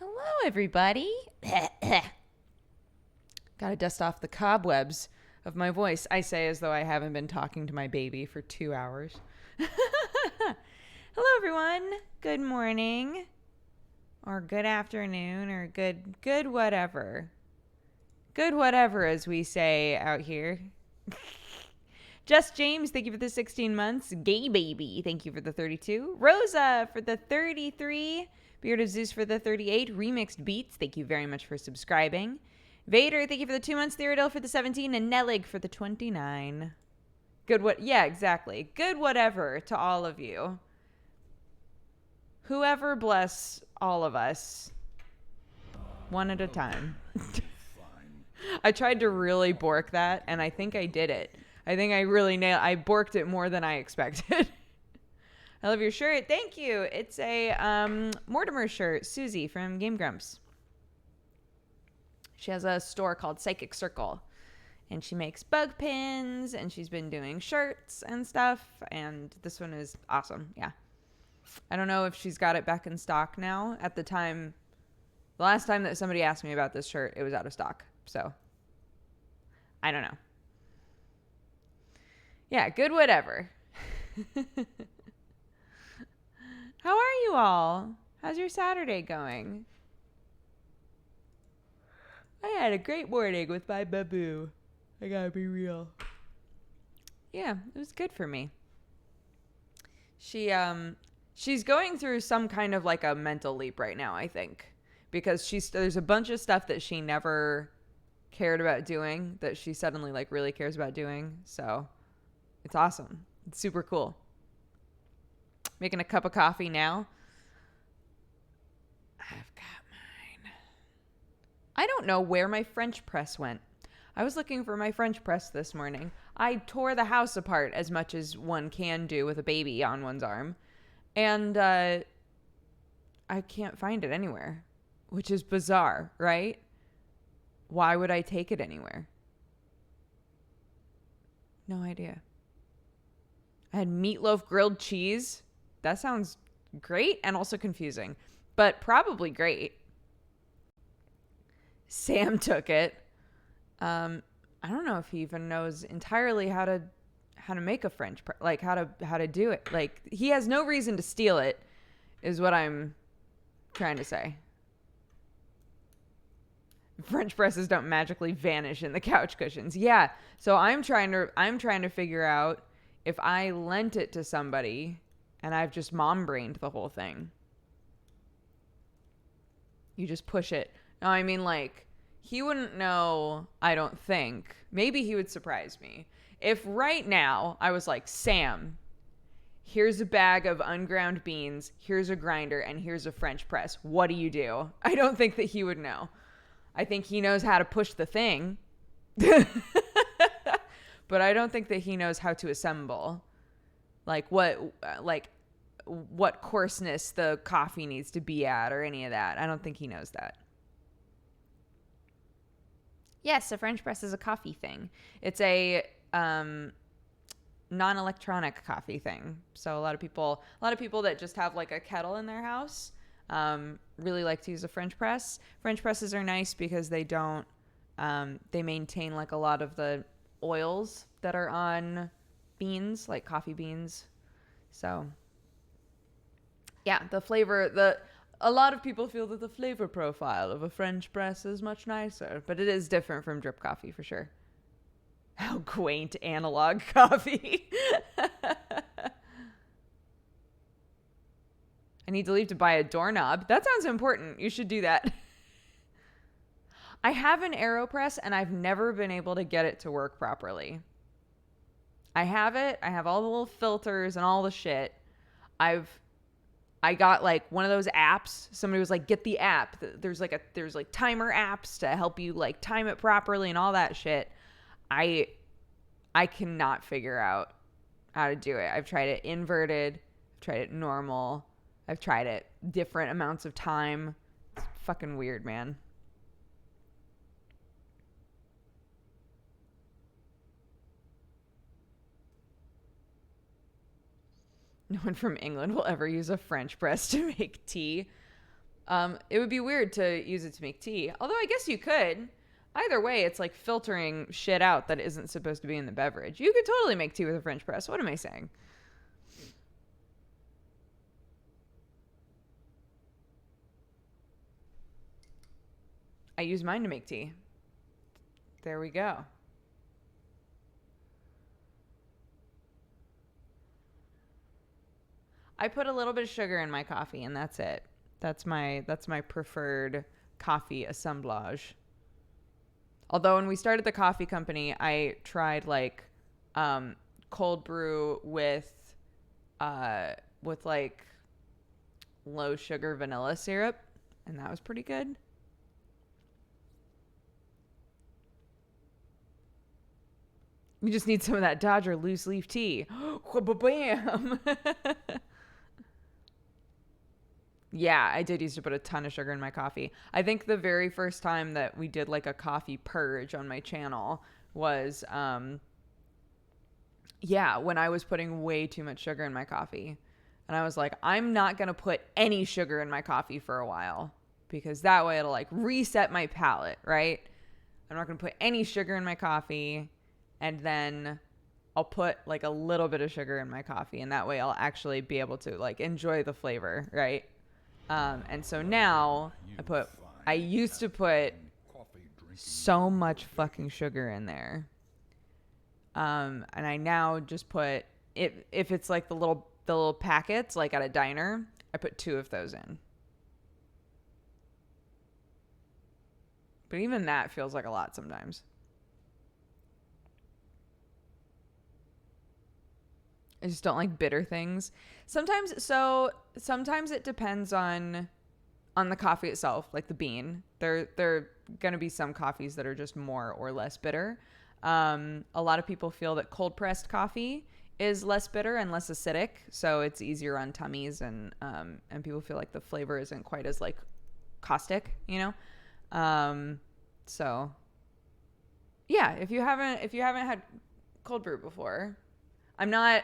Hello, everybody. Gotta dust off the cobwebs of my voice. I say as though I haven't been talking to my baby for 2 hours. Hello, everyone. Good morning, or good afternoon, or good whatever. Good whatever, as we say out here. Just James, thank you for the 16 months. Gay Baby, thank you for the 32. Rosa for the 33. Beard of Zeus for the 38. Remixed Beats, thank you very much for subscribing. Vader, thank you for the 2 months. Theodil for the 17. And Nellig for the 29. Good what? Yeah, exactly. Good whatever to all of you. Whoever bless all of us. One at a time. I tried to really bork that, and I think I did it. I think I really I borked it more than I expected. I love your shirt. Thank you. It's a Mortimer shirt. Susie from Game Grumps. She has a store called Psychic Circle, and she makes bug pins, and she's been doing shirts and stuff, and this one is awesome. Yeah. I don't know if she's got it back in stock now. At the last time that somebody asked me about this shirt, it was out of stock. So, I don't know. Yeah, good whatever. How are you all? How's your Saturday going? I had a great morning with my baboo. I gotta be real. Yeah, it was good for me. She's going through some kind of like a mental leap right now, I think. Because there's a bunch of stuff that she never cared about doing that she suddenly like really cares about doing. So it's awesome. It's super cool. Making a cup of coffee now. I've got mine. I don't know where my French press went. I was looking for my French press this morning. I tore the house apart as much as one can do with a baby on one's arm. And I can't find it anywhere, which is bizarre, right? Why would I take it anywhere? No idea. I had meatloaf grilled cheese. That sounds great and also confusing, but probably great. Sam took it. I don't know if he even knows entirely how to make a French press, like how to do it. Like he has no reason to steal it, is what I'm trying to say. French presses don't magically vanish in the couch cushions. Yeah, so I'm trying to figure out if I lent it to somebody and I've just mom-brained the whole thing. You just push it. No, I mean, like, he wouldn't know, I don't think. Maybe he would surprise me. If right now I was like, Sam, here's a bag of unground beans, here's a grinder, and here's a French press. What do you do? I don't think that he would know. I think he knows how to push the thing. But I don't think that he knows how to assemble. Like what coarseness the coffee needs to be at or any of that. I don't think he knows that. Yes, a French press is a coffee thing. It's a non-electronic coffee thing. So a lot of people that just have like a kettle in their house really like to use a French press. French presses are nice because they don't they maintain like a lot of the oils that are on beans, like coffee beans. So yeah, a lot of people feel that the flavor profile of a French press is much nicer, but it is different from drip coffee for sure. How quaint, analog coffee. I need to leave to buy a doorknob. That sounds important. You should do that. I have an AeroPress and I've never been able to get it to work properly. I have it. I have all the little filters and all the shit. I got like one of those apps. Somebody was like, get the app. There's like timer apps to help you like time it properly and all that shit. I cannot figure out how to do it. I've tried it inverted. I've tried it normal. I've tried it different amounts of time. It's fucking weird, man. No one from England will ever use a French press to make tea. It would be weird to use it to make tea. Although I guess you could. Either way, it's like filtering shit out that isn't supposed to be in the beverage. You could totally make tea with a French press. What am I saying? I use mine to make tea. There we go. I put a little bit of sugar in my coffee and that's it. That's my preferred coffee assemblage. Although when we started the coffee company, I tried like cold brew with like low sugar vanilla syrup, and that was pretty good. You just need some of that Dodger loose leaf tea. Bam! Yeah, I did used to put a ton of sugar in my coffee. I think the very first time that we did like a coffee purge on my channel was, yeah, when I was putting way too much sugar in my coffee. And I was like, I'm not going to put any sugar in my coffee for a while because that way it'll like reset my palate, right? I'm not going to put any sugar in my coffee, and then I'll put like a little bit of sugar in my coffee, and that way I'll actually be able to like enjoy the flavor, right? And so now I used to put so much fucking sugar in there. And I now just put if it's like the little packets like at a diner, I put 2 of those in. But even that feels like a lot sometimes. I just don't like bitter things. Sometimes it depends on the coffee itself, like the bean. There going to be some coffees that are just more or less bitter. A lot of people feel that cold pressed coffee is less bitter and less acidic, so it's easier on tummies, and people feel like the flavor isn't quite as like caustic, you know. So yeah, if you haven't had cold brew before, I'm not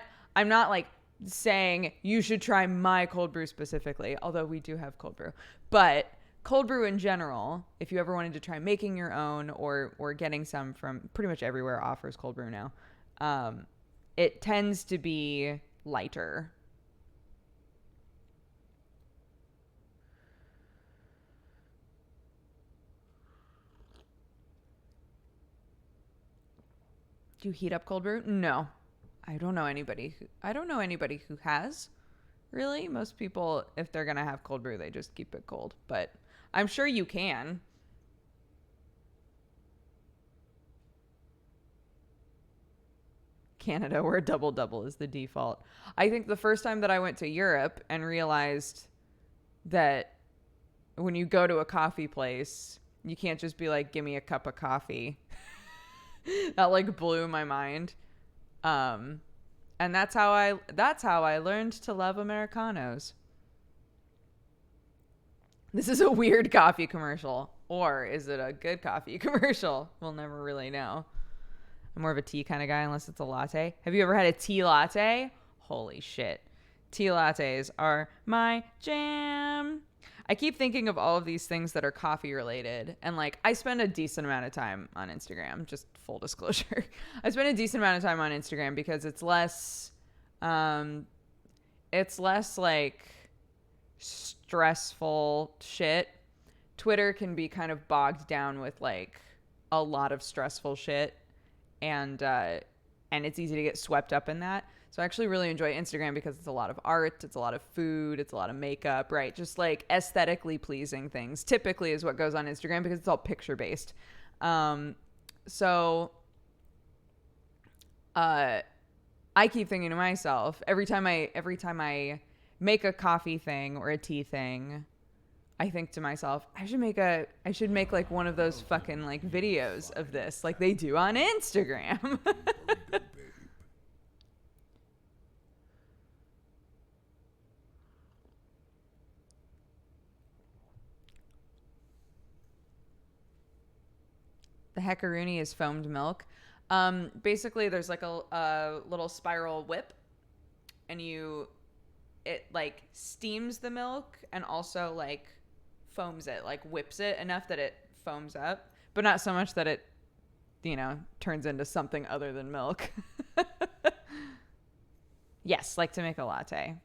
like saying you should try my cold brew specifically, although we do have cold brew. But cold brew in general, if you ever wanted to try making your own or getting some from pretty much everywhere offers cold brew now, it tends to be lighter. Do you heat up cold brew? No. I don't know anybody who has, really. Most people, if they're going to have cold brew, they just keep it cold. But I'm sure you can. Canada, where a double is the default. I think the first time that I went to Europe and realized that when you go to a coffee place, you can't just be like, give me a cup of coffee. That like blew my mind. And that's how I learned to love Americanos. This is a weird coffee commercial, or is it a good coffee commercial? We'll never really know. I'm more of a tea kind of guy unless it's a latte. Have you ever had a tea latte? Holy shit. Tea lattes are my jam. I keep thinking of all of these things that are coffee related, and like I spend a decent amount of time on Instagram, just full disclosure. I spend a decent amount of time on Instagram because it's less like stressful shit. Twitter can be kind of bogged down with like a lot of stressful shit, and it's easy to get swept up in that. So I actually really enjoy Instagram because it's a lot of art, it's a lot of food, it's a lot of makeup, right? Just like aesthetically pleasing things typically is what goes on Instagram because it's all picture based. So I keep thinking to myself every time I make a coffee thing or a tea thing, I think to myself, I should make like one of those fucking like videos of this like they do on Instagram. The heckaroonie is foamed milk. Basically, there's like a little spiral whip, and it like steams the milk and also like foams it, like whips it enough that it foams up, but not so much that it, turns into something other than milk. Yes, like to make a latte.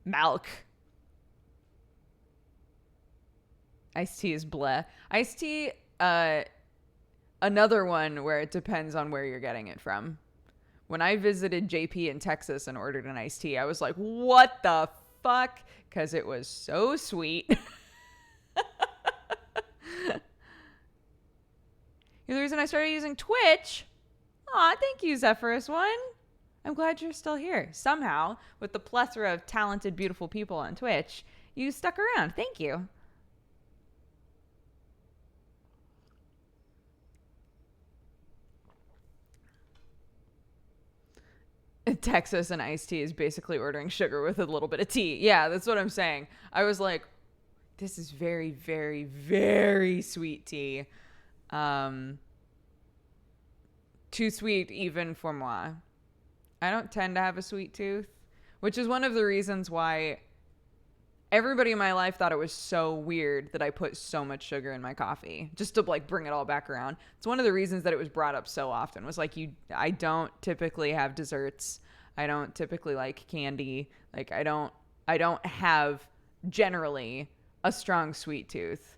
Milk. Iced tea is bleh. Iced tea, another one where it depends on where you're getting it from. When I visited JP in Texas and ordered an iced tea, I was like, what the fuck? Because it was so sweet. You're the reason I started using Twitch. Aw, thank you, Zephyrus1. I'm glad you're still here. Somehow, with the plethora of talented, beautiful people on Twitch, you stuck around. Thank you. Texas and iced tea is basically ordering sugar with a little bit of tea. Yeah, that's what I'm saying. I was like, this is very, very, very sweet tea. Too sweet even for moi. I don't tend to have a sweet tooth, which is one of the reasons why everybody in my life thought it was so weird that I put so much sugar in my coffee, just to like bring it all back around. It's one of the reasons that it was brought up so often, was like, I don't typically have desserts. I don't typically like candy. Like I don't have generally a strong sweet tooth.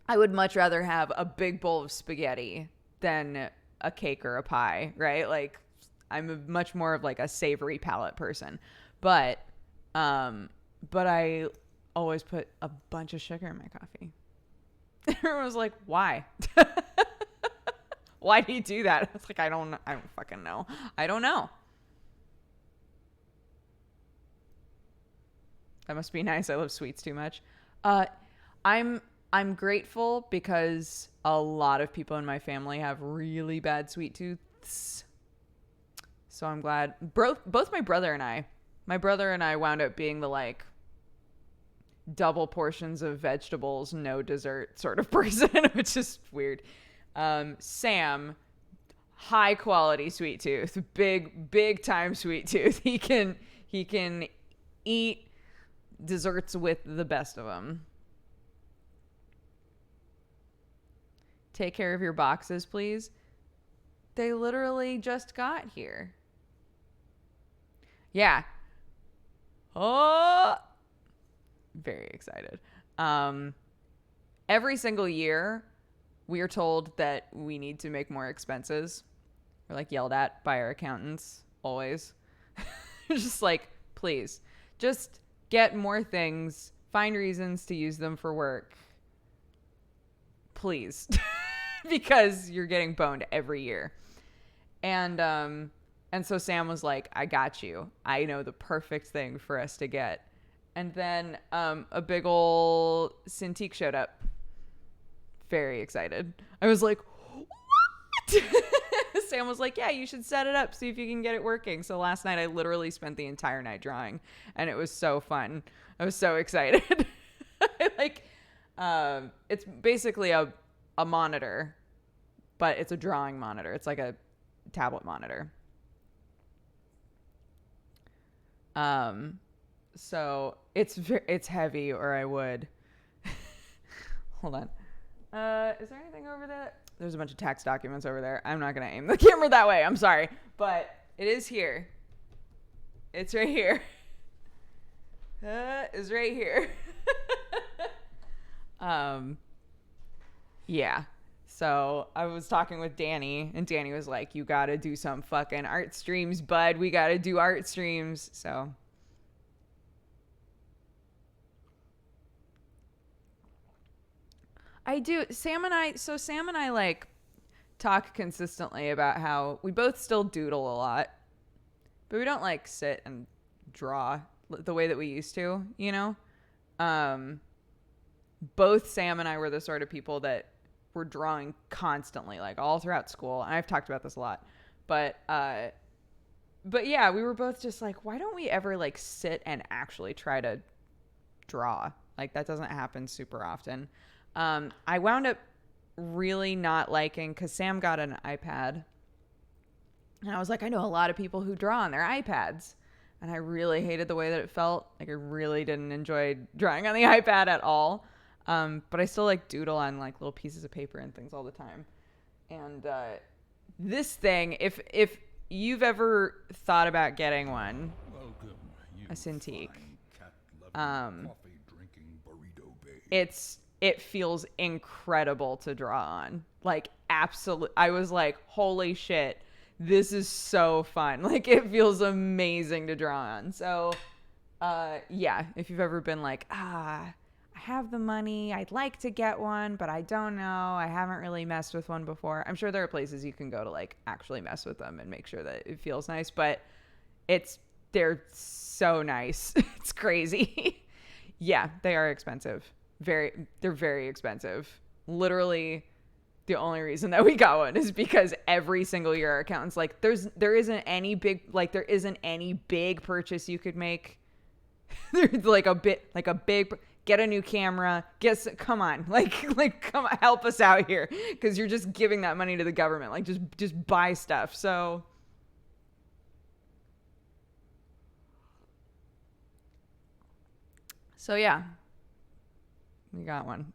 I would much rather have a big bowl of spaghetti than a cake or a pie, right? Like I'm much more of like a savory palate person, but I always put a bunch of sugar in my coffee. Everyone was like, why? Why do you do that? I was like, I don't fucking know. I don't know. That must be nice. I love sweets too much. I'm grateful because a lot of people in my family have really bad sweet tooths. So I'm glad. Both my brother and I wound up being the like double portions of vegetables, no dessert sort of person, which is weird. Sam, high quality sweet tooth, big time sweet tooth. He can eat desserts with the best of them. Take care of your boxes, please. They literally just got here. Yeah. Oh, very excited. Every single year, we are told that we need to make more expenses. We're like yelled at by our accountants always. Just like, please, just get more things, find reasons to use them for work. Please. Because you're getting boned every year. And so Sam was like, I got you. I know the perfect thing for us to get. And then a big old Cintiq showed up. Very excited. I was like, what? Sam was like, yeah, you should set it up, see if you can get it working. So last night I literally spent the entire night drawing, and it was so fun. I was so excited. It's basically a monitor, but it's a drawing monitor. It's like a tablet monitor. So it's heavy, or I would. Hold on. Is there anything over there? There's a bunch of tax documents over there. I'm not going to aim the camera that way. I'm sorry. But it is here. It's right here. It's right here. Yeah. So I was talking with Danny, and Danny was like, you got to do some fucking art streams, bud. We got to do art streams. So I do. Sam and I like talk consistently about how we both still doodle a lot, but we don't like sit and draw the way that we used to, you know? Both Sam and I were the sort of people that were drawing constantly, like all throughout school. And I've talked about this a lot, but yeah, we were both just like, why don't we ever like sit and actually try to draw? Like that doesn't happen super often. I wound up really not liking, because Sam got an iPad, and I was like, I know a lot of people who draw on their iPads. and I really hated the way that it felt. Like I really didn't enjoy drawing on the iPad at all. But I still like doodle on like little pieces of paper and things all the time. And this thing, if you've ever thought about getting one, a Cintiq, it feels incredible to draw on. Like absolute. I was like, holy shit, this is so fun. Like it feels amazing to draw on. So yeah, if you've ever been like, I have the money, I'd like to get one, but I don't know, I haven't really messed with one before. I'm sure there are places you can go to like actually mess with them and make sure that it feels nice, but they're so nice. It's crazy. Yeah, they are expensive. They're very expensive. Literally the only reason that we got one is because every single year our accountant's like, there isn't any big purchase you could make. There's like a big, get a new camera, come on, come on, help us out here. Cause you're just giving that money to the government. Like just buy stuff. So yeah, we got one.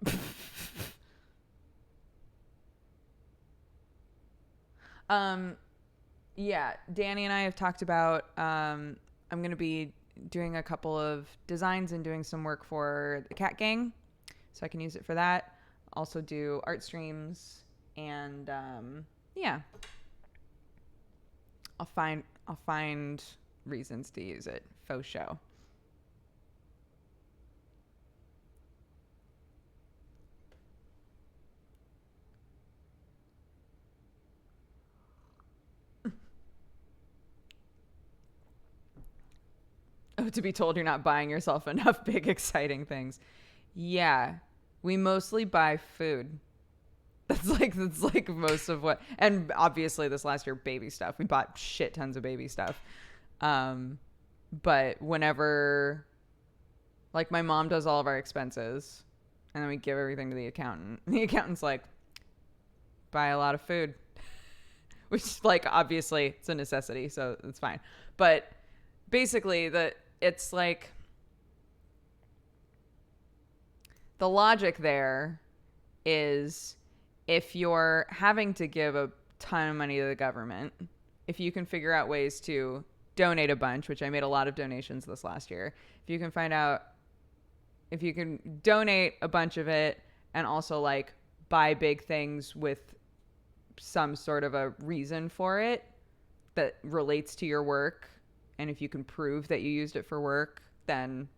Yeah, Danny and I have talked about, I'm going to be doing a couple of designs and doing some work for the Cat Gang, so I can use it for that. Also do art streams, and yeah, I'll find reasons to use it. Faux show. Oh, to be told you're not buying yourself enough big, exciting things. Yeah, we mostly buy food. That's like most of what, and obviously this last year, baby stuff. We bought shit tons of baby stuff. But whenever, like my mom does all of our expenses, and then we give everything to the accountant. The accountant's like, buy a lot of food, which like obviously it's a necessity, so it's fine. But basically it's like the logic there is, if you're having to give a ton of money to the government, if you can figure out ways to donate a bunch, which I made a lot of donations this last year, if you can donate a bunch of it and also like buy big things with some sort of a reason for it that relates to your work, and if you can prove that you used it for work, then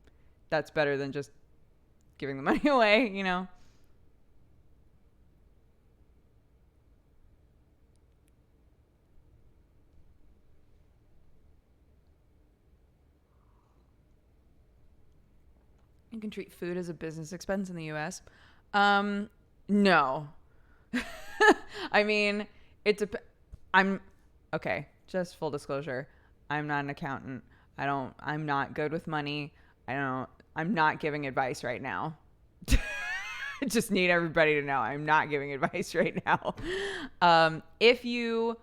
that's better than just giving the money away, you know? You can treat food as a business expense in the US. No. I mean, I'm okay, just full disclosure. I'm not an accountant. I'm not good with money. I'm not giving advice right now. I just need everybody to know I'm not giving advice right now. If you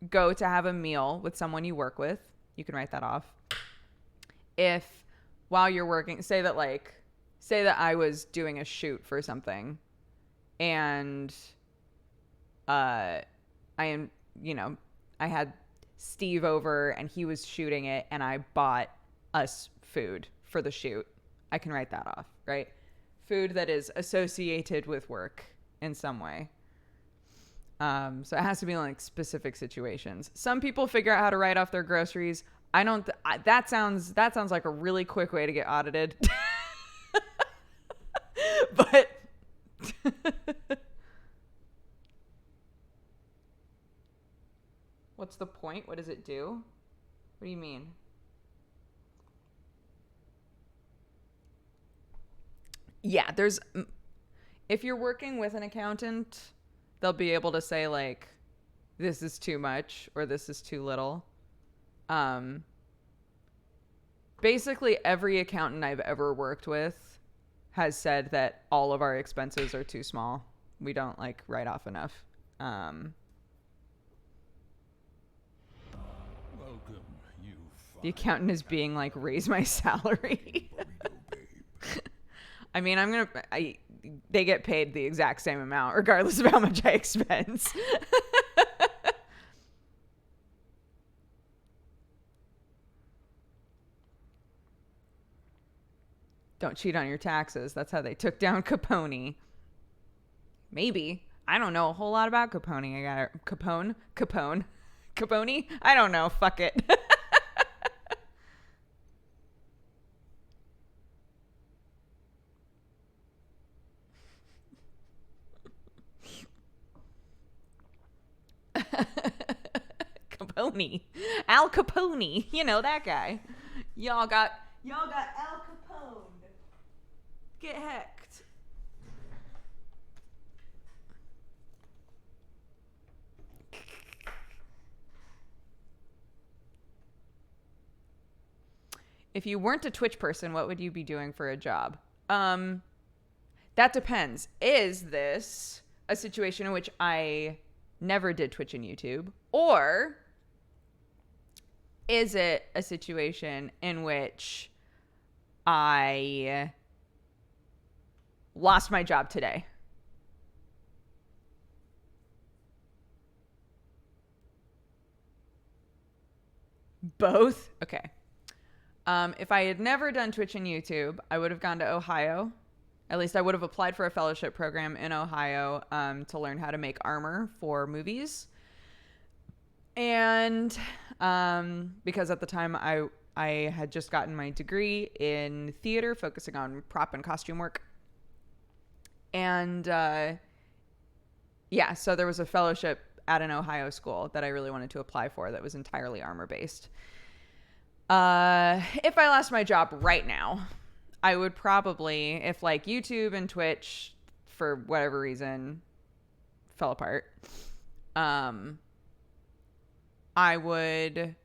go to have a meal with someone you work with, you can write that off. If while you're working, say that I was doing a shoot for something, and I had Steve over and he was shooting it, and I bought us food for the shoot, I can write that off, right? Food that is associated with work in some way. So it has to be in like specific situations. Some people figure out how to write off their groceries. I don't. That sounds like a really quick way to get audited. But what's the point? What does it do? What do you mean? Yeah, if you're working with an accountant, they'll be able to say like, this is too much or this is too little. Basically every accountant I've ever worked with has said that all of our expenses are too small. We don't like write off enough. Welcome, you The accountant is being like, raise my salary. I mean, they get paid the exact same amount regardless of how much I expense. Don't cheat on your taxes. That's how they took down Capone. Maybe. I don't know a whole lot about Capone. Capone? I don't know. Fuck it. Capone. Al Capone. You know that guy. Y'all got Al Capone. Get hecked. If you weren't a Twitch person, what would you be doing for a job? That depends. Is this a situation in which I never did Twitch and YouTube? Or is it a situation in which I lost my job today? Both? Okay. If I had never done Twitch and YouTube, I would have gone to Ohio. At least I would have applied for a fellowship program in Ohio to learn how to make armor for movies. And because at the time I had just gotten my degree in theater, focusing on prop and costume work. And yeah, so there was a fellowship at an Ohio school that I really wanted to apply for that was entirely armor based. If I lost my job right now, I would probably, if like YouTube and Twitch for whatever reason fell apart, I would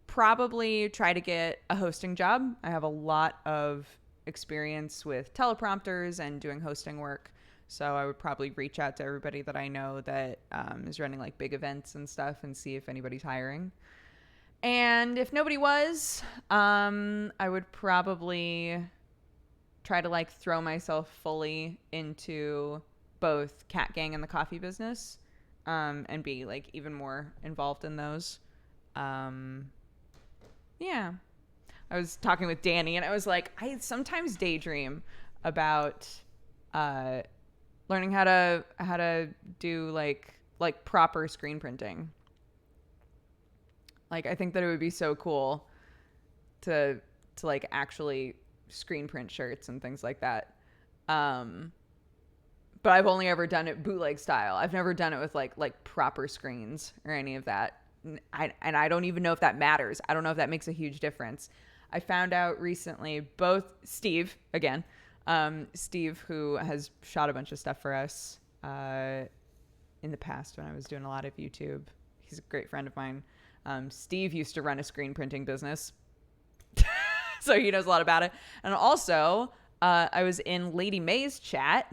probably try to get a hosting job. I have a lot of experience with teleprompters and doing hosting work. So I would probably reach out to everybody that I know that is running like big events and stuff and see if anybody's hiring. And if nobody was, I would probably try to like throw myself fully into both Cat Gang and the coffee business, and be like even more involved in those. Yeah. I was talking with Danny and I was like, I sometimes daydream about learning how to do like proper screen printing. Like, I think that it would be so cool to like actually screen print shirts and things like that. But I've only ever done it bootleg style. I've never done it with like proper screens or any of that. And I don't even know if that matters. I don't know if that makes a huge difference. I found out recently, both Steve, again, Steve, who has shot a bunch of stuff for us in the past when I was doing a lot of YouTube. He's a great friend of mine. Steve used to run a screen printing business. So he knows a lot about it. And also, I was in Lady May's chat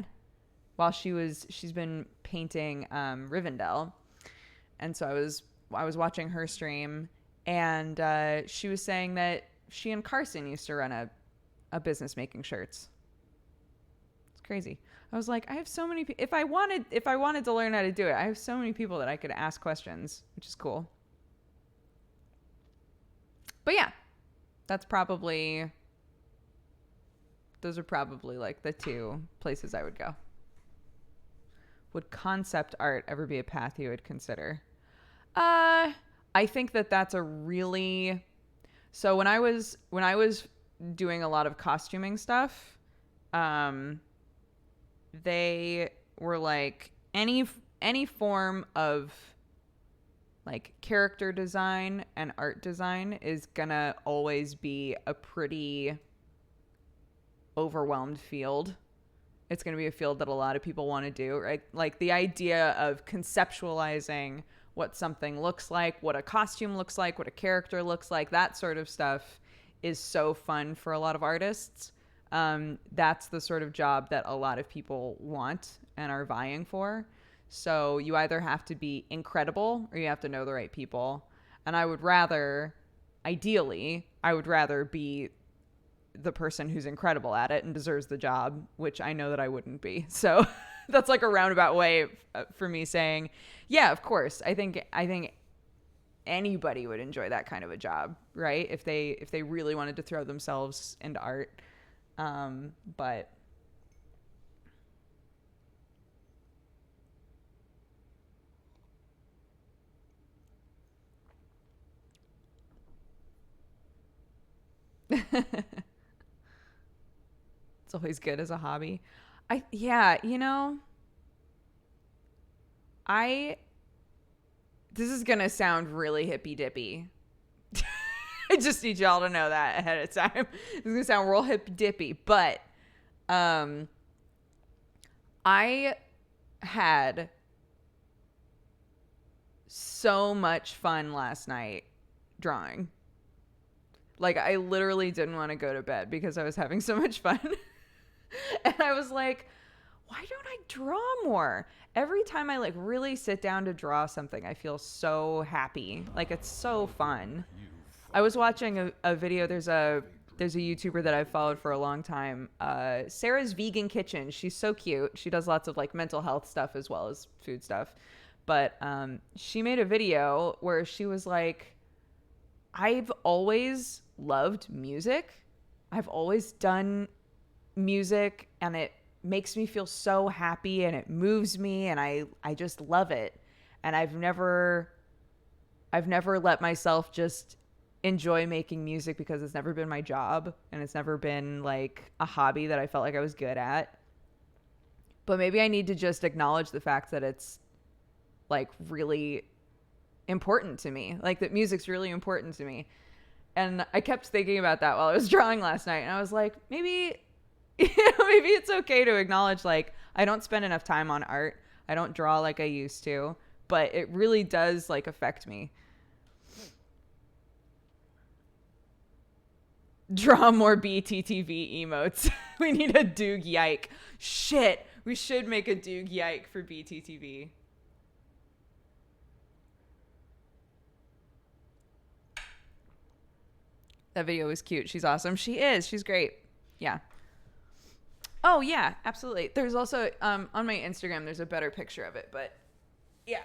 while she's been painting Rivendell. And so I was watching her stream, and she was saying that she and Carson used to run a business making shirts. It's crazy. I was like, I have so many if I wanted to learn how to do it, I have so many people that I could ask questions, which is cool. But yeah, those are probably like the two places I would go. Would concept art ever be a path you would consider? I think that's a really, so when I was doing a lot of costuming stuff, they were like any form of like character design and art design is gonna always be a pretty overwhelmed field. It's gonna be a field that a lot of people want to do, right? Like the idea of conceptualizing what something looks like, what a costume looks like, what a character looks like, that sort of stuff is so fun for a lot of artists. That's the sort of job that a lot of people want and are vying for. So you either have to be incredible or you have to know the right people. And I would rather ideally, I would rather be the person who's incredible at it and deserves the job, which I know that I wouldn't be. So that's like a roundabout way for me saying, yeah, of course. I think anybody would enjoy that kind of a job, right? If they really wanted to throw themselves into art. But it's always good as a hobby. Yeah, I this is gonna sound really hippy dippy. I just need y'all to know that ahead of time. It's gonna sound real hippy dippy, but I had so much fun last night drawing. Like, I literally didn't want to go to bed because I was having so much fun. And I was like, why don't I draw more? Every time I like really sit down to draw something, I feel so happy. Like, it's so fun. I was watching a video. There's a YouTuber that I've followed for a long time. Sarah's Vegan Kitchen. She's so cute. She does lots of like mental health stuff as well as food stuff. But she made a video where she was like, I've always loved music. I've always done music, and it makes me feel so happy, and it moves me, and I just love it. And I've never let myself just enjoy making music because it's never been my job, and it's never been like a hobby that I felt like I was good at. But maybe I need to just acknowledge the fact that it's like really important to me, like that music's really important to me. And I kept thinking about that while I was drawing last night, and I was like, maybe maybe it's okay to acknowledge, like, I don't spend enough time on art. I don't draw like I used to, but it really does like affect me. Draw more BTTV emotes. We need a Doog yike. Shit, we should make a Doog yike for BTTV. That video was cute. She's awesome. She is. She's great. Yeah. Oh, yeah, absolutely. There's also, on my Instagram, there's a better picture of it. But, yeah.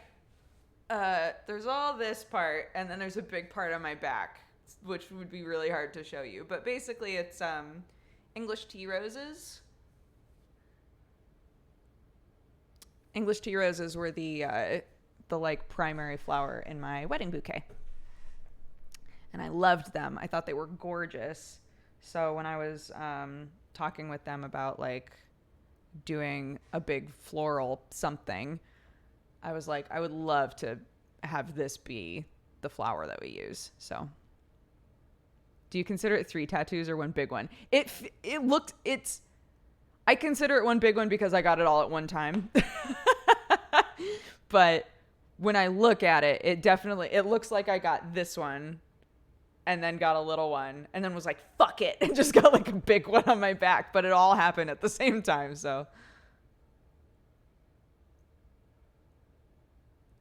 There's all this part, and then there's a big part on my back, which would be really hard to show you. But basically, it's English tea roses. English tea roses were the like primary flower in my wedding bouquet. And I loved them. I thought they were gorgeous. So when I was talking with them about like doing a big floral something, I was like, I would love to have this be the flower that we use. So do you consider it 3 tattoos or one big one? I consider it one big one because I got it all at one time. But when I look at it, it looks like I got this one and then got a little one, and then was like, fuck it, and just got like a big one on my back. But it all happened at the same time, so.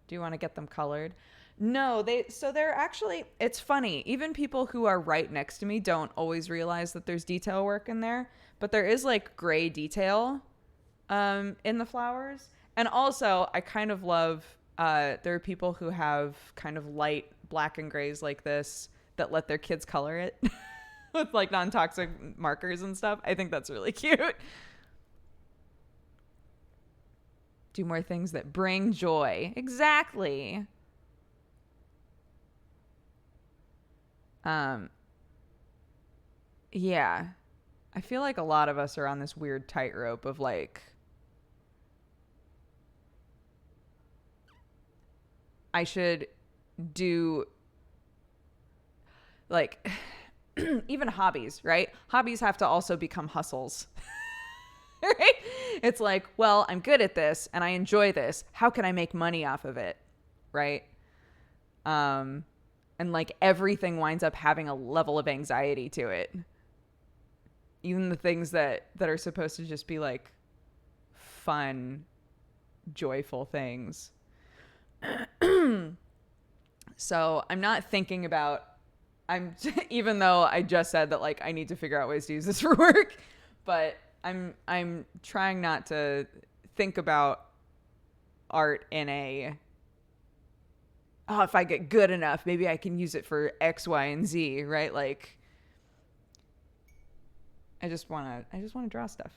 Do you want to get them colored? No, they're actually, it's funny. Even people who are right next to me don't always realize that there's detail work in there, but there is like gray detail in the flowers. And also, I kind of love, there are people who have kind of light black and grays like this that let their kids color it with like non-toxic markers and stuff. I think that's really cute. Do more things that bring joy. Exactly. Yeah. I feel like a lot of us are on this weird tightrope of like, I should do like even hobbies, right? Hobbies have to also become hustles. Right? It's like, well, I'm good at this and I enjoy this. How can I make money off of it? Right? And like everything winds up having a level of anxiety to it. Even the things that are supposed to just be like fun, joyful things. So I'm not thinking about I'm even though I just said that like I need to figure out ways to use this for work, but I'm trying not to think about art in a, oh, if I get good enough, maybe I can use it for X, Y, and Z, right? Like I just want to draw stuff.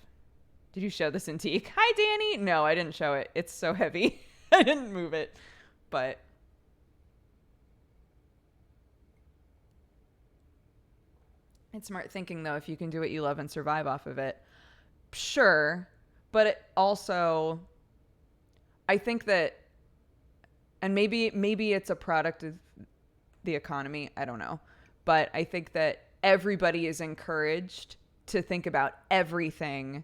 Did you show this antique? Hi, Danny. No, I didn't show it. It's so heavy. I didn't move it, but it's smart thinking though, if you can do what you love and survive off of it. Sure, but it also, I think that, and maybe it's a product of the economy, I don't know, but I think that everybody is encouraged to think about everything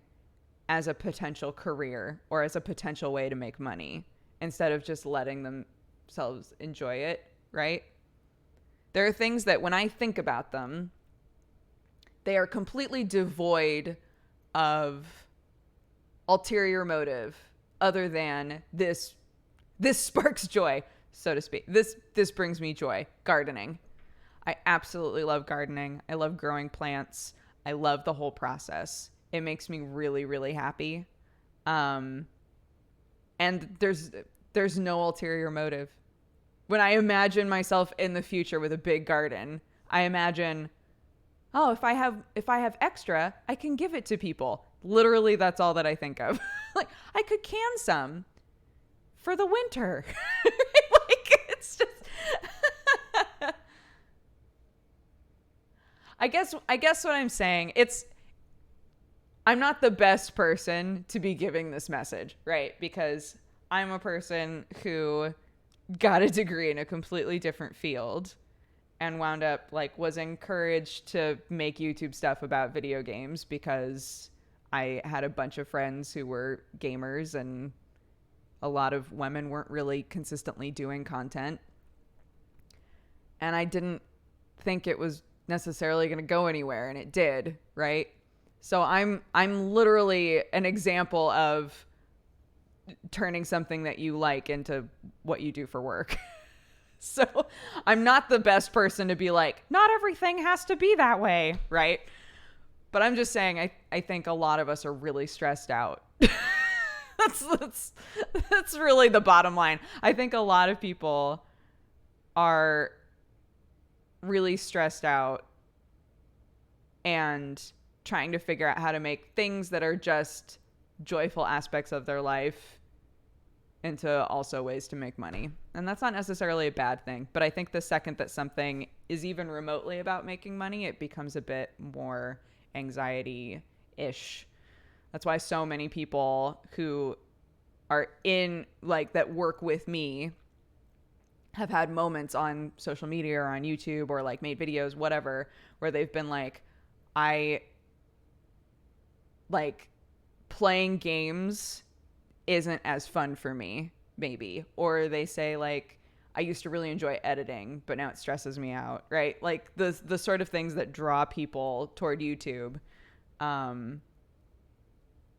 as a potential career or as a potential way to make money instead of just letting themselves enjoy it, right? There are things that when I think about them, they are completely devoid of ulterior motive other than this sparks joy, so to speak. This brings me joy. Gardening. I absolutely love gardening. I love growing plants. I love the whole process. It makes me really, really happy. And there's no ulterior motive. When I imagine myself in the future with a big garden, I imagine, oh, if I have extra, I can give it to people. Literally, that's all that I think of. Like, I could can some for the winter. Like, it's just I guess what I'm saying, I'm not the best person to be giving this message, right? Because I'm a person who got a degree in a completely different field and wound up was encouraged to make YouTube stuff about video games because I had a bunch of friends who were gamers and a lot of women weren't really consistently doing content. And I didn't think it was necessarily going to go anywhere, and it did, right? So I'm literally an example of turning something that you like into what you do for work. So I'm not the best person to be like, not everything has to be that way, right? But I'm just saying, I think a lot of us are really stressed out. That's really the bottom line. I think a lot of people are really stressed out and trying to figure out how to make things that are just joyful aspects of their life into also ways to make money. And that's not necessarily a bad thing, but I think the second that something is even remotely about making money, it becomes a bit more anxiety-ish. That's why so many people who are in that work with me have had moments on social media or on YouTube or made videos, whatever, where they've been I playing games isn't as fun for me, maybe. Or they say I used to really enjoy editing, but now it stresses me out, right? The sort of things that draw people toward YouTube,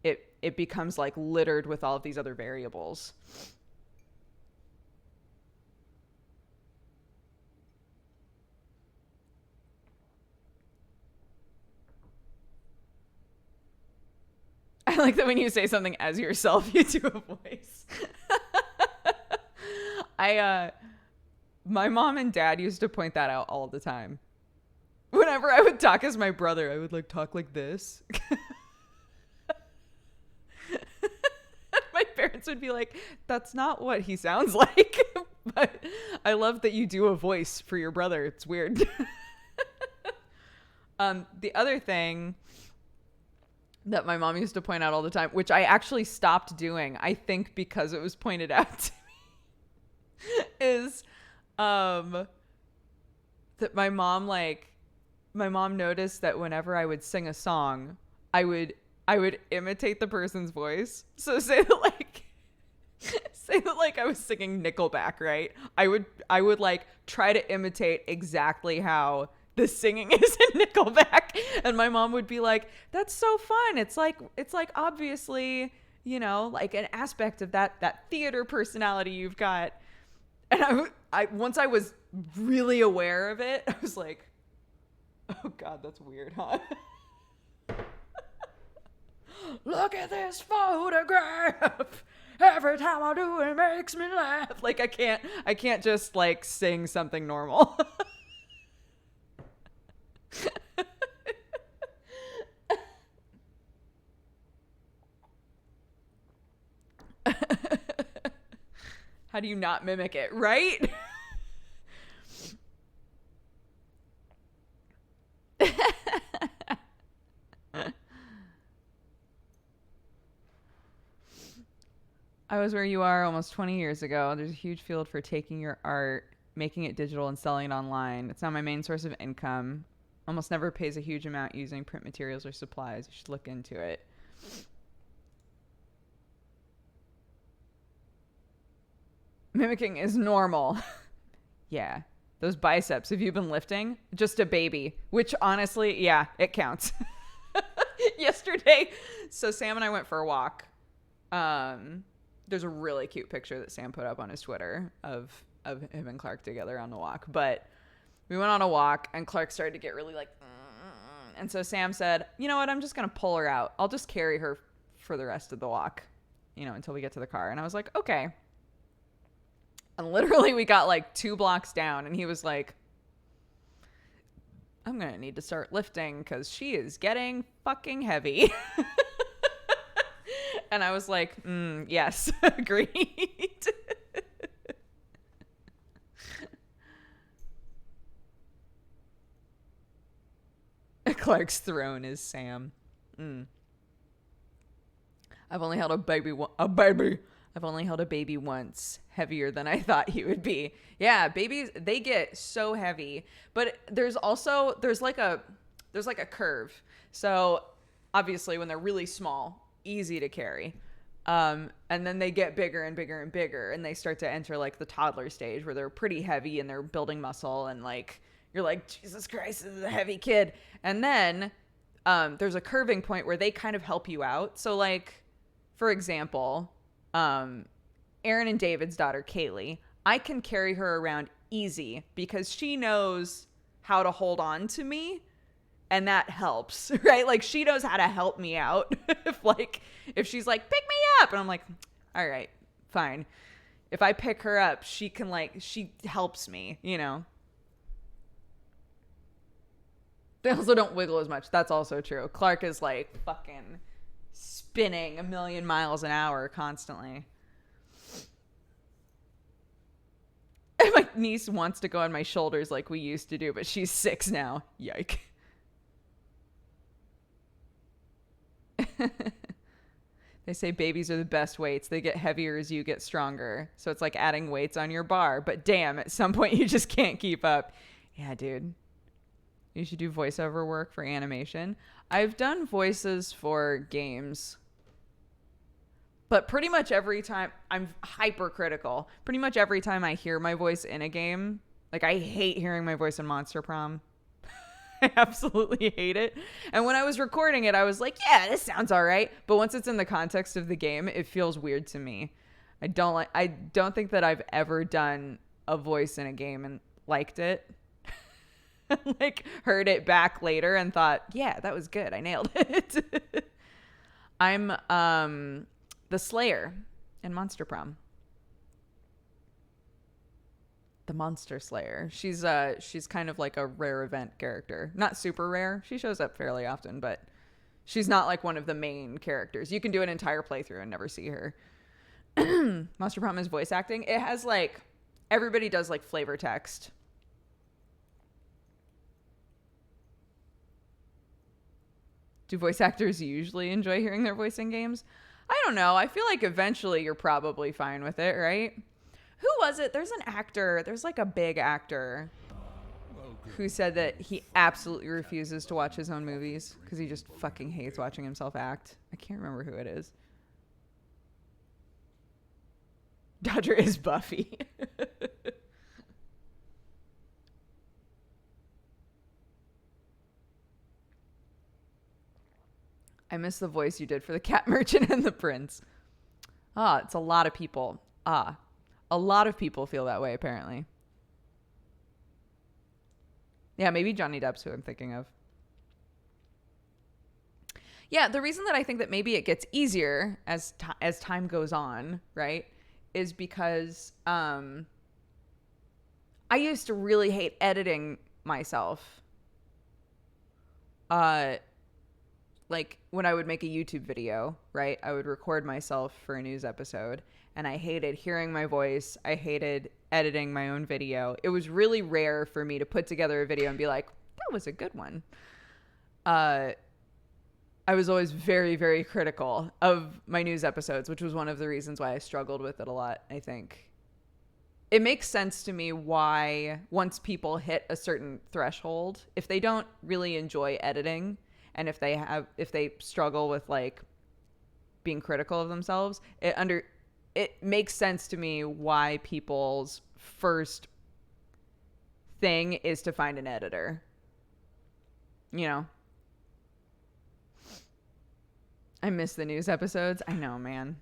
it becomes littered with all of these other variables. I like that when you say something as yourself, you do a voice. My mom and dad used to point that out all the time. Whenever I would talk as my brother, I would talk like this. My parents would be like, that's not what he sounds like. But I love that you do a voice for your brother. It's weird. The other thing that my mom used to point out all the time, which I actually stopped doing, I think because it was pointed out to me, is that my mom noticed that whenever I would sing a song, I would imitate the person's voice. So say that I was singing Nickelback, right? I would try to imitate exactly how the singing is in Nickelback, and my mom would be like, that's so fun. It's obviously, an aspect of that theater personality you've got. And I once I was really aware of it, I was like, Oh God, that's weird, huh? Look at this photograph. Every time I do it makes me laugh. Like I can't just like sing something normal. How do you not mimic it, right? I was where you are almost 20 years ago. There's a huge field for taking your art, making it digital, and selling it online. It's not my main source of income. Almost never pays a huge amount using print materials or supplies. You should look into it. Mimicking is normal. Yeah. Those biceps, have you been lifting? Just a baby, which honestly, yeah, it counts. Yesterday, so Sam and I went for a walk. There's a really cute picture that Sam put up on his Twitter of him and Clark together on the walk. But we went on a walk and Clark started to get really like, and so Sam said, you know what? I'm just going to pull her out. I'll just carry her for the rest of the walk, until we get to the car. And I was like, okay. And literally we got like 2 blocks down and he was like, I'm going to need to start lifting because she is getting fucking heavy. And I was like, yes, agreed. Clark's throne is Sam. I've only held a baby. I've only held a baby once, heavier than I thought he would be. Yeah, babies, they get so heavy. But there's like a curve. So obviously when they're really small, easy to carry. And then they get bigger and bigger and bigger, and they start to enter like the toddler stage where they're pretty heavy and they're building muscle, and like you're like, Jesus Christ, this is a heavy kid. And then there's a curving point where they kind of help you out. So like, for example, Aaron and David's daughter, Kaylee, I can carry her around easy because she knows how to hold on to me. And that helps, right? Like she knows how to help me out. if she's like, pick me up. And I'm like, all right, fine. If I pick her up, she helps me, They also don't wiggle as much. That's also true. Clark is like fucking spinning 1,000,000 miles an hour constantly. And my niece wants to go on my shoulders like we used to do, but she's 6 now. Yike. They say babies are the best weights. They get heavier as you get stronger. So it's like adding weights on your bar. But damn, at some point you just can't keep up. Yeah, dude. You should do voiceover work for animation. I've done voices for games. But pretty much every time, I'm hypercritical. Pretty much every time I hear my voice in a game, like I hate hearing my voice in Monster Prom. I absolutely hate it. And when I was recording it, I was like, yeah, this sounds all right. But once it's in the context of the game, it feels weird to me. I don't think that I've ever done a voice in a game and liked it. Like heard it back later and thought, yeah, that was good. I nailed it. I'm the Slayer in Monster Prom. The Monster Slayer. She's kind of like a rare event character. Not super rare. She shows up fairly often, but she's not like one of the main characters. You can do an entire playthrough and never see her. Monster Prom is voice acting. It has like, everybody does like flavor text. Do voice actors usually enjoy hearing their voice in games? I don't know. I feel like eventually you're probably fine with it, right? Who was it? There's an actor. There's like a big actor who said that he absolutely refuses to watch his own movies because he just fucking hates watching himself act. I can't remember who it is. Dodger is Buffy. I miss the voice you did for the Cat Merchant and the Prince. It's a lot of people. A lot of people feel that way, apparently. Yeah, maybe Johnny Depp's who I'm thinking of. Yeah, the reason that I think that maybe it gets easier as time goes on, right, is because I used to really hate editing myself. Like when I would make a YouTube video, right? I would record myself for a news episode, and I hated hearing my voice. I hated editing my own video. It was really rare for me to put together a video and be like, that was a good one. I was always very, very critical of my news episodes, which was one of the reasons why I struggled with it a lot, I think. It makes sense to me why once people hit a certain threshold, if they don't really enjoy editing and if they struggle with like being critical of themselves, it makes sense to me why people's first thing is to find an editor. You know? I miss the news episodes. I know, man.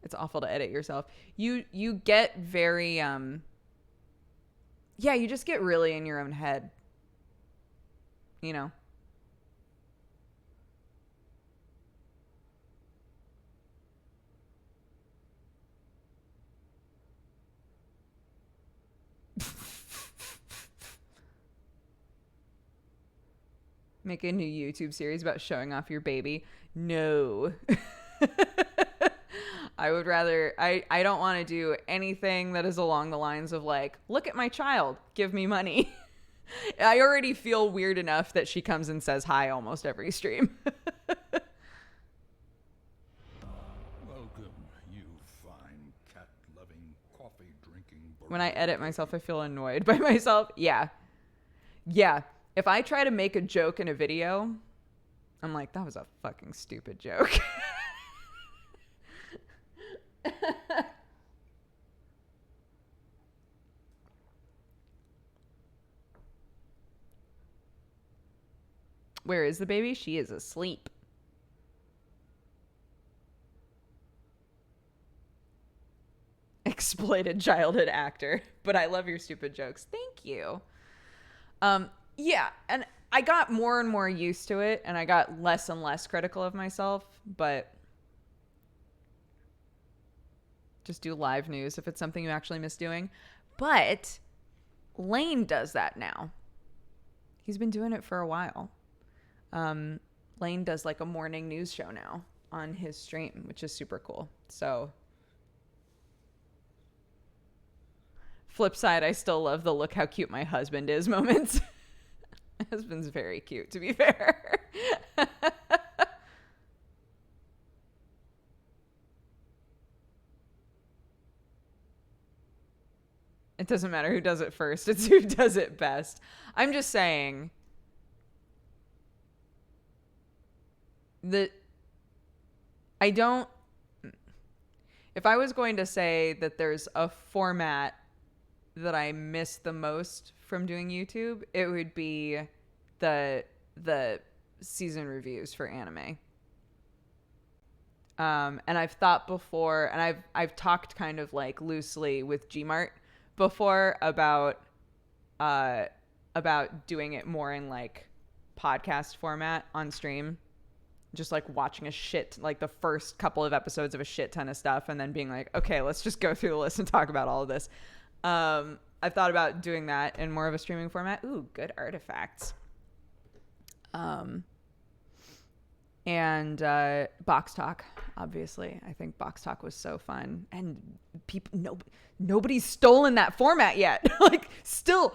It's awful to edit yourself. You get very you just get really in your own head. You know. Make a new YouTube series about showing off your baby. No. I would rather, I don't want to do anything that is along the lines of like, look at my child, give me money. I already feel weird enough that she comes and says hi almost every stream. Welcome, you fine cat-loving, coffee-drinking... When I edit myself, I feel annoyed by myself. Yeah. If I try to make a joke in a video, I'm like, that was a fucking stupid joke. Where is the baby? She is asleep. Exploited childhood actor. But I love your stupid jokes. Thank you. Yeah, and I got more and more used to it, and I got less and less critical of myself, but just do live news if it's something you actually miss doing. But Lane does that now. He's been doing it for a while. Lane does like a morning news show now on his stream, which is super cool. So flip side, I still love the look how cute my husband is moments. My husband's very cute, to be fair. It doesn't matter who does it first. It's who does it best. I'm just saying that if I was going to say that there's a format that I miss the most from doing YouTube, it would be the season reviews for anime. And I've thought before, and I've talked kind of like loosely with Gmart before about doing it more in like podcast format on stream, just like watching like the first couple of episodes of a shit ton of stuff and then being like, okay, let's just go through the list and talk about all of this. I've thought about doing that in more of a streaming format. Ooh, good artifacts. And Box Talk, obviously. I think Box Talk was so fun. And nobody's stolen that format yet. Like, still,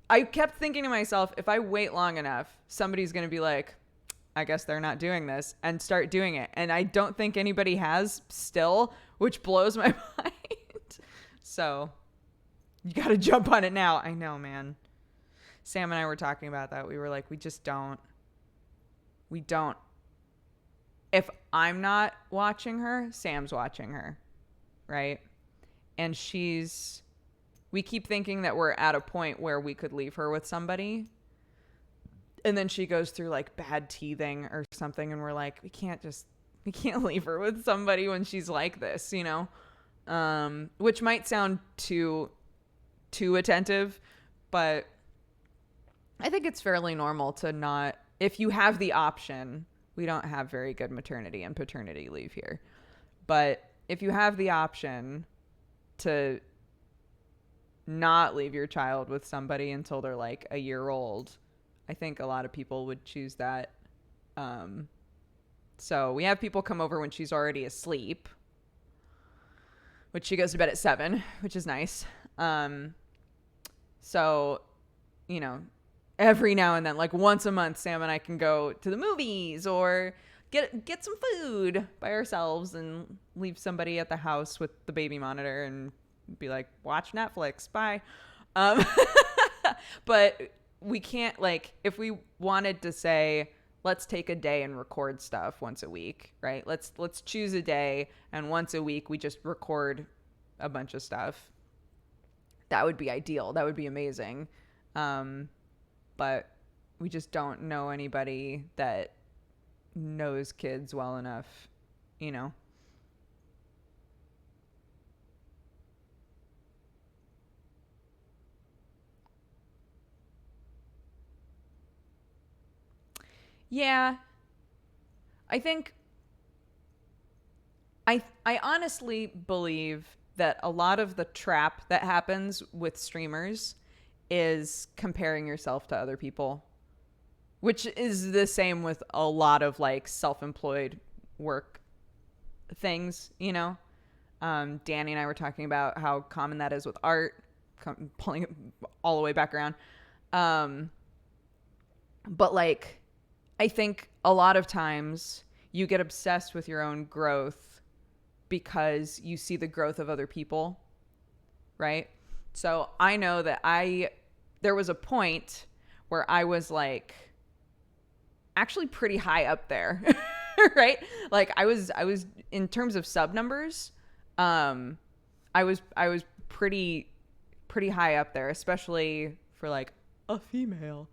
I kept thinking to myself, if I wait long enough, somebody's going to be like, I guess they're not doing this, and start doing it. And I don't think anybody has still, which blows my mind. So you got to jump on it now. I know, man. Sam and I were talking about that. We were like, we don't. If I'm not watching her, Sam's watching her, right? And we keep thinking that we're at a point where we could leave her with somebody. And then she goes through like bad teething or something. And we're like, we can't leave her with somebody when she's like this, you know? Which might sound too too attentive, but I think it's fairly normal to not, if you have the option. We don't have very good maternity and paternity leave here, but if you have the option to not leave your child with somebody until they're like a year old, I think a lot of people would choose that. So we have people come over when she's already asleep, which she goes to bed at 7, which is nice. So, you know, every now and then, like once a month, Sam and I can go to the movies or get some food by ourselves and leave somebody at the house with the baby monitor and be like, watch Netflix, bye. But we can't, like, if we wanted to say, let's take a day and record stuff once a week, right? Let's choose a day, and once a week we just record a bunch of stuff. That would be ideal. That would be amazing. But we just don't know anybody that knows kids well enough, you know? Yeah. I think I honestly believe that a lot of the trap that happens with streamers is comparing yourself to other people, which is the same with a lot of like self-employed work things, you know? Danny and I were talking about how common that is with art, pulling it all the way back around. But like, I think a lot of times you get obsessed with your own growth because you see the growth of other people, right? So I know that there was a point where I was like actually pretty high up there, right? Like I was in terms of sub numbers, I was pretty high up there, especially for like a female.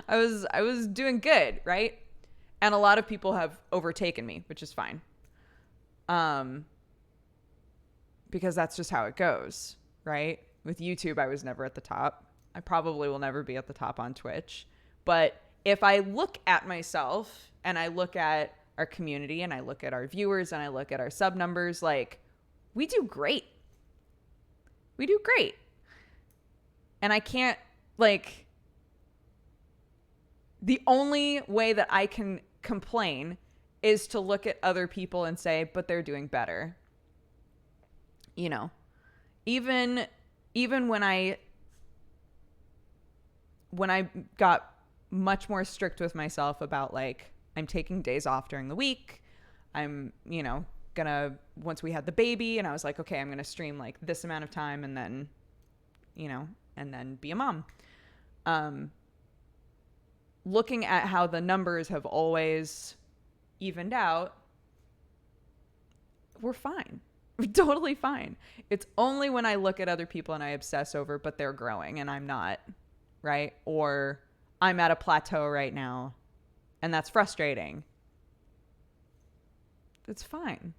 I was doing good, right? And a lot of people have overtaken me, which is fine. Because that's just how it goes, right? With YouTube, I was never at the top. I probably will never be at the top on Twitch. But if I look at myself and I look at our community and I look at our viewers and I look at our sub numbers, like, we do great. We do great. And I can't, like, the only way that I can complain is to look at other people and say, but they're doing better. You know, even when I got much more strict with myself about like, I'm taking days off during the week. I'm, you know, once we had the baby and I was like, okay, I'm going to stream like this amount of time and then, you know, and then be a mom. Looking at how the numbers have always evened out, we're fine. We're totally fine. It's only when I look at other people and I obsess over, but they're growing and I'm not, right? Or I'm at a plateau right now and that's frustrating. It's fine,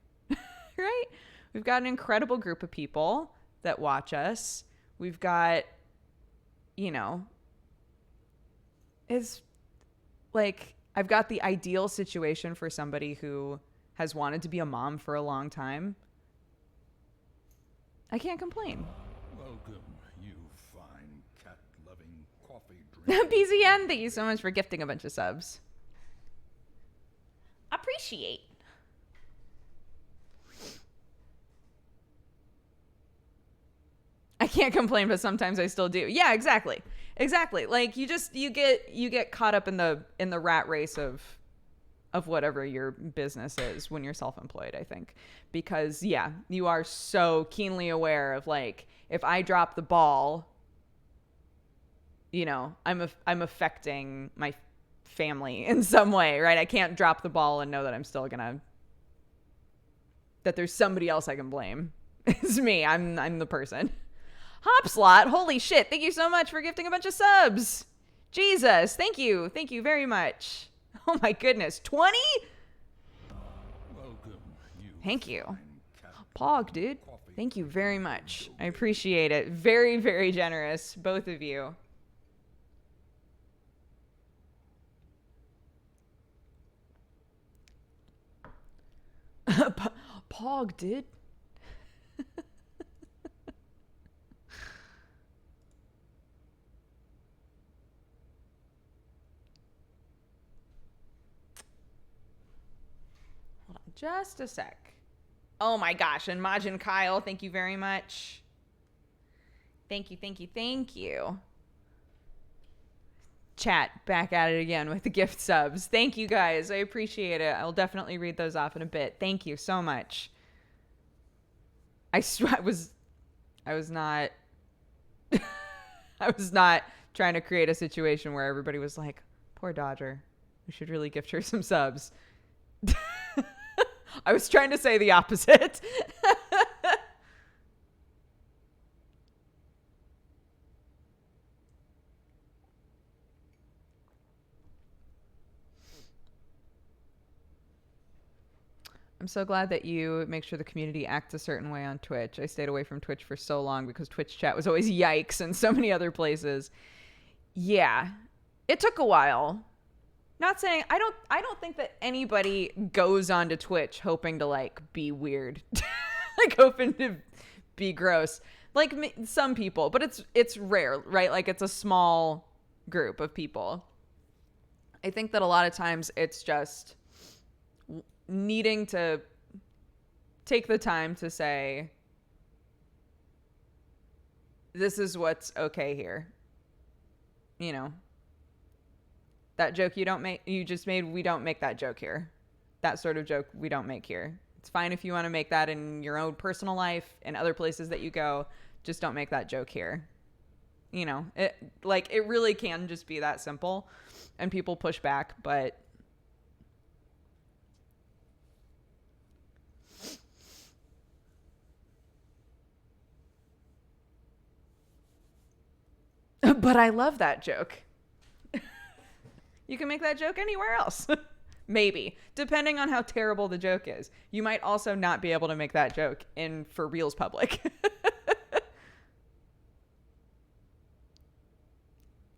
right? We've got an incredible group of people that watch us. We've got, you know, it's like, I've got the ideal situation for somebody who has wanted to be a mom for a long time. I can't complain. Welcome, you fine cat-loving, coffee-drinking... BZN, thank you so much for gifting a bunch of subs. Appreciate. I can't complain, but sometimes I still do. Yeah, exactly. Like you get caught up in the rat race of whatever your business is when you're self-employed, I think. Because yeah, you are so keenly aware of like, if I drop the ball, you know, I'm affecting my family in some way, right? I can't drop the ball and know that I'm still that there's somebody else I can blame. It's me. I'm the person. Hopslot, holy shit, thank you so much for gifting a bunch of subs. Jesus, thank you very much. Oh my goodness, 20? Welcome, you Thank you. fine cat Pog, dude. coffee Thank you very much. I appreciate it. Very, very generous, both of you. Pog, dude. Hold on just a sec. Oh my gosh. And Majin Kyle, thank you very much. Thank you, thank you, thank you. Chat, back at it again with the gift subs. Thank you guys. I appreciate it. I'll definitely read those off in a bit. Thank you so much. I was not I was not trying to create a situation where everybody was like, poor Dodger. We should really gift her some subs. I was trying to say the opposite. I'm so glad that you make sure the community acts a certain way on Twitch. I stayed away from Twitch for so long because Twitch chat was always yikes and so many other places. Yeah, it took a while. Not saying I don't think that anybody goes onto Twitch hoping to like be weird, like hoping to be gross. Like some people, but it's rare, right? Like it's a small group of people. I think that a lot of times it's just needing to take the time to say, this is what's okay here. You know, that joke you just made, we don't make that joke here. That sort of joke we don't make here. It's fine if you want to make that in your own personal life and other places that you go, just don't make that joke here. You know, it really can just be that simple, and people push back, but but I love that joke. You can make that joke anywhere else. Maybe, depending on how terrible the joke is. You might also not be able to make that joke in for reals public.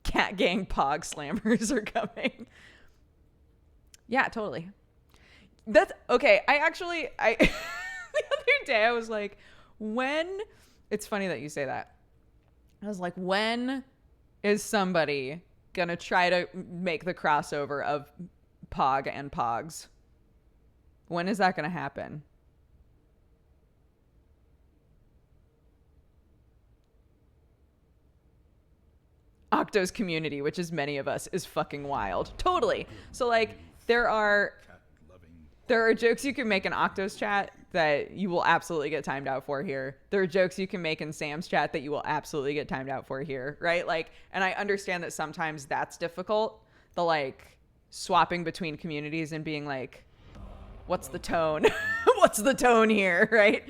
Cat gang pog slammers are coming. Yeah, totally. That's okay. The other day I was like, it's funny that you say that. I was like, when is somebody gonna try to make the crossover of Pog and Pogs? When is that gonna happen? Octo's community, which is many of us, is fucking wild. Totally. So like there are jokes you can make in Octo's chat that you will absolutely get timed out for here. There are jokes you can make in Sam's chat that you will absolutely get timed out for here, right? Like, and I understand that sometimes that's difficult, the like swapping between communities and being like, what's the tone? What's the tone here, right?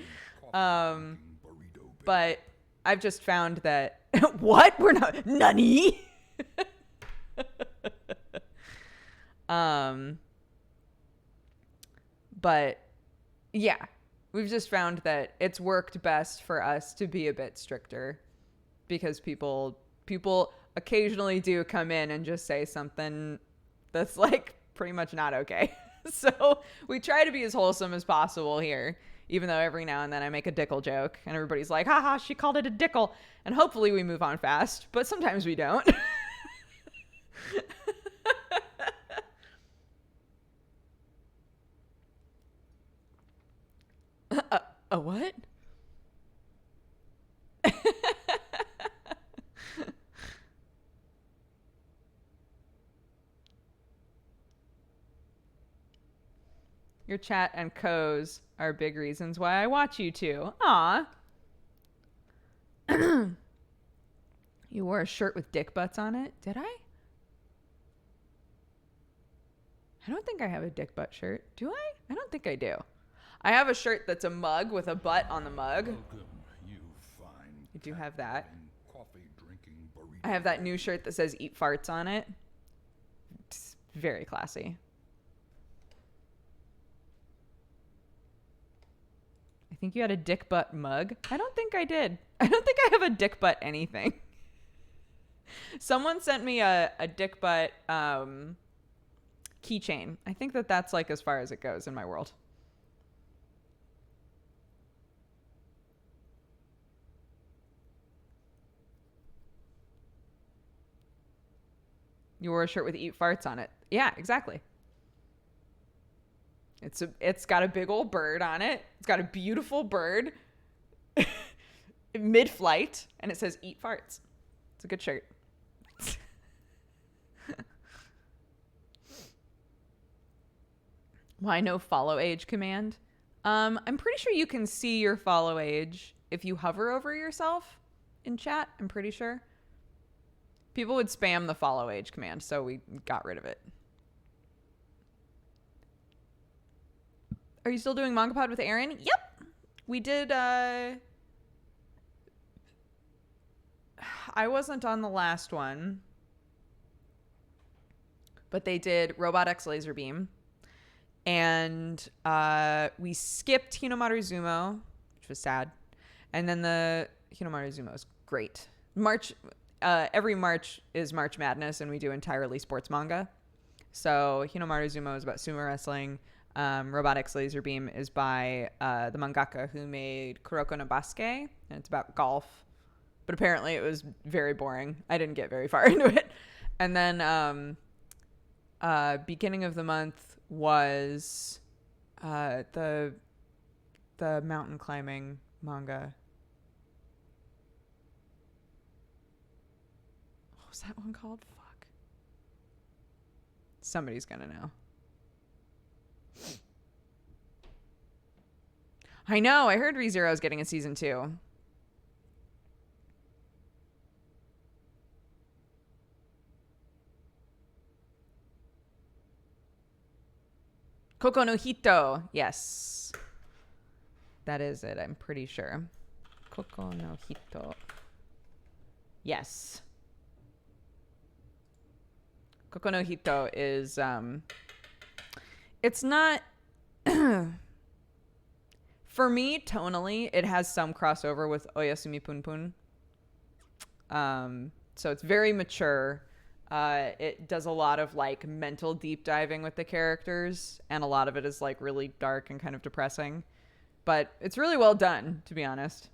But I've just found that what? We're not nani. But yeah, we've just found that it's worked best for us to be a bit stricter because people occasionally do come in and just say something that's like pretty much not okay. So we try to be as wholesome as possible here, even though every now and then I make a dickle joke and everybody's like, haha, she called it a dickle. And hopefully we move on fast, but sometimes we don't. A what? Your chat and co's are big reasons why I watch you two. Aw. You wore a shirt with dick butts on it? Did I? I don't think I have a dick butt shirt. Do I? I don't think I do. I have a shirt that's a mug with a butt on the mug. Welcome, you fine I do have that. coffee-drinking burrito. I have that new shirt that says eat farts on it. It's very classy. I think you had a dick butt mug. I don't think I did. I don't think I have a dick butt anything. Someone sent me a dick butt keychain. I think that's like as far as it goes in my world. You wore a shirt with eat farts on it. Yeah, exactly. It's got a big old bird on it. It's got a beautiful bird mid-flight, and it says eat farts. It's a good shirt. Why no follow age command? I'm pretty sure you can see your follow age if you hover over yourself in chat. I'm pretty sure. People would spam the follow age command, so we got rid of it. Are you still doing Manga Pod with Aaron? Yep. We did, I wasn't on the last one, but they did Robot X Laser Beam. And we skipped Hinomaru Zumo, which was sad. And then the Hinomaru Zumo is great. Every March is March Madness, and we do entirely sports manga. So Hinomaru Zumo is about sumo wrestling. Robot X Laser Beam is by the mangaka who made Kuroko no Basuke, and it's about golf. But apparently it was very boring. I didn't get very far into it. And then beginning of the month was the mountain climbing manga. What was that one called? Fuck. Somebody's gonna know. I know. I heard ReZero is getting a season 2. Koko no Hito. Yes. That is it, I'm pretty sure. Koko no Hito. Yes. Koko no Hito is, it's not, for me, tonally, it has some crossover with Oyasumi Pun Pun. So it's very mature. It does a lot of like mental deep diving with the characters, and a lot of it is like really dark and kind of depressing, but it's really well done, to be honest.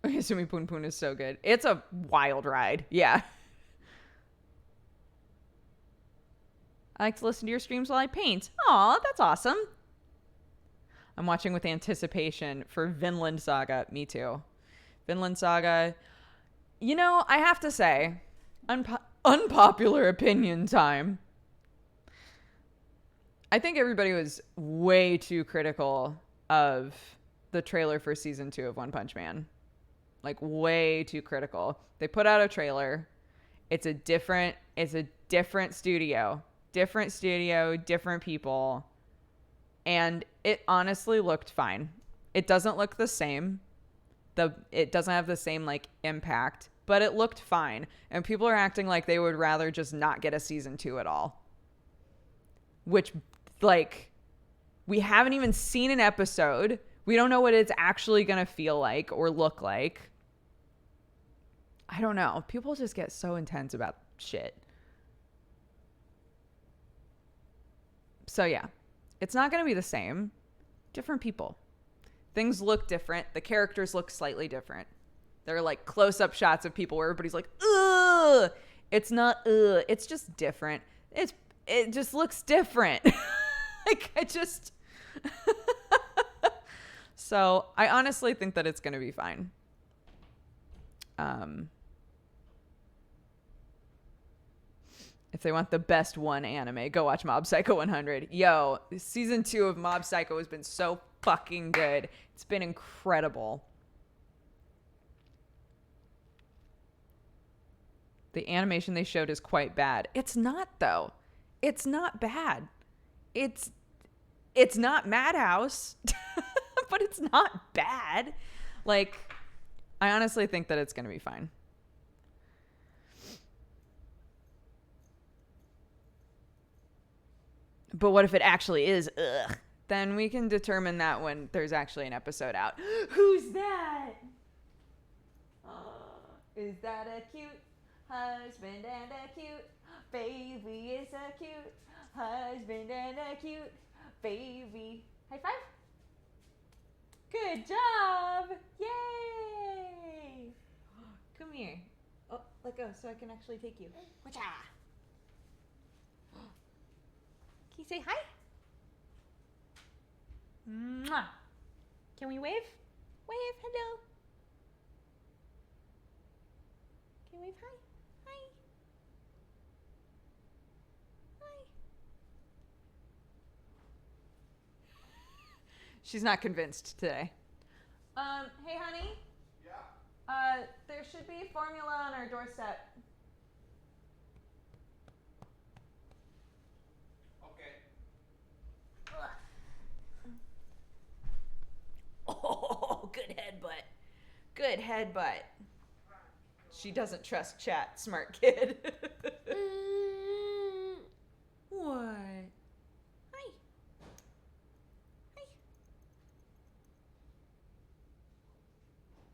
Oyasumi Pun Pun is so good. It's a wild ride. Yeah. I like to listen to your streams while I paint. Aw, that's awesome. I'm watching with anticipation for Vinland Saga. Me too. Vinland Saga. You know, I have to say, unpopular opinion time. I think everybody was way too critical of the trailer for season 2 of One Punch Man. Like, way too critical. They put out a trailer. It's a different studio. Different studio, different people. And it honestly looked fine. It doesn't look the same. It doesn't have the same like impact, but it looked fine. And people are acting like they would rather just not get a season 2 at all. Which, like, we haven't even seen an episode. We don't know what it's actually going to feel like or look like. I don't know. People just get so intense about shit. So yeah. It's not going to be the same. Different people. Things look different. The characters look slightly different. There are like close-up shots of people where everybody's like, ugh. It's not ugh. It's just different. It just looks different. Like, So I honestly think that it's going to be fine. If they want the best one anime, go watch Mob Psycho 100. Yo, season 2 of Mob Psycho has been so fucking good. It's been incredible. The animation they showed is quite bad. It's not, though. It's not bad. It's not Madhouse, but it's not bad. Like, I honestly think that it's going to be fine. But what if it actually is ugh? Then we can determine that when there's actually an episode out. Who's that? Is that a cute husband and a cute baby? Is a cute husband and a cute baby. High five. Good job. Yay. Come here. Oh, let go so I can actually take you. Wacha. Can you say hi? Mwah. Can we wave? Wave. Hello. Can we wave hi? Hi. Hi. She's not convinced today. Hey, honey. Yeah. There should be formula on our doorstep. Okay. Oh, good headbutt. Good headbutt. She doesn't trust chat, smart kid. What? Hi. Hi.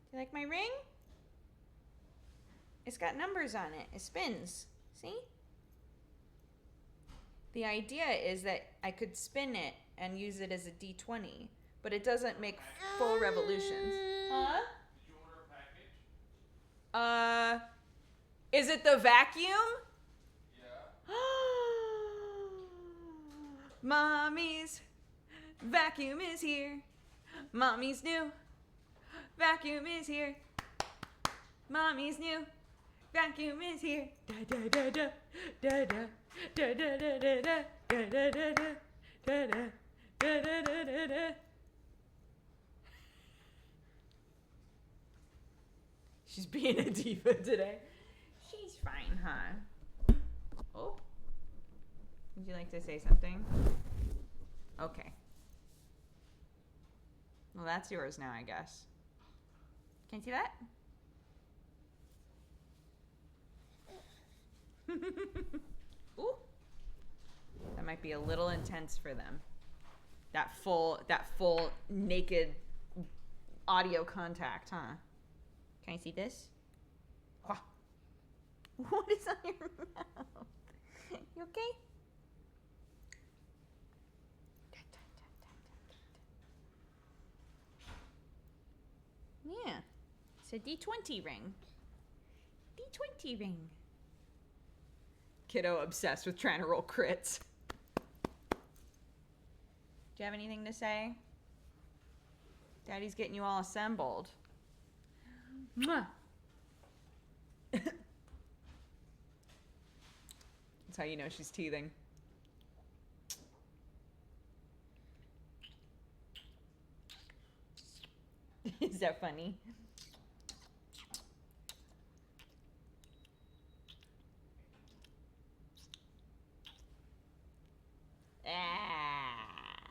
Do you like my ring? It's got numbers on it. It spins. See? The idea is that I could spin it and use it as a D20, but it doesn't make full revolutions. Huh? Did you order a package? Is it the vacuum? Yeah. Mommy's vacuum is here. Mommy's new vacuum is here. Mommy's new vacuum is here. Da da da da da da da da da da da da da da da da da da da da. She's being a diva today. She's fine, huh? Oh. Would you like to say something? Okay. Well, that's yours now, I guess. Can you see that? Ooh. That might be a little intense for them. That full naked audio contact, huh? Can I see this? What is on your mouth? You okay? Yeah. It's a D20 ring. D20 ring. Kiddo obsessed with trying to roll crits. Do you have anything to say? Daddy's getting you all assembled. Mwah. That's how you know she's teething. Is that funny? Ah.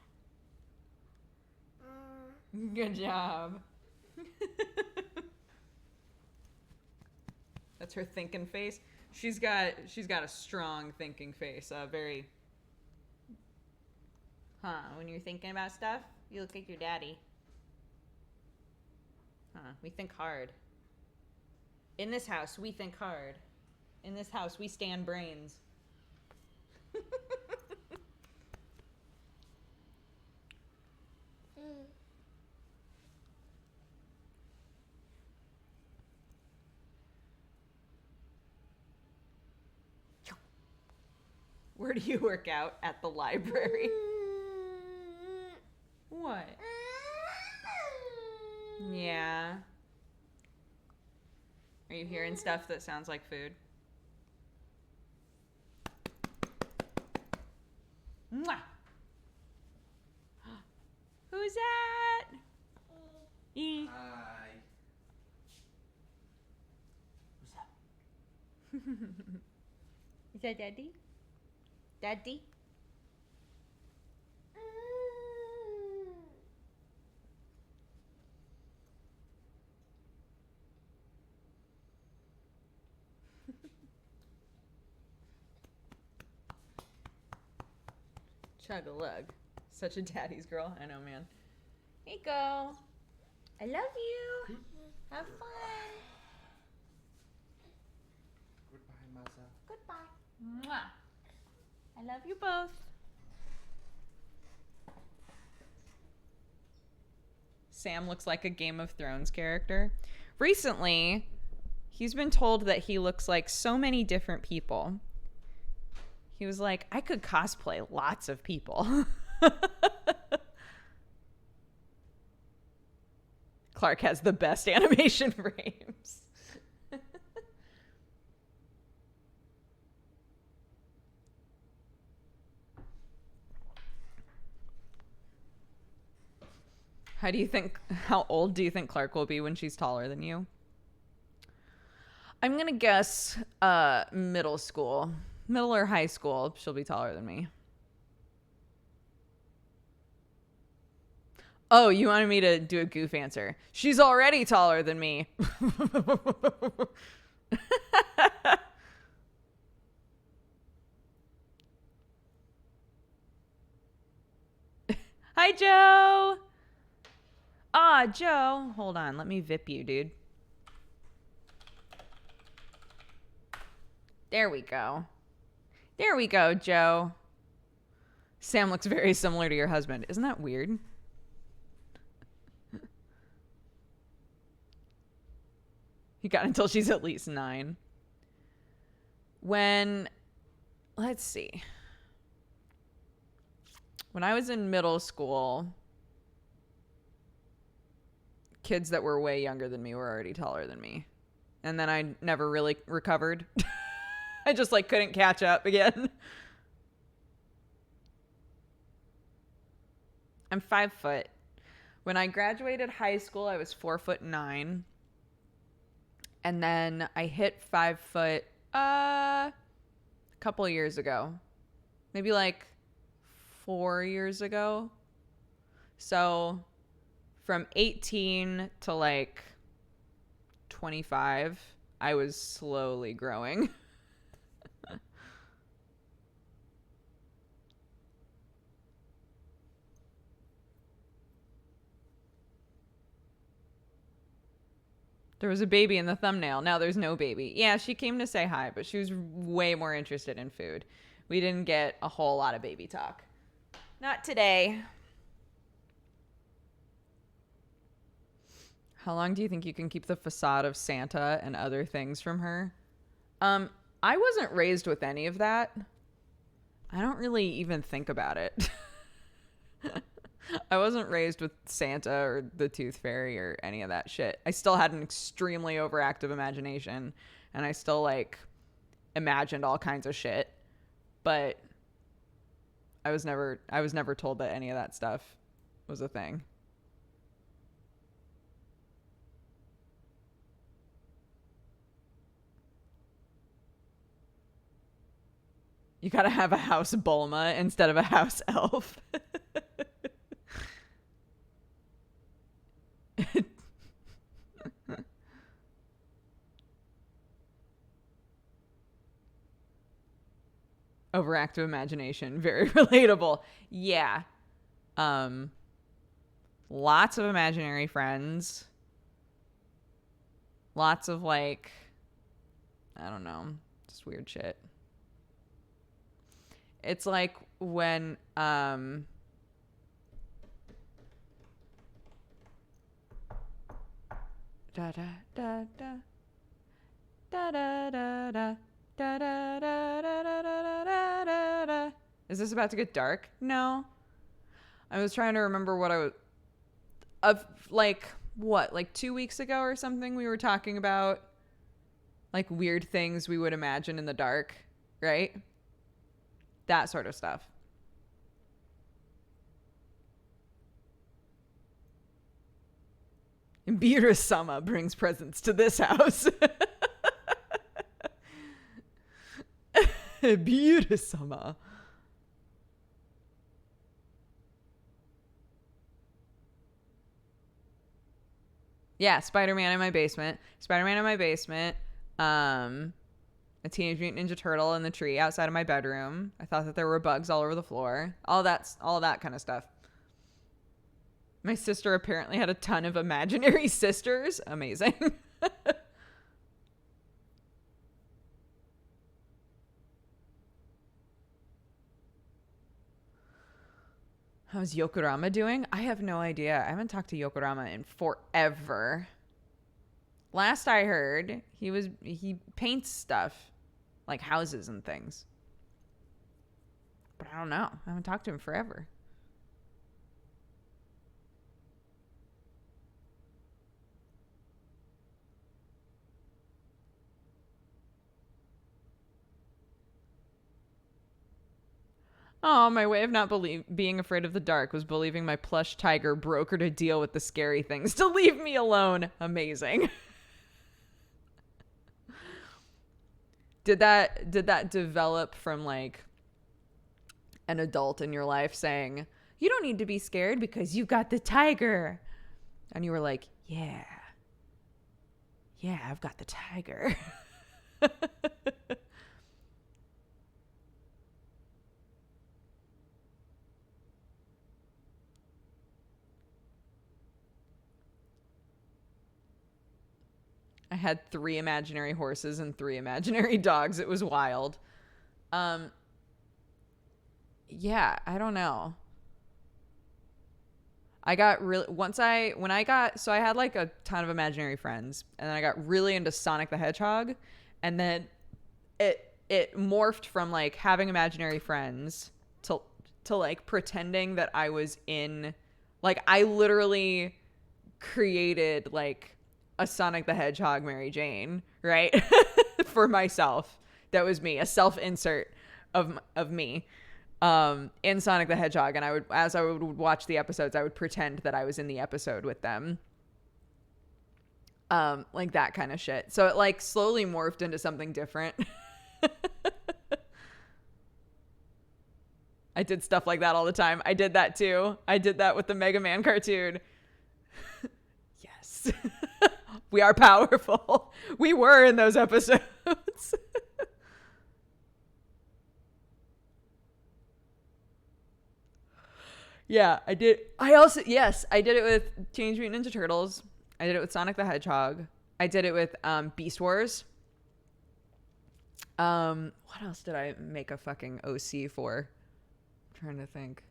Good job. That's her thinking face. She's got a strong thinking face. Very. Huh? When you're thinking about stuff, you look like your daddy. Huh? We think hard. In this house, we think hard. In this house, we stand brains. Where do you work out? At the library. What? Yeah. Are you hearing stuff that sounds like food? Mwah! Who's that? E. Hi. What's up? Is that Daddy? Daddy? Chug-a-lug. Such a daddy's girl. I know, man. Nico, I love you. Have fun. Goodbye, mother. Goodbye. Mwah. I love you both. Sam looks like a Game of Thrones character. Recently, he's been told that he looks like so many different people. He was like, I could cosplay lots of people. Clark has the best animation frames. How old do you think Clark will be when she's taller than you? I'm going to guess middle school. Middle or high school, she'll be taller than me. Oh, you wanted me to do a goof answer. She's already taller than me. Hi, Joe. Ah, Joe. Hold on. Let me VIP you, dude. There we go. There we go, Joe. Sam looks very similar to your husband. Isn't that weird? You got until she's at least 9. Let's see. When I was in middle school, kids that were way younger than me were already taller than me. And then I never really recovered. I just couldn't catch up again. I'm 5 foot. When I graduated high school, I was 4'9". And then I hit 5 foot a couple of years ago. Maybe 4 years ago. So from 18 to 25, I was slowly growing. There was a baby in the thumbnail. Now there's no baby. Yeah, she came to say hi, but she was way more interested in food. We didn't get a whole lot of baby talk. Not today. How long do you think you can keep the facade of Santa and other things from her? I wasn't raised with any of that. I don't really even think about it. I wasn't raised with Santa or the Tooth Fairy or any of that shit. I still had an extremely overactive imagination, and I still imagined all kinds of shit. But I was never told that any of that stuff was a thing. You gotta have a house Bulma instead of a house elf. Overactive imagination. Very relatable. Yeah. Lots of imaginary friends. Lots of I don't know, just weird shit. It's like when da da da da da da da da. Da, da, da, da, da, da, da, da. Is this about to get dark? No. I was trying to remember what I was what 2 weeks ago or something we were talking about weird things we would imagine in the dark, right? That sort of stuff. And Beerus-sama brings presents to this house. Beerus-sama. Yeah, Spider-Man in my basement. a Teenage Mutant Ninja Turtle in the tree outside of my bedroom. I thought that there were bugs all over the floor. All that kind of stuff. My sister apparently had a ton of imaginary sisters. Amazing. How's Yokorama doing? I have no idea. I haven't talked to Yokorama in forever. Last I heard, he paints stuff, like houses and things. But I don't know. I haven't talked to him forever. Oh, my way of not being afraid of the dark was believing my plush tiger brokered a deal with the scary things to leave me alone. Amazing. Did that develop from like an adult in your life saying, you don't need to be scared because you've got the tiger? And you were like, yeah, I've got the tiger. I had 3 imaginary horses and 3 imaginary dogs. It was wild. Yeah, I don't know. I got really so I had like a ton of imaginary friends, and then I got really into Sonic the Hedgehog, and then it morphed from like having imaginary friends to like pretending that I was in, like, I literally created like a Sonic the Hedgehog Mary Jane, right? For myself. That was me, a self-insert of me in Sonic the Hedgehog. And as I would watch the episodes, I would pretend that I was in the episode with them. Like that kind of shit. So it like slowly morphed into something different. I did stuff like that all the time. I did that too. I did that with the Mega Man cartoon. Yes. We are powerful. We were in those episodes. Yeah, I did. I did it with Teenage Mutant Ninja Turtles. I did it with Sonic the Hedgehog. I did it with Beast Wars. What else did I make a fucking OC for? I'm trying to think.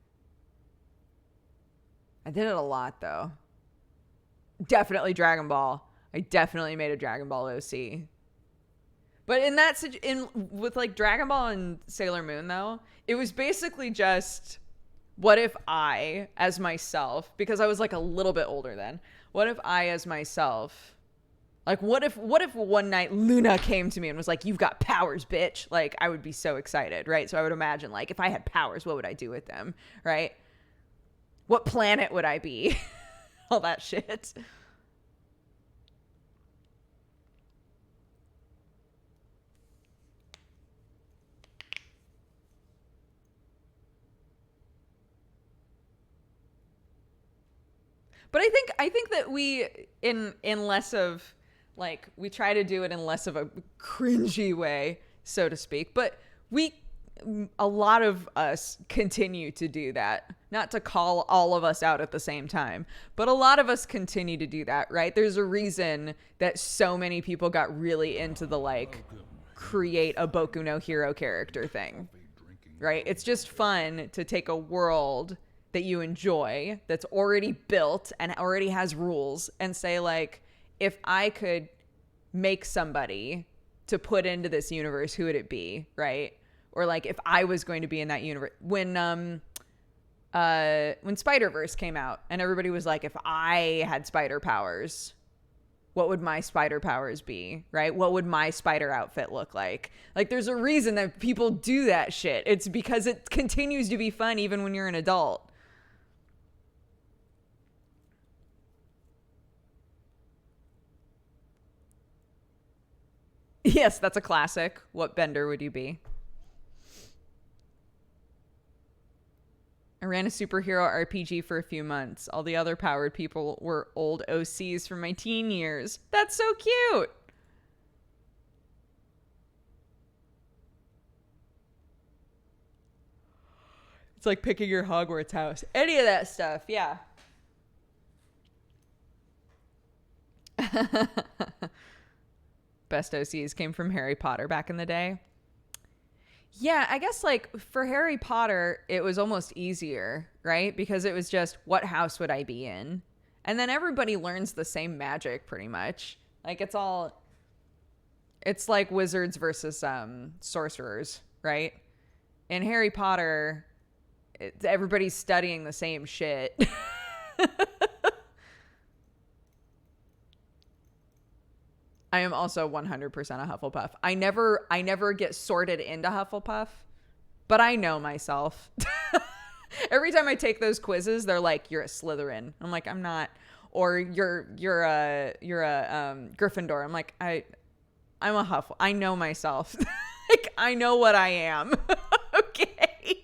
I did it a lot though. Definitely Dragon Ball. I definitely made a Dragon Ball OC. But with like Dragon Ball and Sailor Moon though, it was basically just, what if I as myself, because I was like a little bit older then, what if I as myself, like what if one night Luna came to me and was like, you've got powers, bitch? Like I would be so excited, right? So I would imagine like if I had powers, what would I do with them, right? What planet would I be? All that shit. But I think that we in less of like, we try to do it in less of a cringy way, so to speak. But a lot of us continue to do that. Not to call all of us out at the same time, but a lot of us continue to do that, right? There's a reason that so many people got really into the like create a Boku no Hero character thing, right? It's just fun to take a world that you enjoy, that's already built and already has rules, and say like, if I could make somebody to put into this universe, who would it be, right? Or like if I was going to be in that universe. When Spider-Verse came out and everybody was like, if I had spider powers, what would my spider powers be, right? What would my spider outfit look like? Like there's a reason that people do that shit. It's because it continues to be fun even when you're an adult. Yes, that's a classic. What bender would you be? I ran a superhero RPG for a few months. All the other powered people were old OCs from my teen years. That's so cute. It's like picking your Hogwarts house. Any of that stuff, yeah. Best OCs came from Harry Potter back in the day. Yeah, I guess like for Harry Potter, it was almost easier, right? Because it was just, what house would I be in? And then everybody learns the same magic pretty much. Like it's like wizards versus sorcerers, right? In Harry Potter, everybody's studying the same shit. I am also 100% a Hufflepuff. I never get sorted into Hufflepuff, but I know myself. Every time I take those quizzes, they're like, "You're a Slytherin." I'm like, "I'm not," or "You're a Gryffindor." I'm like, I'm a Huffle. I know myself. Like I know what I am. Okay.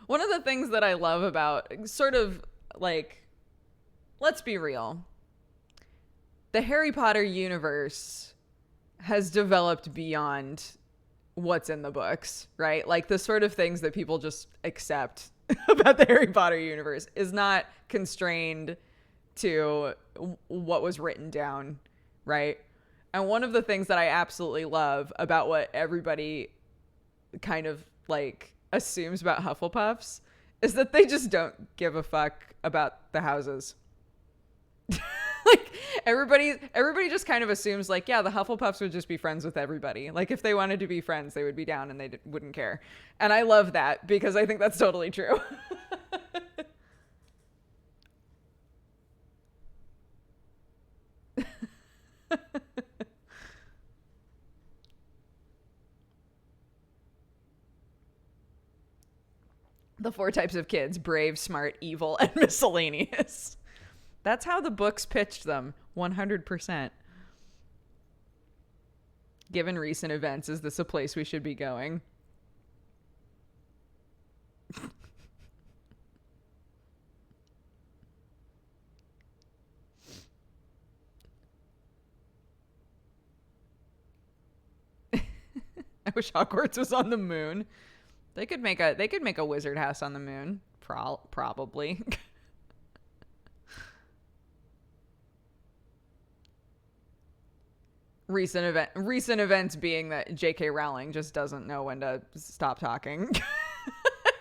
One of the things that I love about sort of like, let's be real, the Harry Potter universe has developed beyond what's in the books, right? Like the sort of things that people just accept about the Harry Potter universe is not constrained to what was written down, right? And one of the things that I absolutely love about what everybody kind of like assumes about Hufflepuffs is that they just don't give a fuck about the houses. Like everybody just kind of assumes like, yeah, the Hufflepuffs would just be friends with everybody. Like if they wanted to be friends, they would be down and they wouldn't care. And I love that because I think that's totally true. The 4 types of kids: brave, smart, evil, and miscellaneous. That's how the books pitched them, 100%. Given recent events, is this a place we should be going? I wish Hogwarts was on the moon. They could make a wizard house on the moon, probably. Recent events being that J.K. Rowling just doesn't know when to stop talking.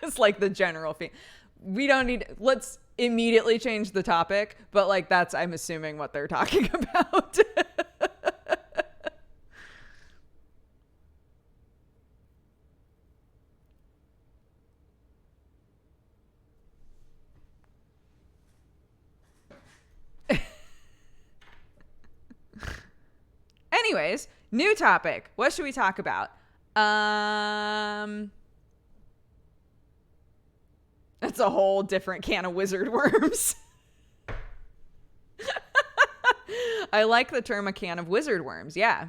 It's like the general thing. We don't need. Let's immediately change the topic, but like that's, I'm assuming, what they're talking about. Anyways, new topic. What should we talk about? That's a whole different can of wizard worms. I like the term a can of wizard worms. Yeah.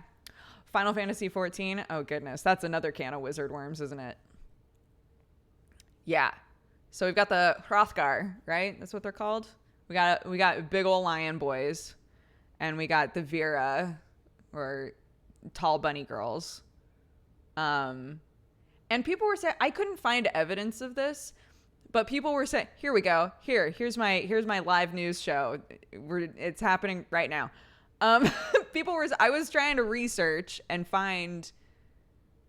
Final Fantasy 14. Oh goodness, that's another can of wizard worms, isn't it? Yeah. So we've got the Hrothgar, right? That's what they're called. We got big old lion boys, and we got the Vera, or tall bunny girls. And people were saying, I couldn't find evidence of this, but people were saying, here we go. Here's my live news show. It's happening right now. I was trying to research and find,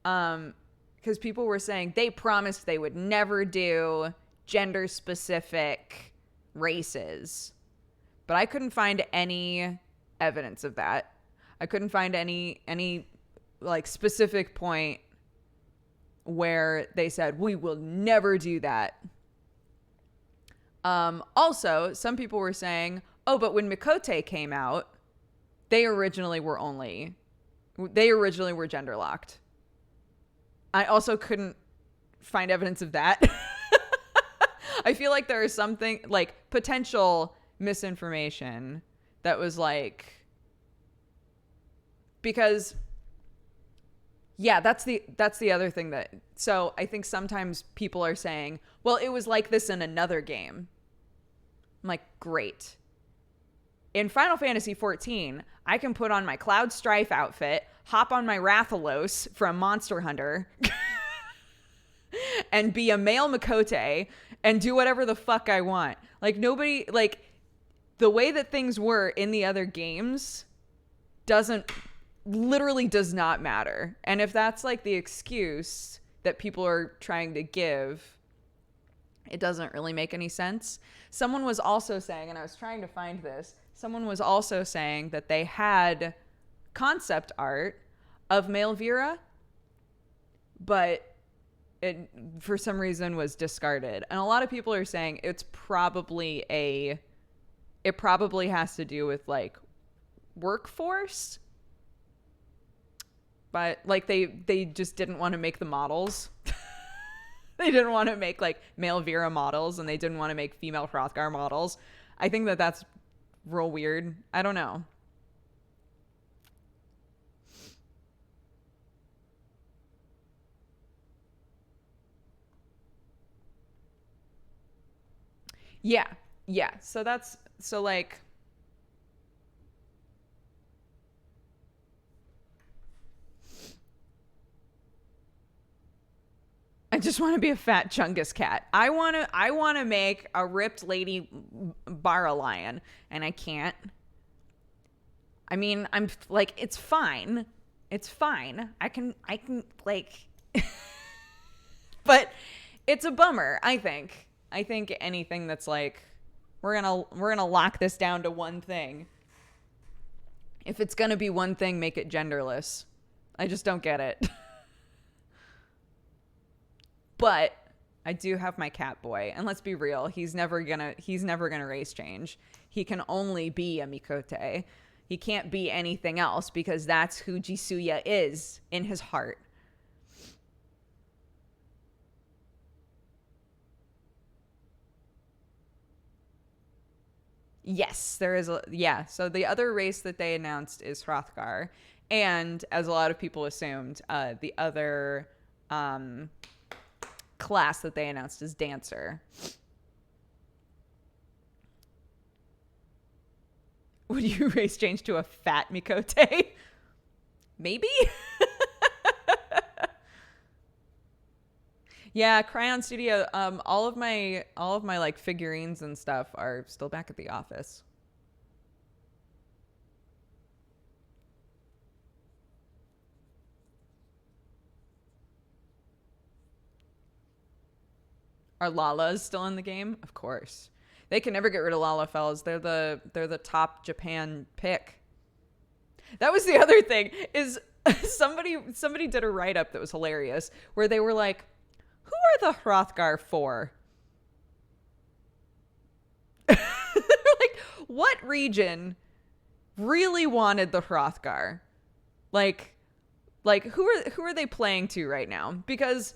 because people were saying they promised they would never do gender specific races, but I couldn't find any evidence of that. I couldn't find any like specific point where they said we will never do that. Also, some people were saying, oh, but when Mikote came out, they originally were gender locked. I also couldn't find evidence of that. I feel like there is something like potential misinformation that was like, because yeah, that's the other thing that, so I think sometimes people are saying, well, it was like this in another game. I'm like, great. In Final Fantasy XIV, I can put on my Cloud Strife outfit, hop on my Rathalos from Monster Hunter, and be a male Mikote and do whatever the fuck I want. Like, nobody, like, the way that things were in the other games literally does not matter. And if that's like the excuse that people are trying to give, it doesn't really make any sense. Someone was also saying, and I was trying to find this, someone was also saying that they had concept art of male Vera, but it for some reason was discarded. And a lot of people are saying it probably has to do with like workforce. But like they just didn't want to make the models. They didn't want to make like male Vera models, and they didn't want to make female Hrothgar models. I think that's real weird. I don't know. Yeah. Yeah. So like I just want to be a fat Chungus cat. I want to make a ripped lady Bara lion, and I can't. I mean, I'm like, it's fine. It's fine. I can like but it's a bummer, I think. I think anything that's like we're going to lock this down to one thing. If it's going to be one thing, make it genderless. I just don't get it. But I do have my cat boy, and let's be real, he's never gonna race change. He can only be a Mikote. He can't be anything else because that's who Jisuya is in his heart. Yes, there is so the other race that they announced is Hrothgar, and as a lot of people assumed, the other class that they announced is Dancer. Would you race change to a fat Mikote? Maybe? Yeah, Cryon Studio, all of my like figurines and stuff are still back at the office. Are Lalas still in the game? Of course. They can never get rid of Lalafels. They're the top Japan pick. That was the other thing is somebody did a write-up that was hilarious where they were like, who are the Hrothgar for? Like, what region really wanted the Hrothgar? Like who are they playing to right now? Because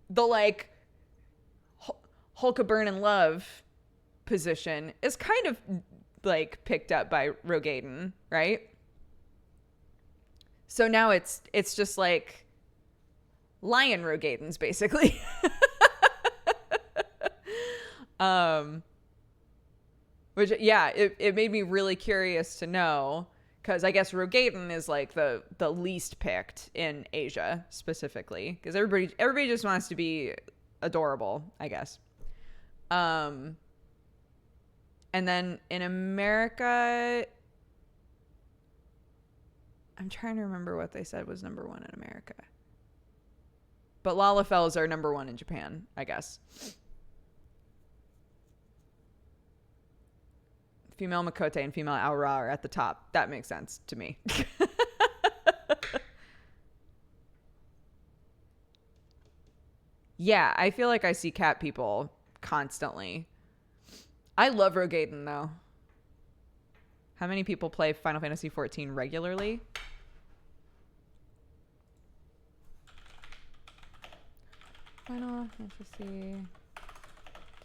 the like Hulka Burn and Love position is kind of like picked up by Rogaden, right? So now it's just like Lion Rogadens basically. Which yeah, it made me really curious to know, because I guess Rogaden is like the least picked in Asia specifically, because everybody just wants to be adorable, I guess. And then in America, I'm trying to remember what they said was number one in America. But Lalafels are number one in Japan, I guess. Female Mikote and female Aura are at the top. That makes sense to me. Yeah, I feel like I see cat people constantly. I love Rogaden, though. How many people play Final Fantasy XIV regularly? Final Fantasy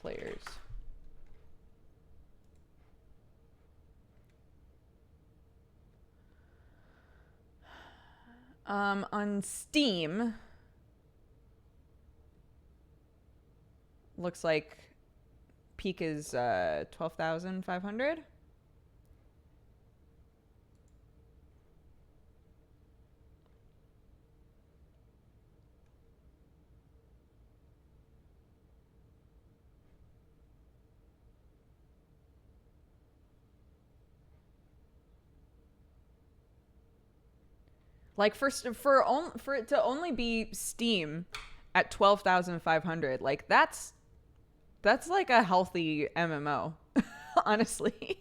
players. On Steam, looks like peak is 12,500. Like for it to only be Steam at 12,500, like that's like a healthy MMO, honestly.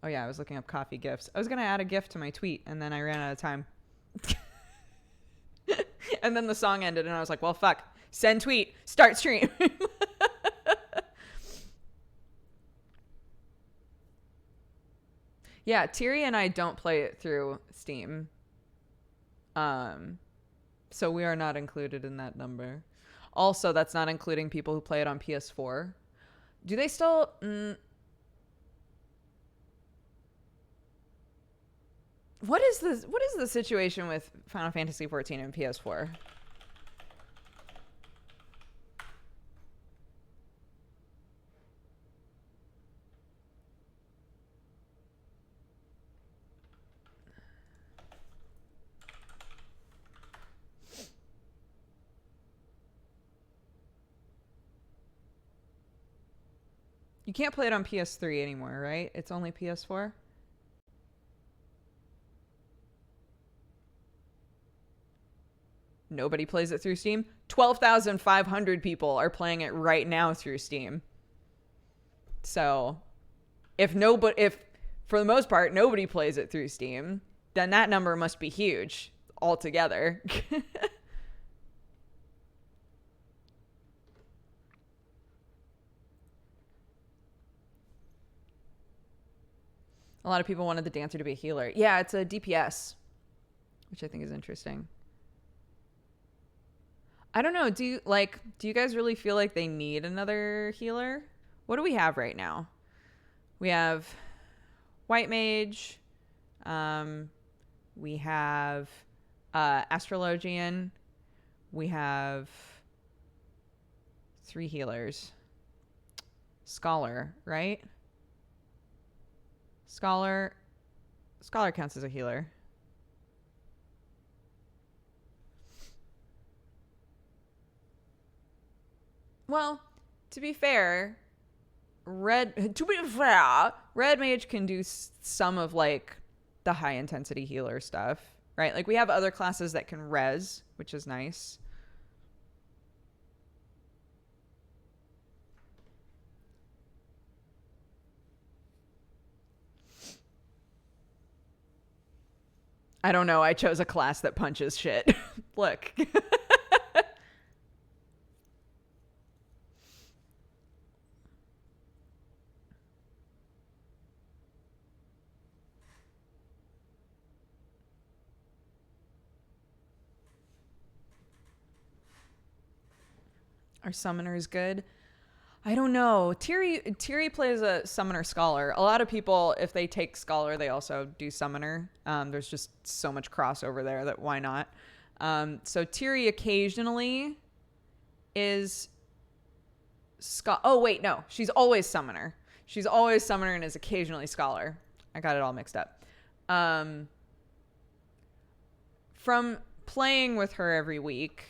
Oh yeah, I was looking up coffee gifts. I was gonna add a gift to my tweet, and then I ran out of time. And then the song ended, and I was like, well, fuck. Send tweet. Start stream. Yeah, Tiri and I don't play it through Steam. So we are not included in that number. Also, that's not including people who play it on PS4. Do they still... What is the situation with Final Fantasy 14 and PS4? You can't play it on PS3 anymore, right? It's only PS4? Nobody plays it through Steam. 12,500 people are playing it right now through Steam. So, if for the most part nobody plays it through Steam, then that number must be huge altogether. A lot of people wanted the dancer to be a healer. Yeah, it's a DPS, which I think is interesting. I don't know. Do you guys really feel like they need another healer? What do we have right now? We have White Mage. We have Astrologian. We have 3 healers. Scholar, right? Scholar counts as a healer. Well, to be fair, Red Mage can do some of like the high intensity healer stuff, right? Like we have other classes that can res, which is nice. I don't know. I chose a class that punches shit. Look. Are summoners good? I don't know. Tiri plays a summoner scholar. A lot of people, if they take scholar, they also do summoner. There's just so much crossover there that why not? So Tiri occasionally is oh wait, no, she's always summoner. She's always summoner and is occasionally scholar. I got it all mixed up. From playing with her every week,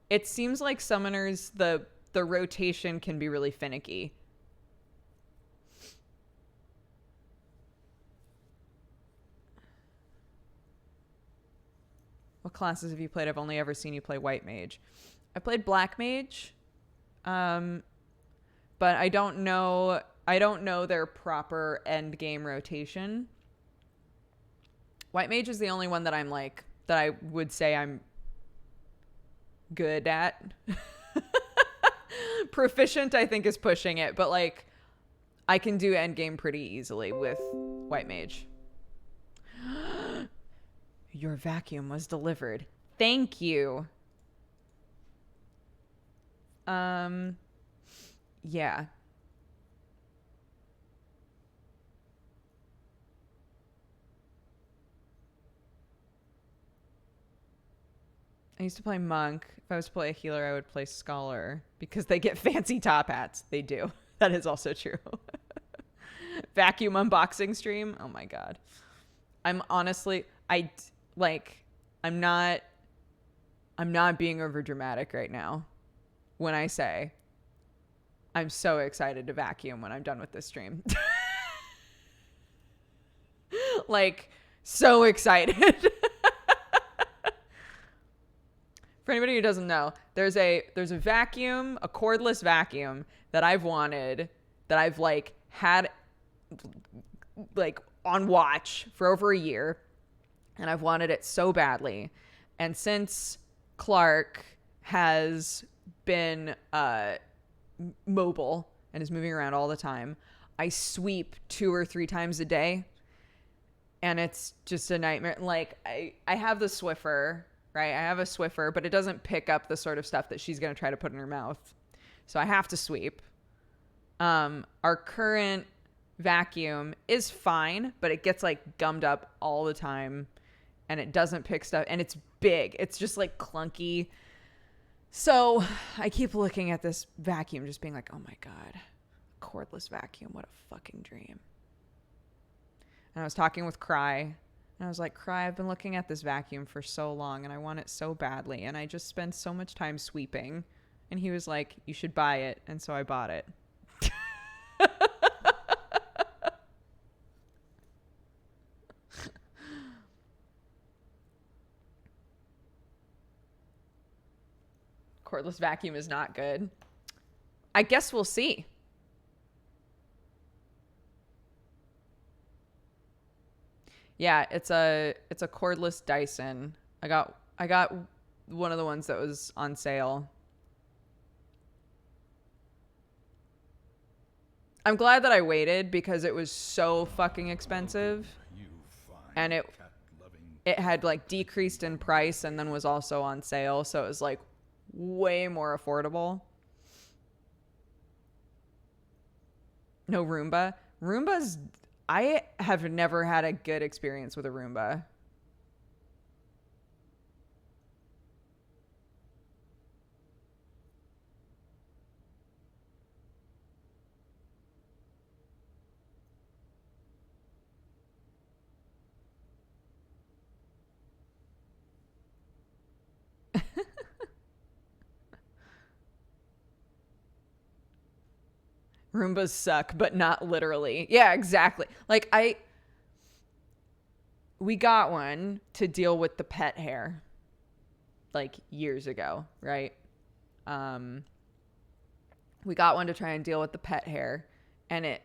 it seems like summoners, the rotation can be really finicky. What classes have you played? I've only ever seen you play White Mage. I played Black Mage, but I don't know their proper end game rotation. White Mage is the only one that I'm like, that I would say I'm good at. Proficient, I think, is pushing it, but like I can do endgame pretty easily with White Mage. Your vacuum was delivered. Thank you. Yeah. I used to play Monk. If I was to play a healer, I would play Scholar because they get fancy top hats. They do. That is also true. Vacuum unboxing stream. Oh my God. I'm honestly, I'm not being over dramatic right now when I say I'm so excited to vacuum when I'm done with this stream. Like, so excited. For anybody who doesn't know, there's a vacuum, a cordless vacuum that I've wanted, that I've like had like on watch for over a year, and I've wanted it so badly. And since Clark has been mobile and is moving around all the time, I sweep 2 or 3 times a day, and it's just a nightmare. Like I have the Swiffer, right? I have a Swiffer, but it doesn't pick up the sort of stuff that she's going to try to put in her mouth. So I have to sweep. Our current vacuum is fine, but it gets like gummed up all the time, and it doesn't pick stuff, and it's big. It's just like clunky. So I keep looking at this vacuum just being like, oh my God, cordless vacuum. What a fucking dream. And I was talking with Cry, and I was like, Cry, I've been looking at this vacuum for so long, and I want it so badly, and I just spend so much time sweeping. And he was like, you should buy it. And so I bought it. Cordless vacuum is not good. I guess we'll see. Yeah, it's a cordless Dyson. I got one of the ones that was on sale. I'm glad that I waited because it was so fucking expensive. And it had like decreased in price and then was also on sale, so it was like way more affordable. No Roomba. I have never had a good experience with a Roomba. Roombas suck, but not literally. Yeah, exactly. Like we got one to deal with the pet hair like years ago, right? We got one to try and deal with the pet hair, and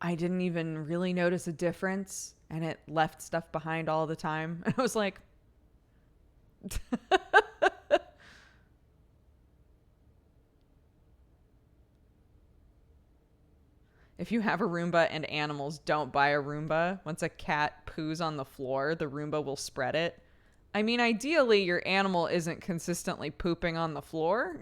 I didn't even really notice a difference, and it left stuff behind all the time. And I was like, if you have a Roomba and animals, don't buy a Roomba. Once a cat poos on the floor, the Roomba will spread it. I mean, ideally, your animal isn't consistently pooping on the floor.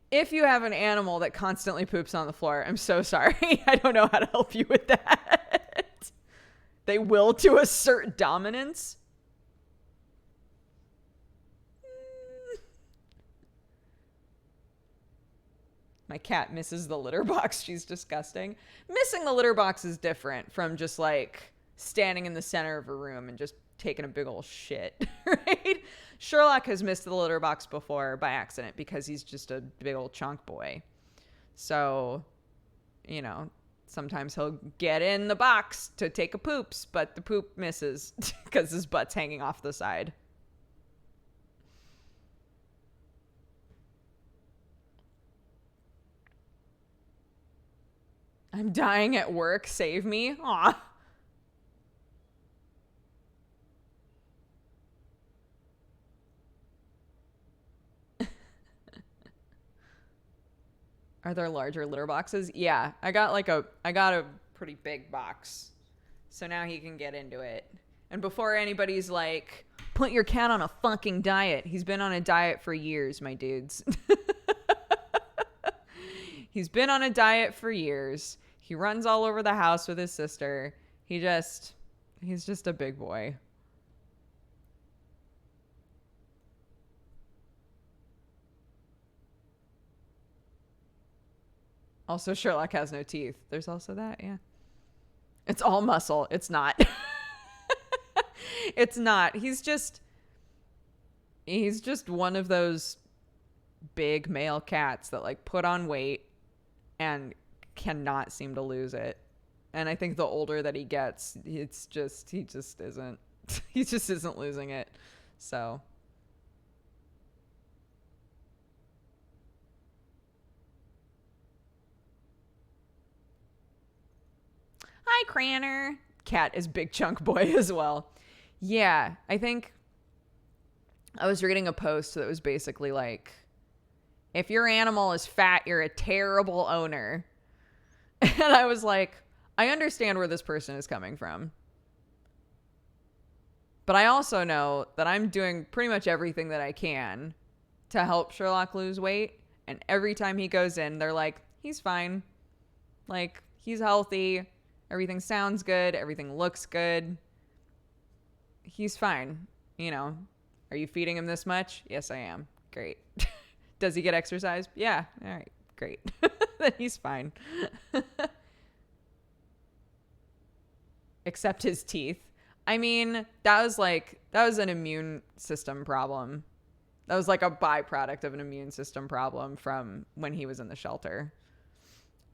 If you have an animal that constantly poops on the floor, I'm so sorry. I don't know how to help you with that. They will to assert dominance. My cat misses the litter box. She's disgusting. Missing the litter box is different from just like standing in the center of a room and just taking a big old shit, right? Sherlock has missed the litter box before by accident because he's just a big old chunk boy. So, you know, sometimes he'll get in the box to take a poops, but the poop misses because his butt's hanging off the side. I'm dying at work. Save me. Aw. Are there larger litter boxes? Yeah, I got a pretty big box. So now he can get into it. And before anybody's like, put your cat on a fucking diet. He's been on a diet for years, my dudes. He's been on a diet for years. He runs all over the house with his sister. He's just a big boy. Also, Sherlock has no teeth. There's also that, yeah. It's all muscle. It's not. It's not. He's just one of those big male cats that like put on weight and cannot seem to lose it. And I think the older that he gets, he just isn't he just isn't losing it. So hi, Cranner. Cat is big chunk boy as well. Yeah, I think I was reading a post that was basically like, if your animal is fat, you're a terrible owner. And I was like, I understand where this person is coming from. But I also know that I'm doing pretty much everything that I can to help Sherlock lose weight. And every time he goes in, they're like, he's fine. Like, he's healthy. Everything sounds good. Everything looks good. He's fine. You know, are you feeding him this much? Yes, I am. Great. Does he get exercise? Yeah. All right. Great. Then he's fine. Except his teeth. I mean, that was an immune system problem. That was like a byproduct of an immune system problem from when he was in the shelter.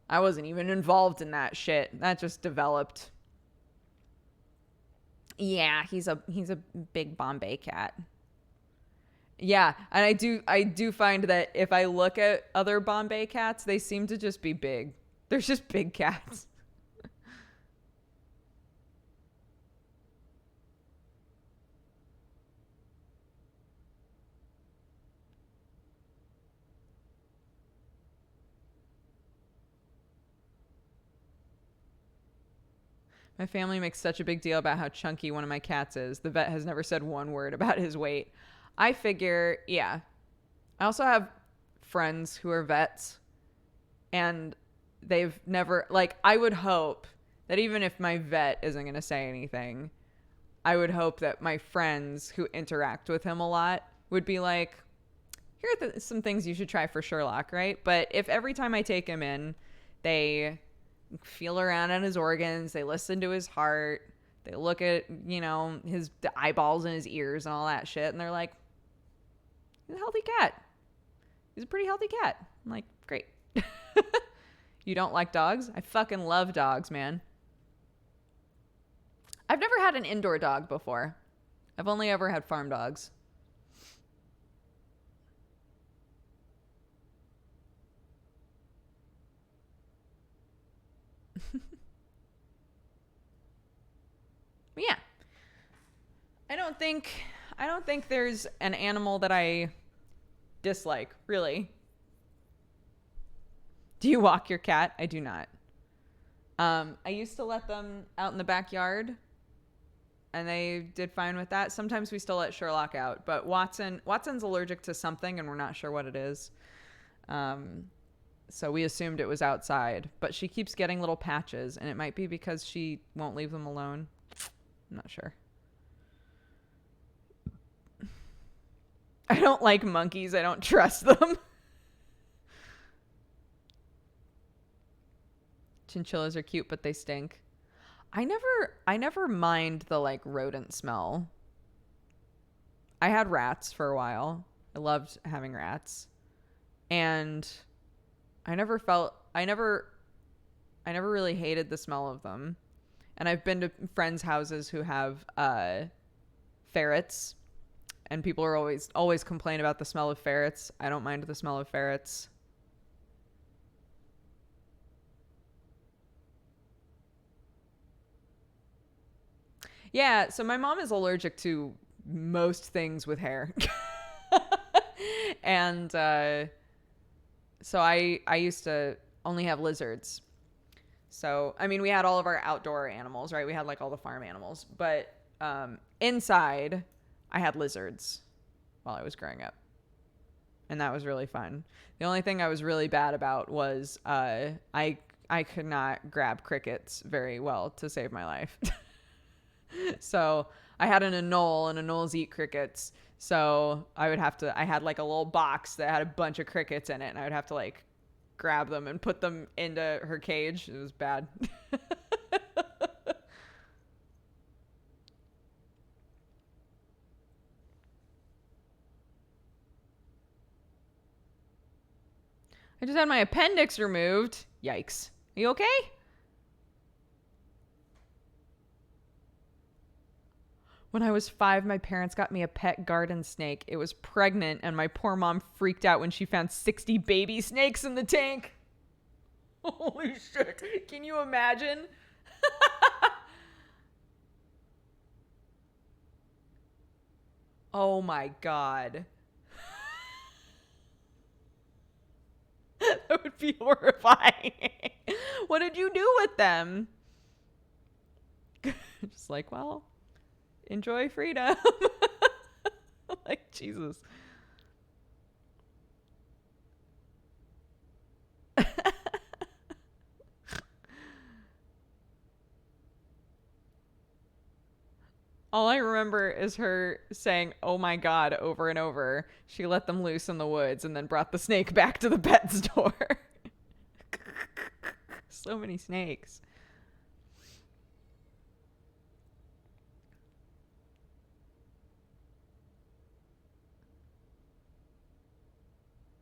I wasn't even involved in that shit. That just developed. Yeah, he's a big Bombay cat. Yeah, and I do find that if I look at other Bombay cats, they seem to just be big. They're just big cats. My family makes such a big deal about how chunky one of my cats is. The vet has never said one word about his weight. I figure, yeah. I also have friends who are vets, and they've never, like, I would hope that even if my vet isn't going to say anything, I would hope that my friends who interact with him a lot would be like, here are some things you should try for Sherlock, right? But if every time I take him in, they feel around on his organs, they listen to his heart, they look at, you know, the eyeballs and his ears and all that shit, and they're like, he's a healthy cat. He's a pretty healthy cat. I'm like, great. You don't like dogs? I fucking love dogs, man. I've never had an indoor dog before. I've only ever had farm dogs. Yeah. I don't think there's an animal that I dislike, really. Do you walk your cat? I do not. I used to let them out in the backyard, and they did fine with that. Sometimes we still let Sherlock out, but Watson's allergic to something, and we're not sure what it is. So we assumed it was outside, but she keeps getting little patches, and it might be because she won't leave them alone. I'm not sure. I don't like monkeys. I don't trust them. Chinchillas are cute, but they stink. I never mind the like rodent smell. I had rats for a while. I loved having rats. And I never really hated the smell of them. And I've been to friends' houses who have ferrets, and people are always complain about the smell of ferrets. I don't mind the smell of ferrets. Yeah, so my mom is allergic to most things with hair. And so I used to only have lizards. So, I mean, we had all of our outdoor animals, right? We had like all the farm animals. But inside, I had lizards while I was growing up. And that was really fun. The only thing I was really bad about was I I could not grab crickets very well to save my life. So I had an anole, and anoles eat crickets. So I had like a little box that had a bunch of crickets in it, and I would have to like grab them and put them into her cage. It was bad. I just had my appendix removed. Yikes. Are you okay? When I was 5, my parents got me a pet garden snake. It was pregnant, and my poor mom freaked out when she found 60 baby snakes in the tank. Holy shit. Can you imagine? Oh my God. That would be horrifying. What did you do with them? Just like, well, enjoy freedom. Like, Jesus. All I remember is her saying, "Oh my God," over and over. She let them loose in the woods and then brought the snake back to the pet store. So many snakes.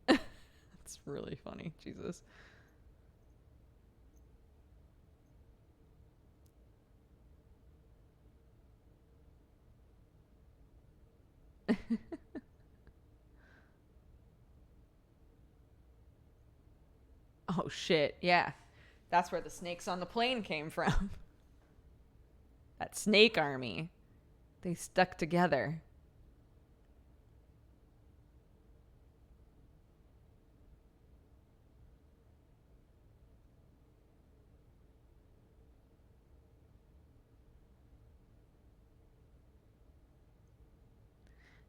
It's really funny. Jesus. Oh shit. Yeah. That's where the snakes on the plane came from. That snake army. They stuck together.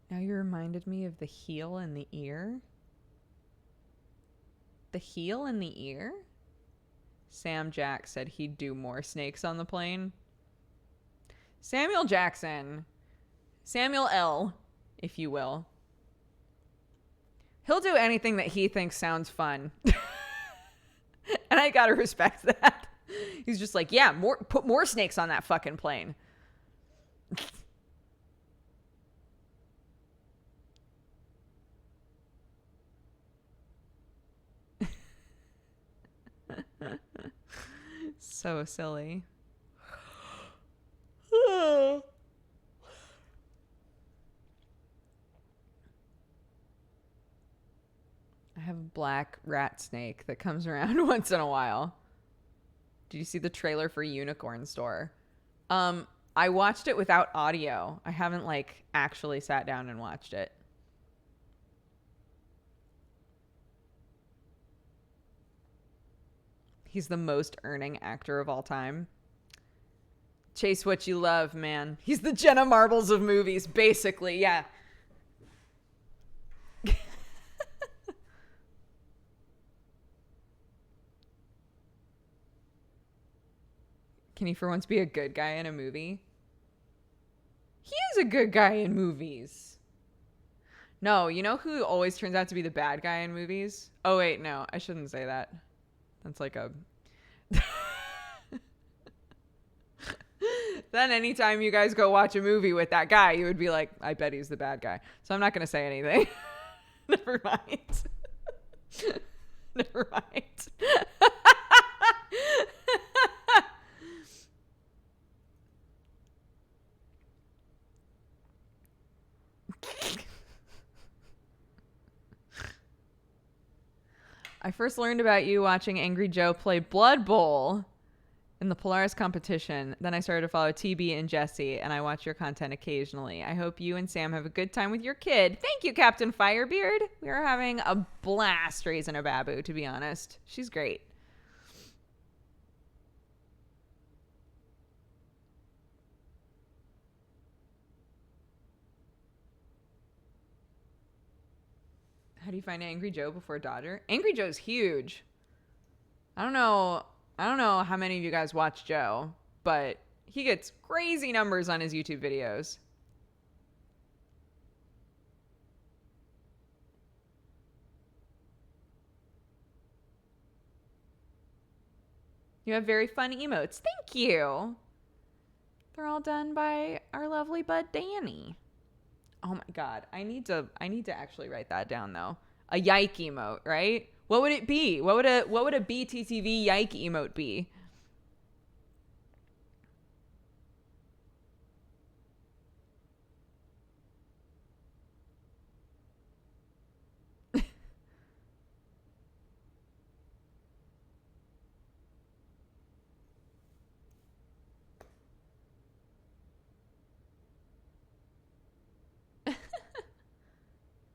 Now you reminded me of the heel in the ear. The heel in the ear? Sam Jack said he'd do more snakes on the plane. Samuel Jackson. Samuel L., if you will. He'll do anything that he thinks sounds fun. And I gotta respect that. He's just like, yeah, put more snakes on that fucking plane. So silly. I have a black rat snake that comes around once in a while. Did you see the trailer for Unicorn Store? I watched it without audio. I haven't like actually sat down and watched it. He's the most earning actor of all time. Chase what you love, man. He's the Jenna Marbles of movies, basically. Yeah. Can he for once be a good guy in a movie? He is a good guy in movies. No, you know who always turns out to be the bad guy in movies? Oh, wait, no. I shouldn't say that. That's like a... Then anytime you guys go watch a movie with that guy, you would be like, I bet he's the bad guy. So I'm not going to say anything. Never mind. Never mind. I first learned about you watching Angry Joe play Blood Bowl in the Polaris competition. Then I started to follow TB and Jesse, and I watch your content occasionally. I hope you and Sam have a good time with your kid. Thank you, Captain Firebeard. We are having a blast raising a babu, to be honest. She's great. How do you find Angry Joe before Dodger? Angry Joe's huge. I don't know. I don't know how many of you guys watch Joe, but he gets crazy numbers on his YouTube videos. You have very fun emotes. Thank you. They're all done by our lovely bud Danny. Oh my god, I need to actually write that down though. A yike emote, right? What would it be? What would a BTTV yike emote be?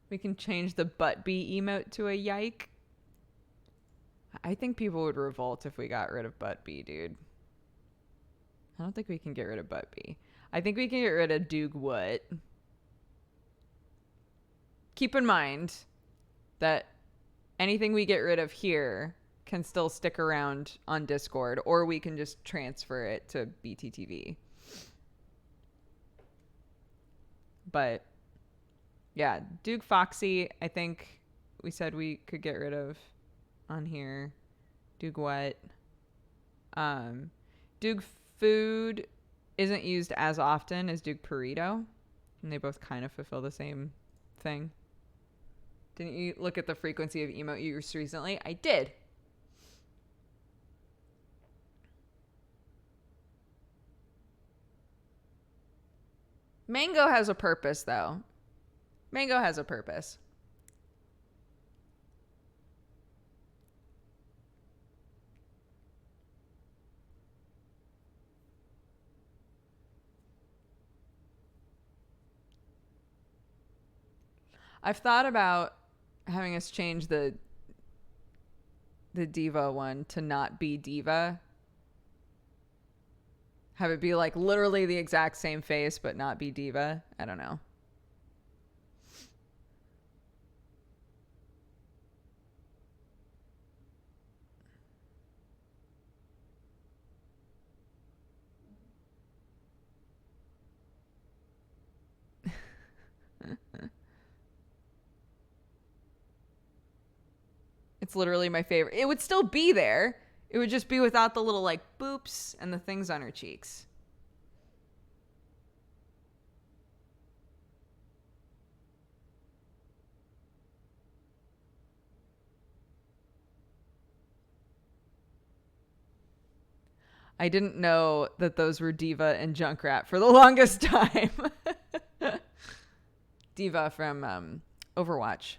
We can change the butt bee emote to a yike. I think people would revolt if we got rid of butt bee, dude. I don't think we can get rid of butt bee. I think we can get rid of Doog what. Keep in mind that anything we get rid of here can still stick around on Discord, or we can just transfer it to BTTV. But yeah, Doog Foxy, I think we said we could get rid of on here. Doog what? Doog Food isn't used as often as Doog Burrito, and they both kind of fulfill the same thing. Didn't you look at the frequency of emote use recently? I did. Mango has a purpose, though. Mango has a purpose. I've thought about having us change the diva one to not be diva. Have it be like literally the exact same face, but not be diva. I don't know. It's literally my favorite. It would still be there. It would just be without the little like boops and the things on her cheeks. I didn't know that those were Diva and Junkrat for the longest time. Diva from Overwatch.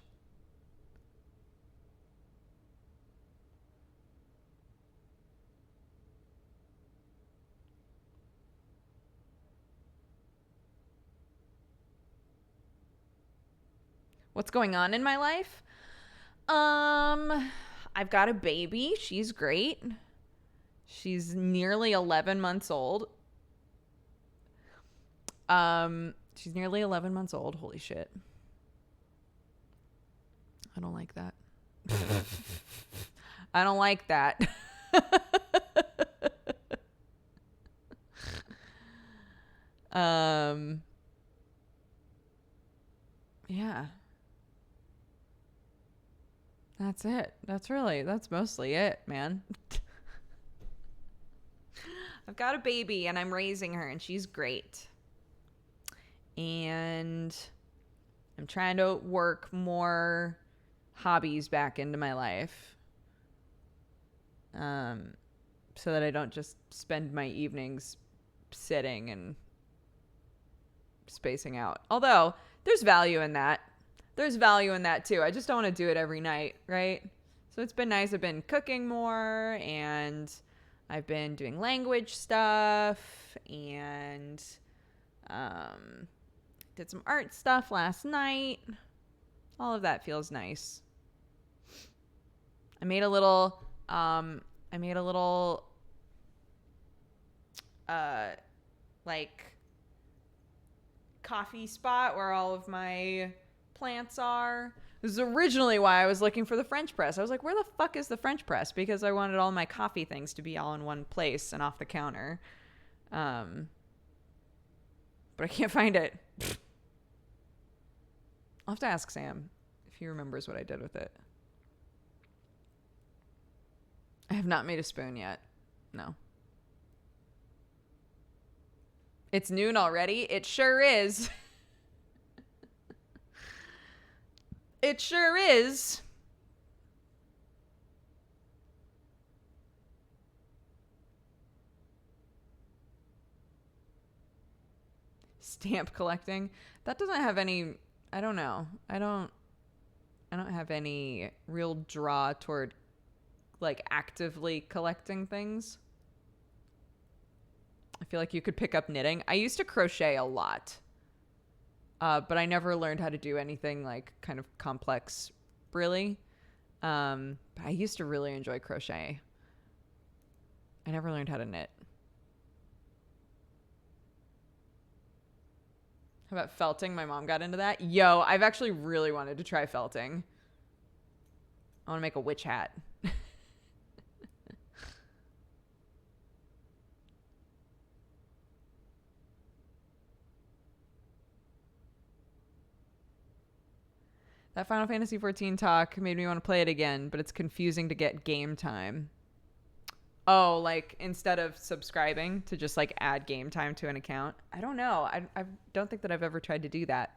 What's going on in my life? I've got a baby. She's great. She's nearly 11 months old. She's nearly 11 months old. Holy shit. I don't like that. I don't like that. Yeah. That's it. That's mostly it, man. I've got a baby and I'm raising her and she's great. And I'm trying to work more hobbies back into my life. So that I don't just spend my evenings sitting and spacing out. Although there's value in that. There's value in that too. I just don't want to do it every night, right? So it's been nice. I've been cooking more and I've been doing language stuff and did some art stuff last night. All of that feels nice. I made a little like coffee spot where all of my plants are This is originally why I was looking for the French press. I was like, where the fuck is the French press? Because I wanted all my coffee things to be all in one place and off the counter. But I can't find it. I'll have to ask Sam if he remembers what I did with it. I have not made a spoon yet. No. It's noon already? It sure is. It sure is. Stamp collecting. That doesn't have any, I don't know. I don't have any real draw toward like actively collecting things. I feel like you could pick up knitting. I used to crochet a lot. But I never learned how to do anything like kind of complex, really. But I used to really enjoy crochet. I never learned how to knit. How about felting? My mom got into that. Yo, I've actually really wanted to try felting. I want to make a witch hat. That Final Fantasy XIV talk made me want to play it again, but it's confusing to get game time. Oh, like instead of subscribing to just like add game time to an account? I don't know. I don't think that I've ever tried to do that.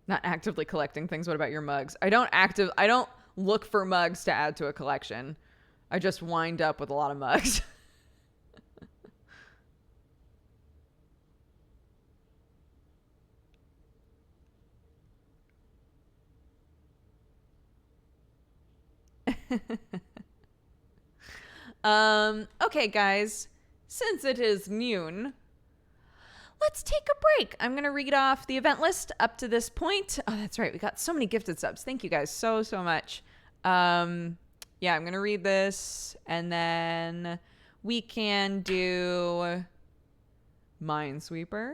Not actively collecting things. What about your mugs? I don't look for mugs to add to a collection. I just wind up with a lot of mugs. Okay, guys, since it is noon, let's take a break. I'm going to read off the event list up to this point. Oh, that's right. We got so many gifted subs. Thank you guys so much. Yeah, I'm going to read this and then we can do Minesweeper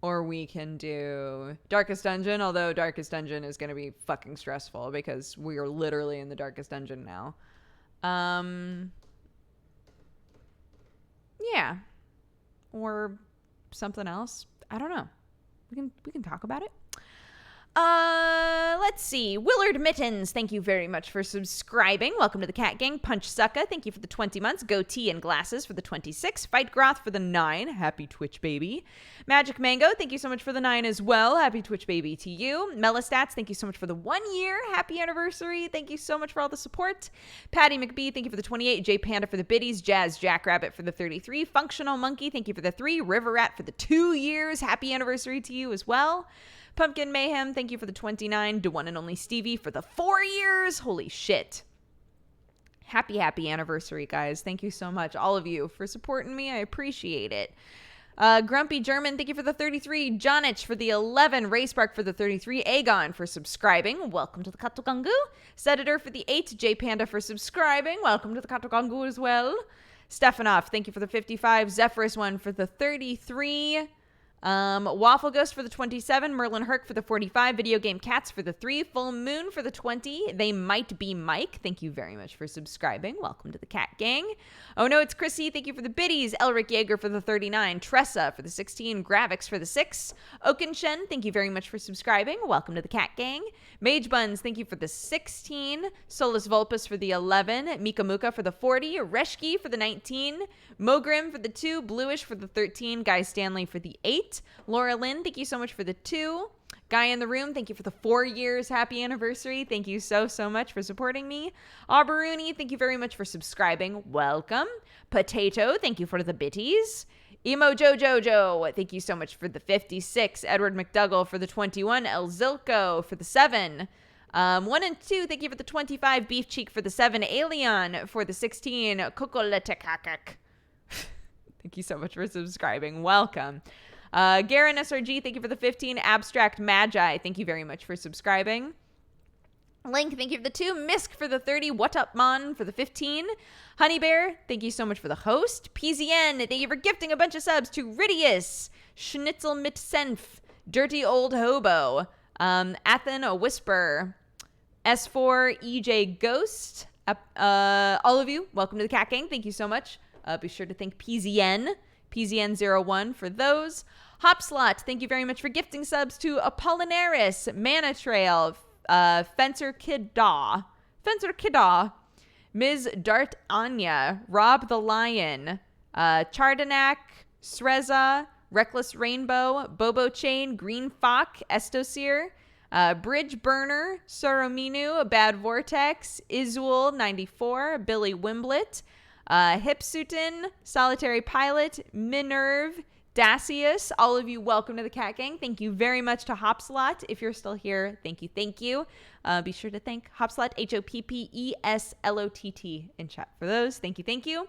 or we can do Darkest Dungeon, although Darkest Dungeon is going to be fucking stressful because we are literally in the Darkest Dungeon now. Yeah. Or something else. I don't know. We can talk about it. Let's see. Willard Mittens, thank you very much for subscribing. Welcome to the Cat Gang. Punch Sucka, thank you for the 20 months. Goatee and Glasses for the 26. Fight Groth for the 9. Happy Twitch baby. Magic Mango, thank you so much for the 9 as well. Happy Twitch baby to you. Melistats, thank you so much for the 1 year. Happy anniversary. Thank you so much for all the support. Patty McBee, thank you for the 28. J Panda for the biddies. Jazz Jackrabbit for the 33. Functional Monkey, thank you for the 3. River Rat for the 2 years. Happy anniversary to you as well. Pumpkin Mayhem, thank you for the 29. To one and only Stevie for the 4 years. Holy shit. Happy anniversary, guys. Thank you so much, all of you, for supporting me. I appreciate it. Grumpy German, thank you for the 33. Jonich for the 11. Racebark for the 33. Aegon for subscribing. Welcome to the Katogangu. Sedator for the 8. J Panda for subscribing. Welcome to the Katogangu as well. Stefanoff, thank you for the 55. Zephyrus 1 for the 33. Waffle Ghost for the 27, Merlin Herc for the 45, Video Game Cats for the 3, Full Moon for the 20, They Might Be Mike, thank you very much for subscribing, welcome to the Cat Gang. Oh no, it's Chrissy, thank you for the biddies, Elric Yeager for the 39, Tressa for the 16, Gravix for the 6, Okenshen, thank you very much for subscribing, welcome to the Cat Gang. Mage Buns, thank you for the 16, Solus Vulpus for the 11, Mika Muka for the 40, Reshki for the 19, Mogrim for the 2, Bluish for the 13, Guy Stanley for the 8, Laura Lynn, thank you so much for the 2. Guy in the Room, thank you for the 4 years. Happy anniversary. Thank you so much for supporting me. Auberuni, thank you very much for subscribing. Welcome. Potato, thank you for the bitties. Emo Jojo, thank you so much for the 56. Edward McDougall for the 21. El Zilko for the 7. 1 and 2, thank you for the 25. Beef Cheek for the 7. Alien for the 16. Kokoletekakak. Thank you so much for subscribing. Welcome. Garen SRG, thank you for the 15. Abstract Magi, thank you very much for subscribing. Link, thank you for the 2. Misk for the 30. What up, Mon for the 15. Honey Bear, thank you so much for the host. PZN, thank you for gifting a bunch of subs to Ridius, Schnitzel mit Senf, Dirty Old Hobo, Athen a Whisper, S4 EJ Ghost. All of you, welcome to the Cat Gang. Thank you so much. Be sure to thank PZN01 for those. Hopslot, thank you very much for gifting subs to Apollinaris, Mana Trail, Fencer Kiddaw, Ms. Dart Anya, Rob the Lion, Chardanak, Sreza, Reckless Rainbow, Bobo Chain, Green Fock, Estosir, Bridge Burner, Sorominu, Bad Vortex, Izul94, Billy Wimblet, Hipsutin, Solitary Pilot, Minerve, Dacius, all of you, welcome to the Cat Gang. Thank you very much to Hopslot. If you're still here, thank you, thank you. Be sure to thank Hopslot, HOPPESLOTT in chat for those. Thank you, thank you.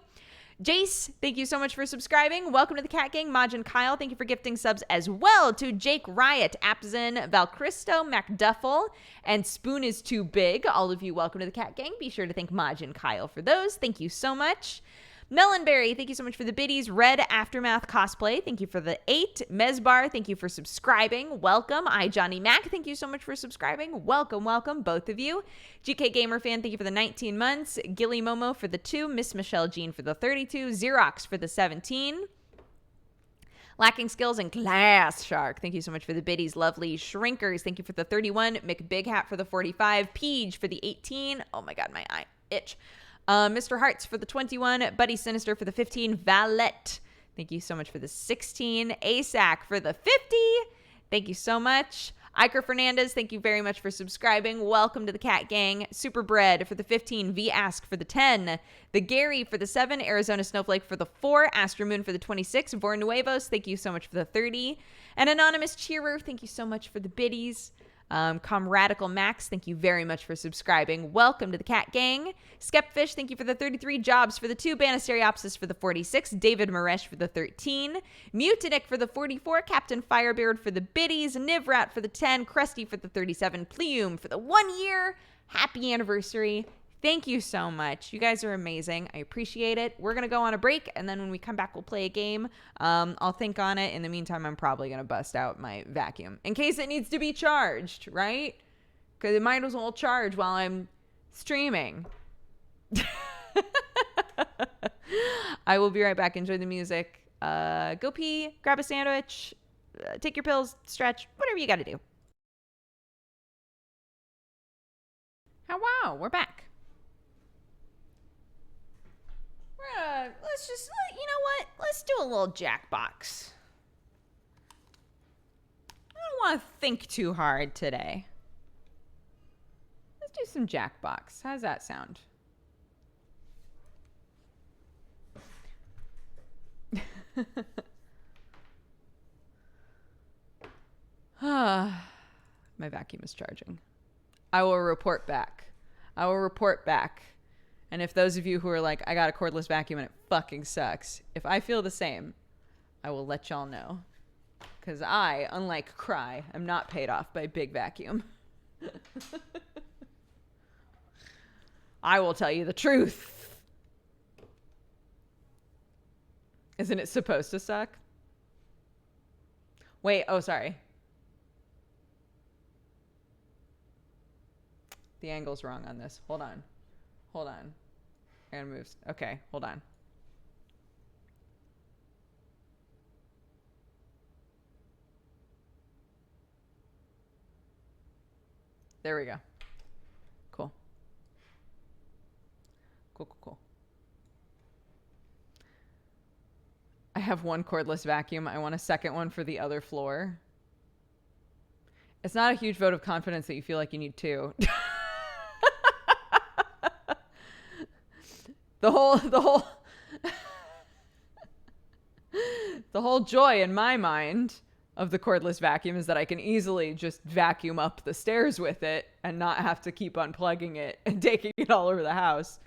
Jace, thank you so much for subscribing. Welcome to the Cat Gang. Maj and Kyle, thank you for gifting subs as well to Jake Riot, Apzin, Valcristo, MacDuffel, and Spoon is Too Big. All of you, welcome to the Cat Gang. Be sure to thank Maj and Kyle for those. Thank you so much. Melonberry, thank you so much for the biddies. Red Aftermath Cosplay, thank you for the 8. Mezbar, thank you for subscribing. Welcome. Johnny Mac, thank you so much for subscribing. Welcome, welcome, both of you. GK Gamer Fan, thank you for the 19 months. Gilly Momo for the 2. Miss Michelle Jean for the 32. Xerox for the 17. Lacking Skills and Glass Shark, thank you so much for the biddies. Lovely Shrinkers, thank you for the 31. McBig Hat for the 45. Peach for the 18. Oh my god, my eye itch. Mr. Hearts for the 21, Buddy Sinister for the 15, Valette, thank you so much for the 16, ASAC for the 50, thank you so much, Iker Fernandez, thank you very much for subscribing, welcome to the Cat Gang, Superbread for the 15, V-Ask for the 10, The Gary for the 7, Arizona Snowflake for the 4, Astromoon for the 26, Vornuevos, thank you so much for the 30, and Anonymous Cheerer, thank you so much for the biddies. Comradical Max, thank you very much for subscribing. Welcome to the Cat Gang. Skepfish, thank you for the 33. Jobs for the 2. Banisteriopsis for the 46. David Maresh for the 13. Mutinic for the 44. Captain Firebeard for the biddies. Nivrat for the 10. Krusty for the 37. Plium for the 1 year. Happy anniversary. Thank you so much. You guys are amazing. I appreciate it. We're going to go on a break, and then when we come back, we'll play a game. I'll think on it. In the meantime, I'm probably going to bust out my vacuum in case it needs to be charged, right? Because it might as well charge while I'm streaming. I will be right back. Enjoy the music. Go pee, grab a sandwich, take your pills, stretch, whatever you got to do. Oh, wow. We're back. Let's just, you know what? Let's do a little Jackbox. I don't want to think too hard today. Let's do some Jackbox. How's that sound? My vacuum is charging. I will report back. And if those of you who are like, I got a cordless vacuum and it fucking sucks, if I feel the same, I will let y'all know. Because I, unlike Cry, am not paid off by Big Vacuum. I will tell you the truth. Isn't it supposed to suck? Wait, oh, sorry. The angle's wrong on this. Hold on. And moves. Okay, hold on. There we go. Cool. I have one cordless vacuum. I want a second one for the other floor. It's not a huge vote of confidence that you feel like you need two. The whole joy in my mind of the cordless vacuum is that I can easily just vacuum up the stairs with it and not have to keep unplugging it and taking it all over the house.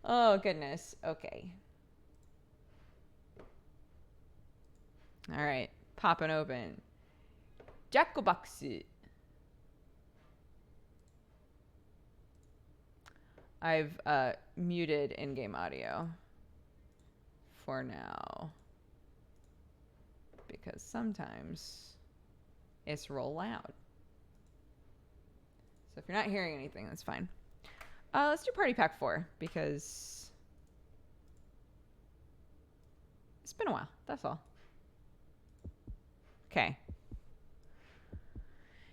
Oh, goodness. Okay. All right, popping open. Jackbox. I've muted in-game audio for now because sometimes it's real loud. So if you're not hearing anything, that's fine. Let's do Party Pack 4 because it's been a while. That's all. Okay.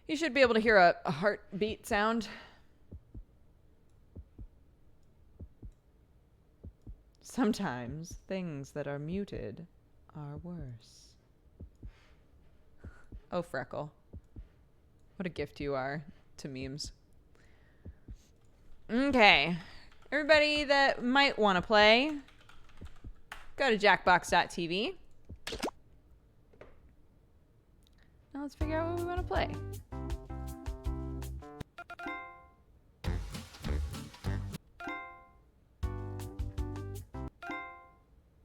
You should be able to hear a heartbeat sound. Sometimes things that are muted are worse. Oh, Freckle. What a gift you are to memes. Okay. Everybody that might want to play, go to jackbox.tv. Now let's figure out what we want to play.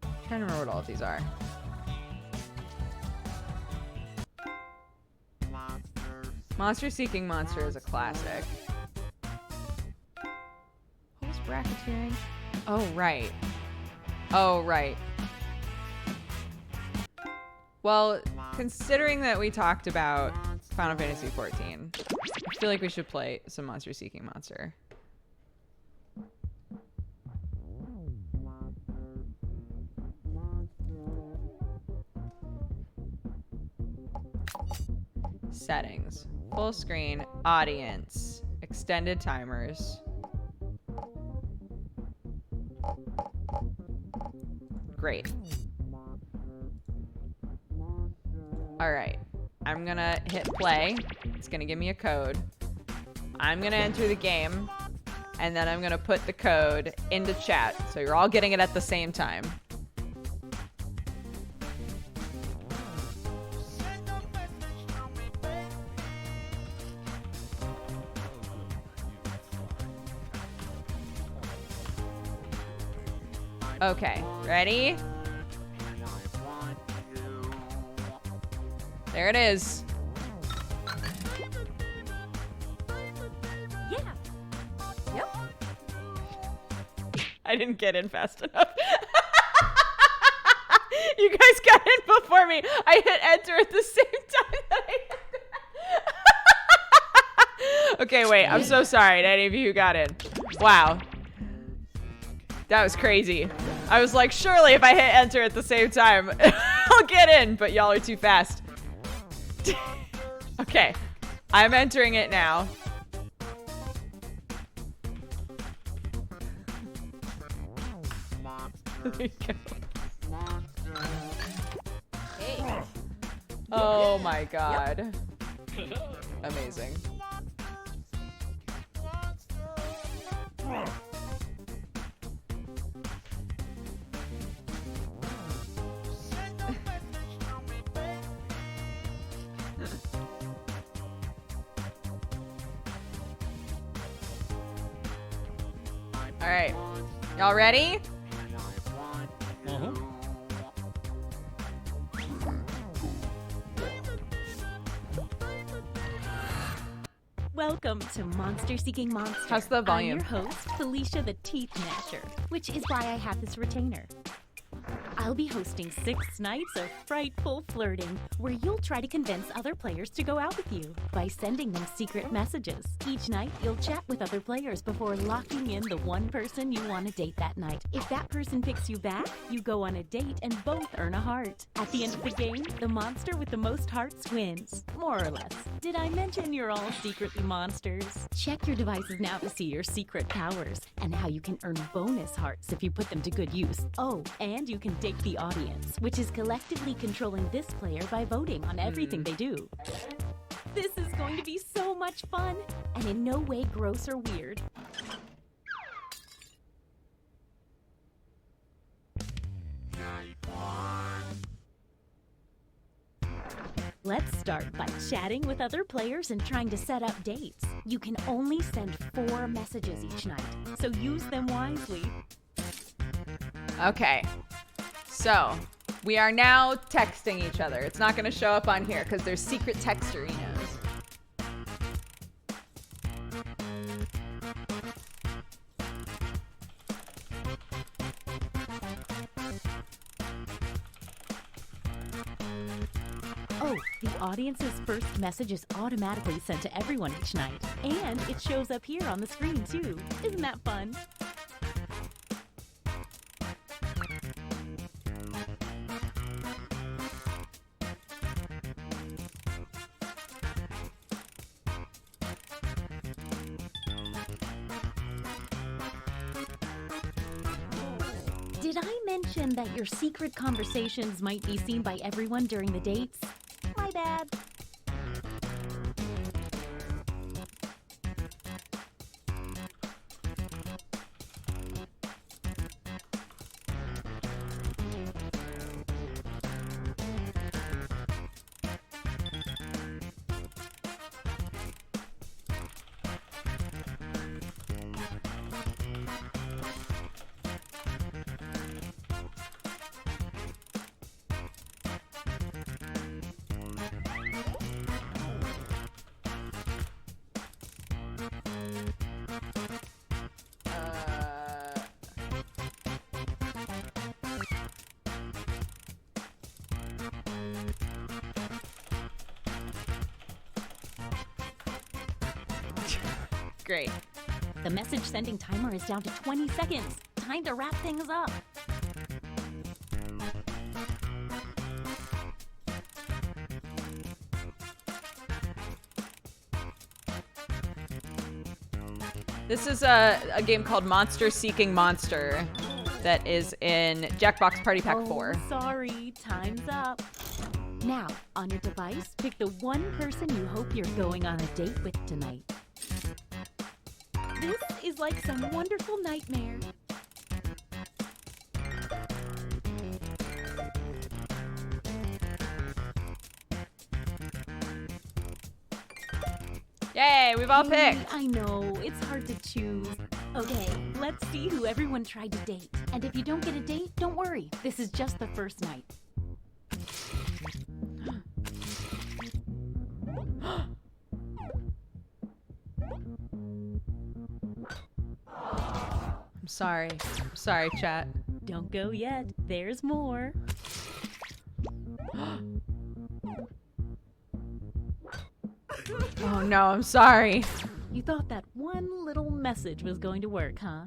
I'm trying to remember what all of these are. Monster Seeking Monster is a classic. What was Bracketeering? Oh, right. Oh, right. Well, considering that we talked about Final Fantasy XIV, I feel like we should play some Monster Seeking Monster. Settings. Full screen, audience, extended timers. Great. All right. I'm gonna hit play. It's gonna give me a code. I'm gonna enter the game, and then I'm gonna put the code into chat, so you're all getting it at the same time. Okay, ready? There it is. Yeah. Yep. I didn't get in fast enough. You guys got in before me. I hit enter at the same time that I hit that. Okay, wait. I'm so sorry to any of you who got in. Wow. That was crazy. I was like, surely if I hit enter at the same time, I'll get in, but y'all are too fast. Okay, I'm entering it now. There you go. Hey. Oh my god. Amazing. All right, y'all ready? Welcome to Monster Seeking Monster. How's the volume? I'm your host, Felicia the Teeth Gnasher, which is why I have this retainer. I'll be hosting 6 nights of frightful flirting, where you'll try to convince other players to go out with you by sending them secret messages. Each night, you'll chat with other players before locking in the one person you want to date that night. If that person picks you back, you go on a date and both earn a heart. At the end of the game, the monster with the most hearts wins. More or less. Did I mention you're all secretly monsters? Check your devices now to see your secret powers and how you can earn bonus hearts if you put them to good use. Oh, and you can date the audience, which is collectively controlling this player by voting on everything they do. This is going to be so much fun, and in no way gross or weird. Let's start by chatting with other players and trying to set up dates. You can only send 4 messages each night, so use them wisely. Okay, so We are now texting each other. It's not going to show up on here because there's secret texterinos. Oh, the audience's first message is automatically sent to everyone each night. And it shows up here on the screen, too. Isn't that fun? Did I mention that your secret conversations might be seen by everyone during the dates? My bad. Great. The message sending timer is down to 20 seconds. Time to wrap things up. This is a game called Monster Seeking Monster that is in Jackbox Party Pack 4. Sorry, time's up. Now, on your device, pick the one person you hope you're going on a date with tonight. This is like some wonderful nightmare. Yay, we've all picked. I know, it's hard to choose. Okay, let's see who everyone tried to date. And if you don't get a date, don't worry. This is just the first night. I'm sorry. I'm sorry, chat. Don't go yet. There's more. Oh no, I'm sorry. You thought that one little message was going to work, huh?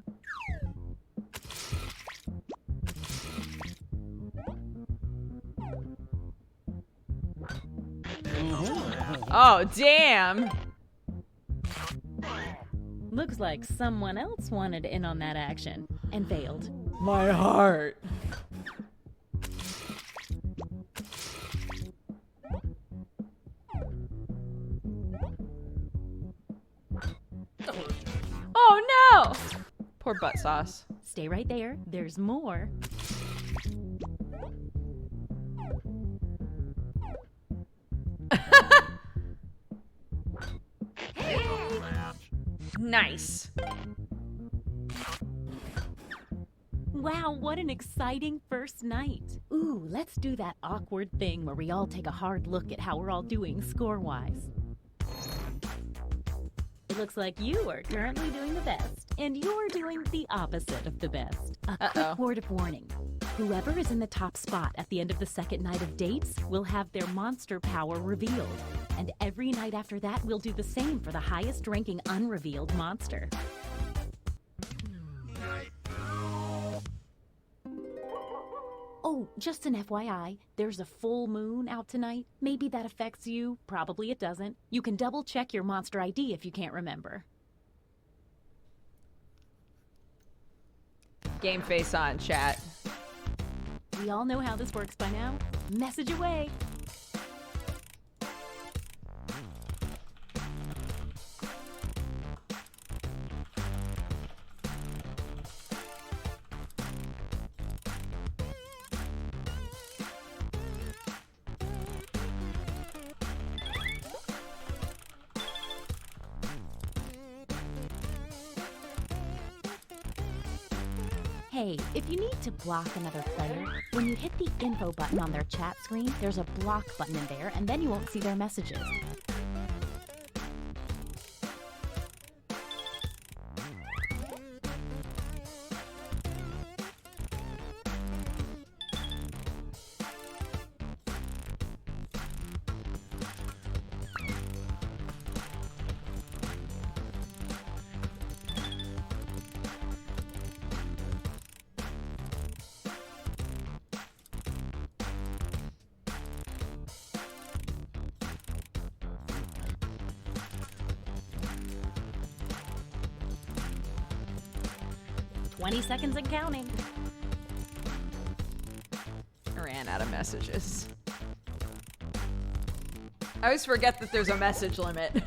Oh, damn. Looks like someone else wanted in on that action and failed. My heart. Oh no! Poor butt sauce. Stay right there. There's more. Nice. Wow, what an exciting first night. Ooh, let's do that awkward thing where we all take a hard look at how we're all doing score-wise. It looks like you are currently doing the best, and you're doing the opposite of the best. A quick word of warning. Whoever is in the top spot at the end of the second night of dates will have their monster power revealed. And every night after that, we'll do the same for the highest ranking unrevealed monster. Oh, just an FYI, there's a full moon out tonight. Maybe that affects you. Probably it doesn't. You can double check your monster ID if you can't remember. Game face on, chat. We all know how this works by now. Message away. Hey, if you need to block another player, when you hit the info button on their chat screen, there's a block button in there, and then you won't see their messages. "20 seconds and counting." I ran out of messages. I always forget that there's a message limit.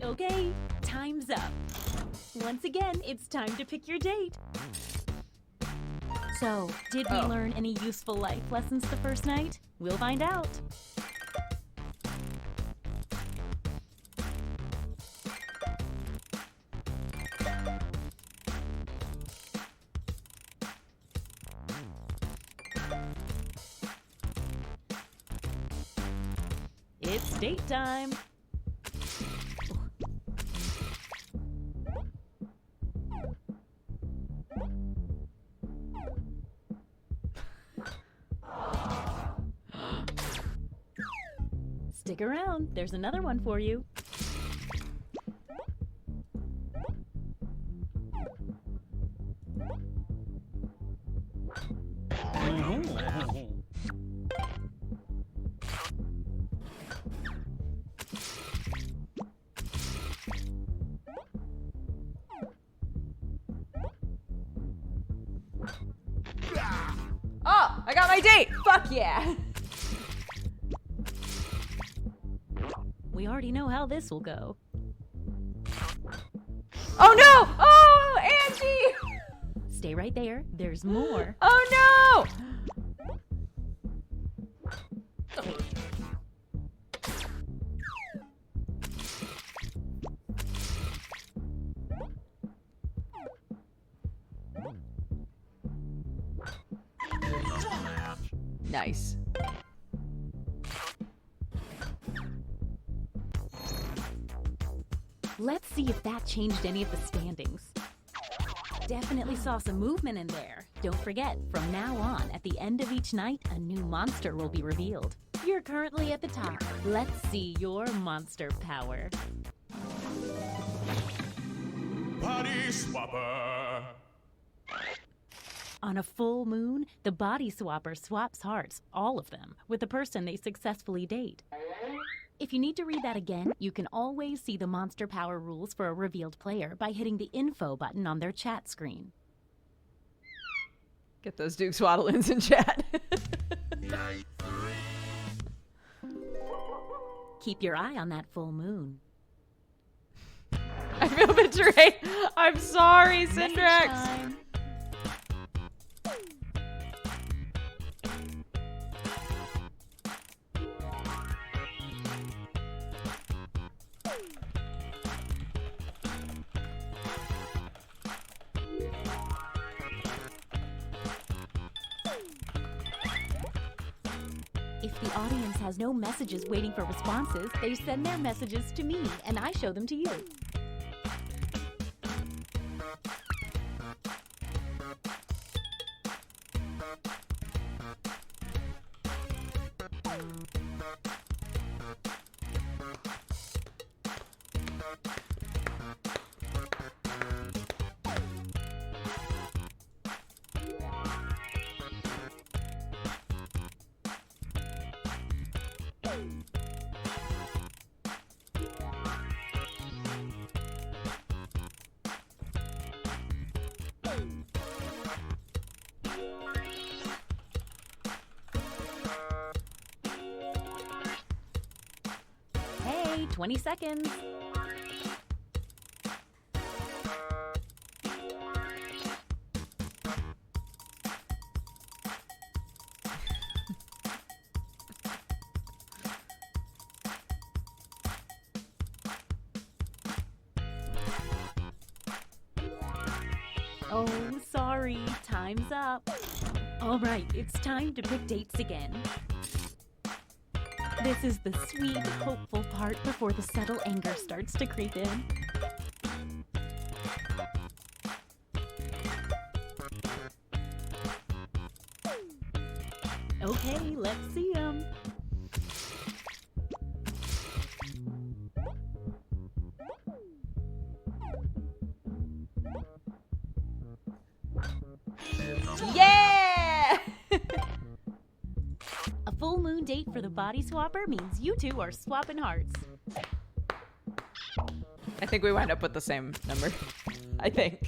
Okay, time's up. Once again, it's time to pick your date. So, did we learn any useful life lessons the first night? We'll find out. It's date time. Stick around, there's another one for you. Oh, I got my date! Fuck yeah! We already know how this will go. Oh no! Oh, Angie! Stay right there, there's more. Oh no! Nice. Let's see if that changed any of the standings. Definitely saw some movement in there. Don't forget, from now on, at the end of each night, a new monster will be revealed. You're currently at the top. Let's see your monster power. Body swapper. On a full moon, the body swapper swaps hearts, all of them, with the person they successfully date. If you need to read that again, you can always see the monster power rules for a revealed player by hitting the info button on their chat screen. Get those Duke Swaddlins in chat. Keep your eye on that full moon. I feel betrayed. I'm sorry, Message Syndrax. time. If the audience has no messages waiting for responses, they send their messages to me, and I show them to you. Hey, 20 seconds. Oh, sorry. Time's up. All right, it's time to pick dates again. This is the sweet, hopeful part before the subtle anger starts to creep in. Okay, let's see 'em. Yeah! A full moon date for the body swapper means you two are swapping hearts. I think we wind up with the same number. I think.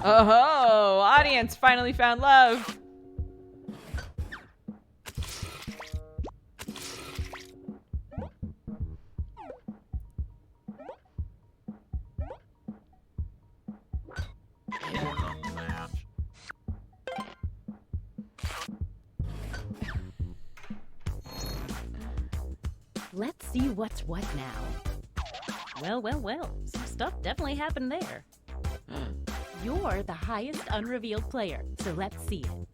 Oh, audience finally found love. Let's see what's what now. Well, some stuff definitely happened there. You're the highest unrevealed player, so let's see it.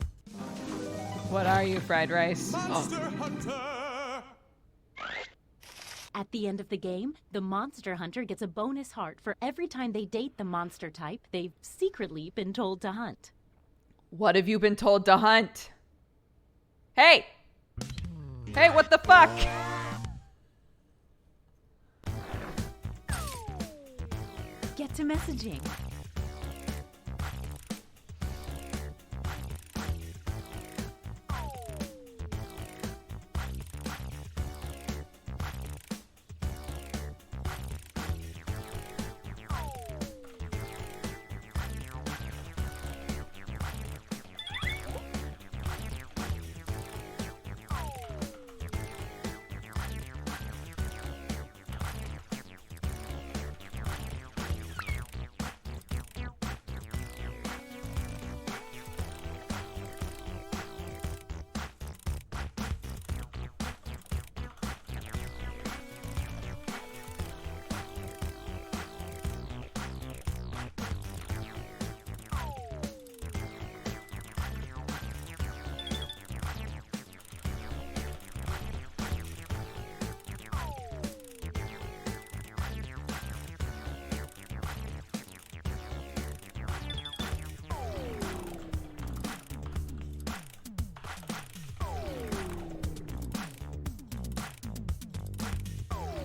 What are you, fried rice? Monster Hunter! At the end of the game, the monster hunter gets a bonus heart for every time they date the monster type they've secretly been told to hunt. What have you been told to hunt? Hey! Hey, what the fuck? Get to messaging.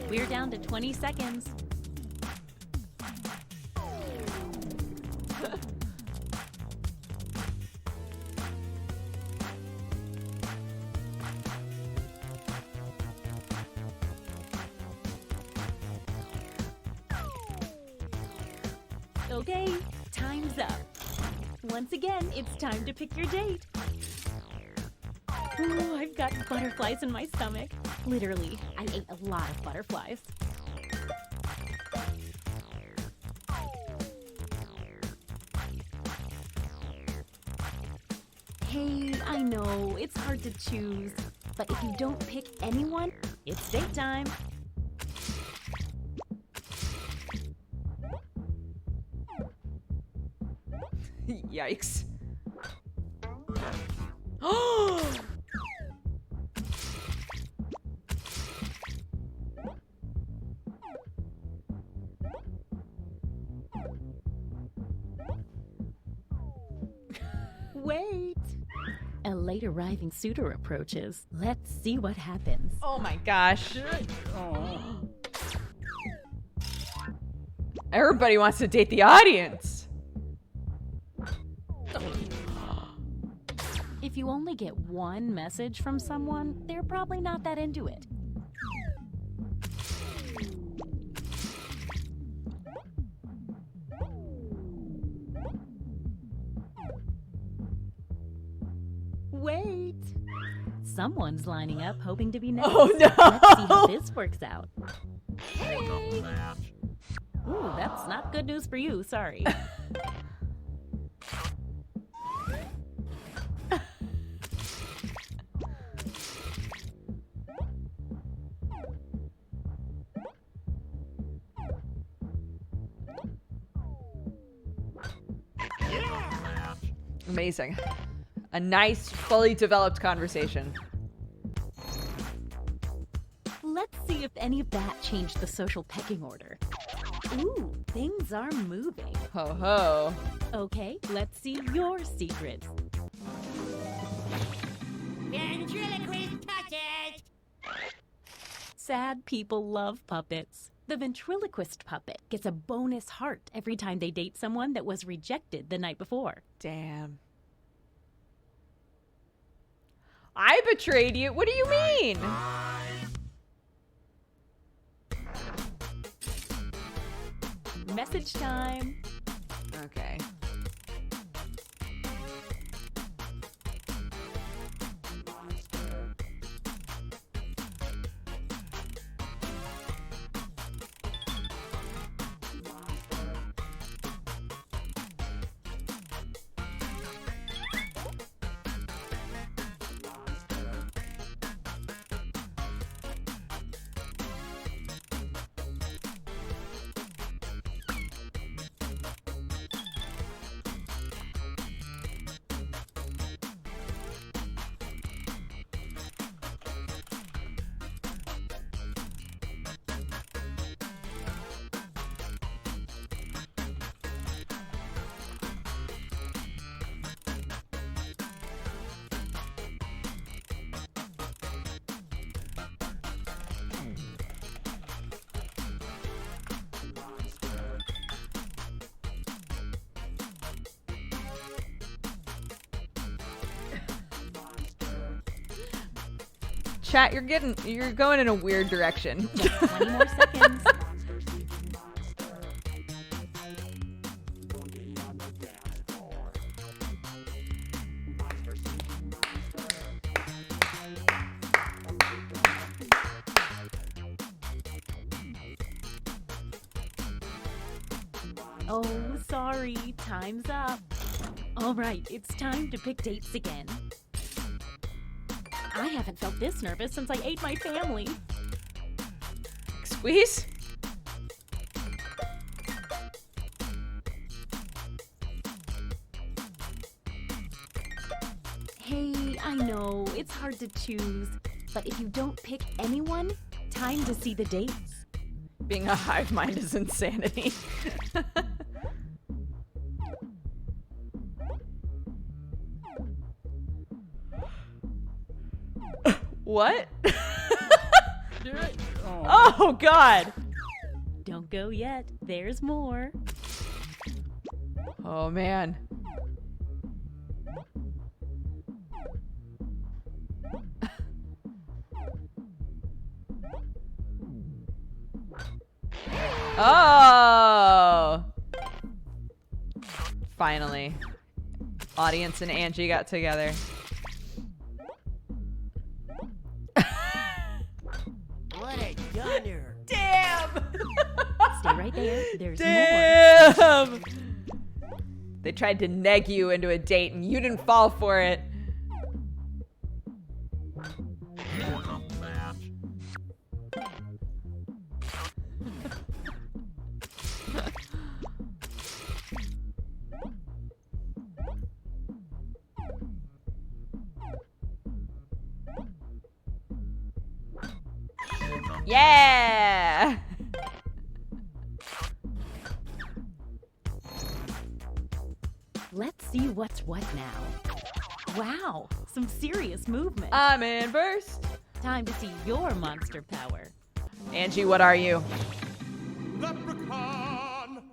We're down to 20 seconds. Okay, time's up. Once again, it's time to pick your date. Ooh, I've got butterflies in my stomach. Literally, I ate a lot of butterflies. Hey, I know, it's hard to choose, but if you don't pick anyone, it's date time. Yikes. Wait! A late arriving suitor approaches. Let's see what happens. Oh my gosh. Everybody wants to date the audience. If you only get one message from someone, they're probably not that into it. Wait! Someone's lining up, hoping to be next. Oh, no. Let's see how this works out. Ooh, that's not good news for you, sorry. Amazing. A nice, fully developed conversation. Let's see if any of that changed the social pecking order. Ooh, things are moving. Ho ho. Okay, let's see your secrets. Ventriloquist puppet! Sad people love puppets. The ventriloquist puppet gets a bonus heart every time they date someone that was rejected the night before. Damn. I betrayed you. What do you mean? Message time. Okay. Chat, you're going in a weird direction. Just 20 more seconds. Oh, sorry. Time's up. All right, it's time to pick dates again. I haven't felt this nervous since I ate my family. Squeeze? Hey, I know, it's hard to choose, but if you don't pick anyone, time to see the dates. Being a hive mind is insanity. What? Oh, God. Don't go yet, there's more. Oh, man. Oh! Finally. Audience and Angie got together. What a gunner! Damn! Stay right there, there's more. Damn! They tried to neg you into a date and you didn't fall for it. Yeah! Let's see what's what now. Wow, some serious movement. I'm in first. Time to see your monster power. Angie, what are you? Leprechaun!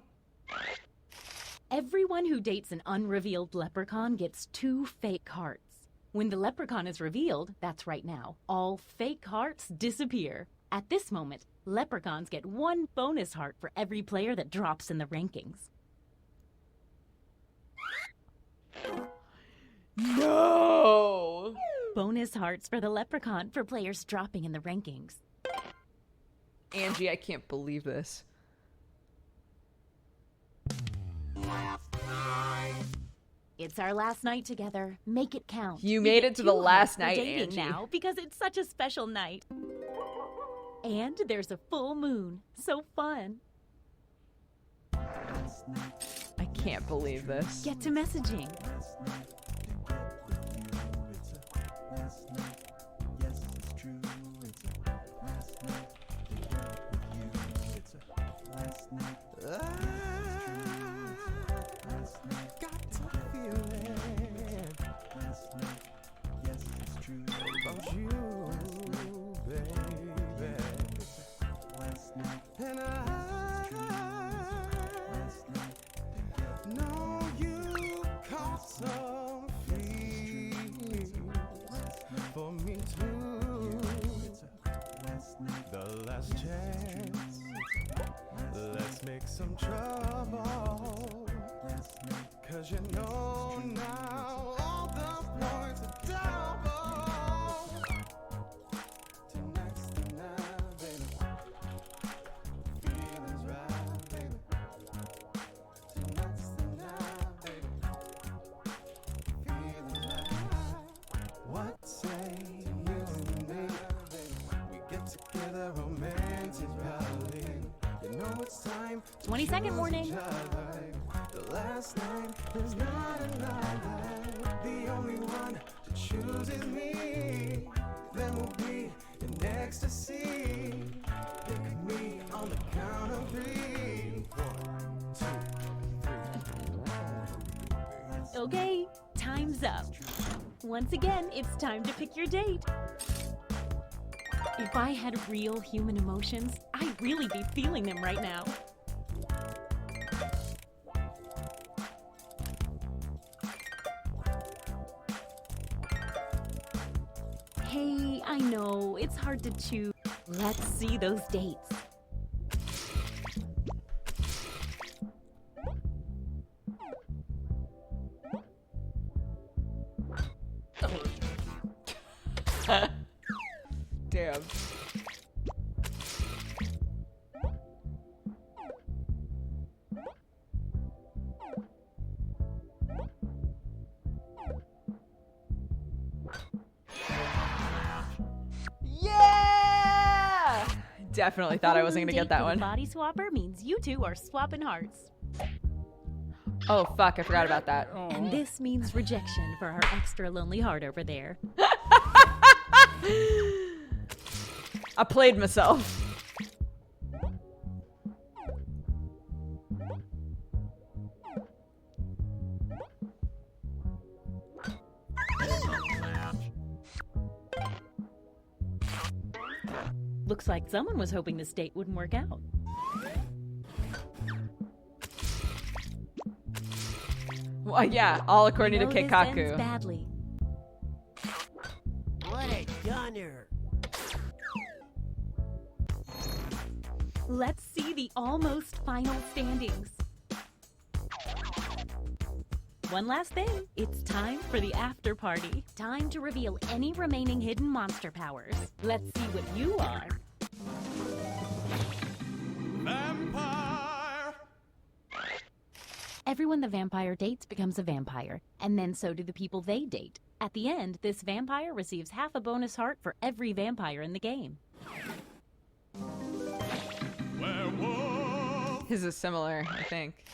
Everyone who dates an unrevealed leprechaun gets 2 fake hearts. When the leprechaun is revealed, that's right now, all fake hearts disappear. At this moment, leprechauns get 1 bonus heart for every player that drops in the rankings. No! Bonus bonus hearts for the leprechaun for players dropping in the rankings. Angie, I can't believe this. It's our last night together. Make it count. You We made get it to the 2 last hearts for night, dating Angie. now because it's such a special night. And there's a full moon. So fun. I can't believe this. Get to messaging. Some trouble, 'cause you know now all the points are double. Tonight's the night, baby. Feelings right, baby. Tonight's the night, baby. Feelings right. What say you and me? We get together romantically. You know it's time. 20-second warning. The last night is not enough. The only one to choose is me. Then we'll be in ecstasy. Pick me on the count of 3. 1, 2, 3. Okay, time's up. Once again, it's time to pick your date. If I had real human emotions, I'd really be feeling them right now. Hey, I know, it's hard to choose. Let's see those dates. Damn. Yeah! Definitely thought I wasn't gonna get that one. Body swapper means you two are swapping hearts. Oh fuck, I forgot about that. And this means rejection for our extra lonely heart over there. I played myself. Looks like someone was hoping this date wouldn't work out. Well, yeah, all according to I know this ends Keikaku. badly. What a gunner. Let's see the almost final standings. One last thing. It's time for the after party. Time to reveal any remaining hidden monster powers. Let's see what you are. Vampire! Everyone the vampire dates becomes a vampire, and then so do the people they date. At the end, this vampire receives half a bonus heart for every vampire in the game. Werewolf! His is similar, I think.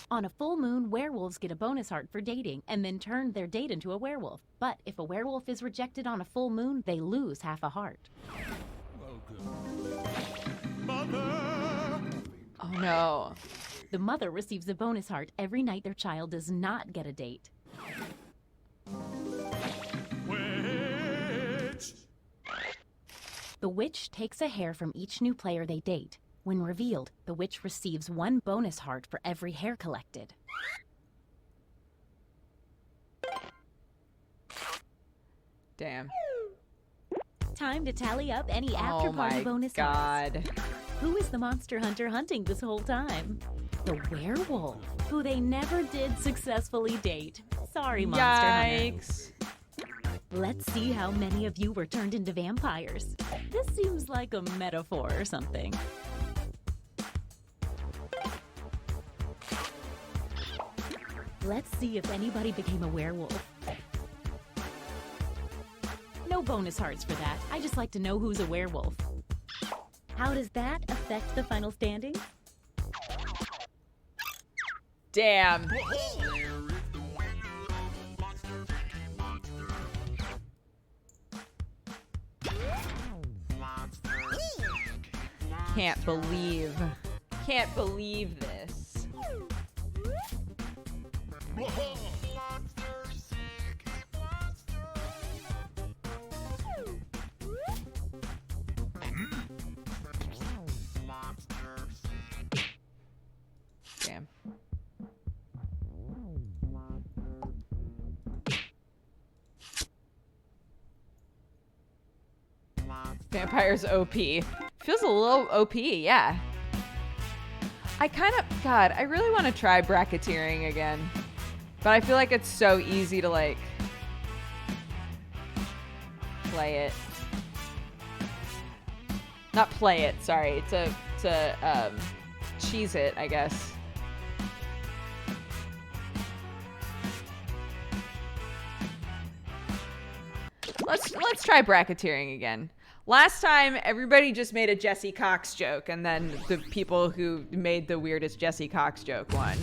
On a full moon, werewolves get a bonus heart for dating and then turn their date into a werewolf. But if a werewolf is rejected on a full moon, they lose half a heart. Mother! Oh no. The mother receives a bonus heart every night their child does not get a date. Witch! The witch takes a hair from each new player they date. When revealed, the witch receives 1 bonus heart for every hair collected. Damn. Time to tally up any Oh after-party my bonus hearts. god. Who is the monster hunter hunting this whole time? The werewolf, who they never did successfully date. Sorry, monster hunter. Yikes. Let's see how many of you were turned into vampires. This seems like a metaphor or something. Let's see if anybody became a werewolf. No bonus hearts for that. I just like to know who's a werewolf. How does that affect the final standing? Damn. Can't believe this. Damn. Vampires OP. Feels a little OP, yeah. I really want to try bracketeering again. But I feel like it's so easy to, like, play it. Not play it, sorry. To cheese it, I guess. Let's try bracketeering again. Last time, everybody just made a Jesse Cox joke, and then the people who made the weirdest Jesse Cox joke won.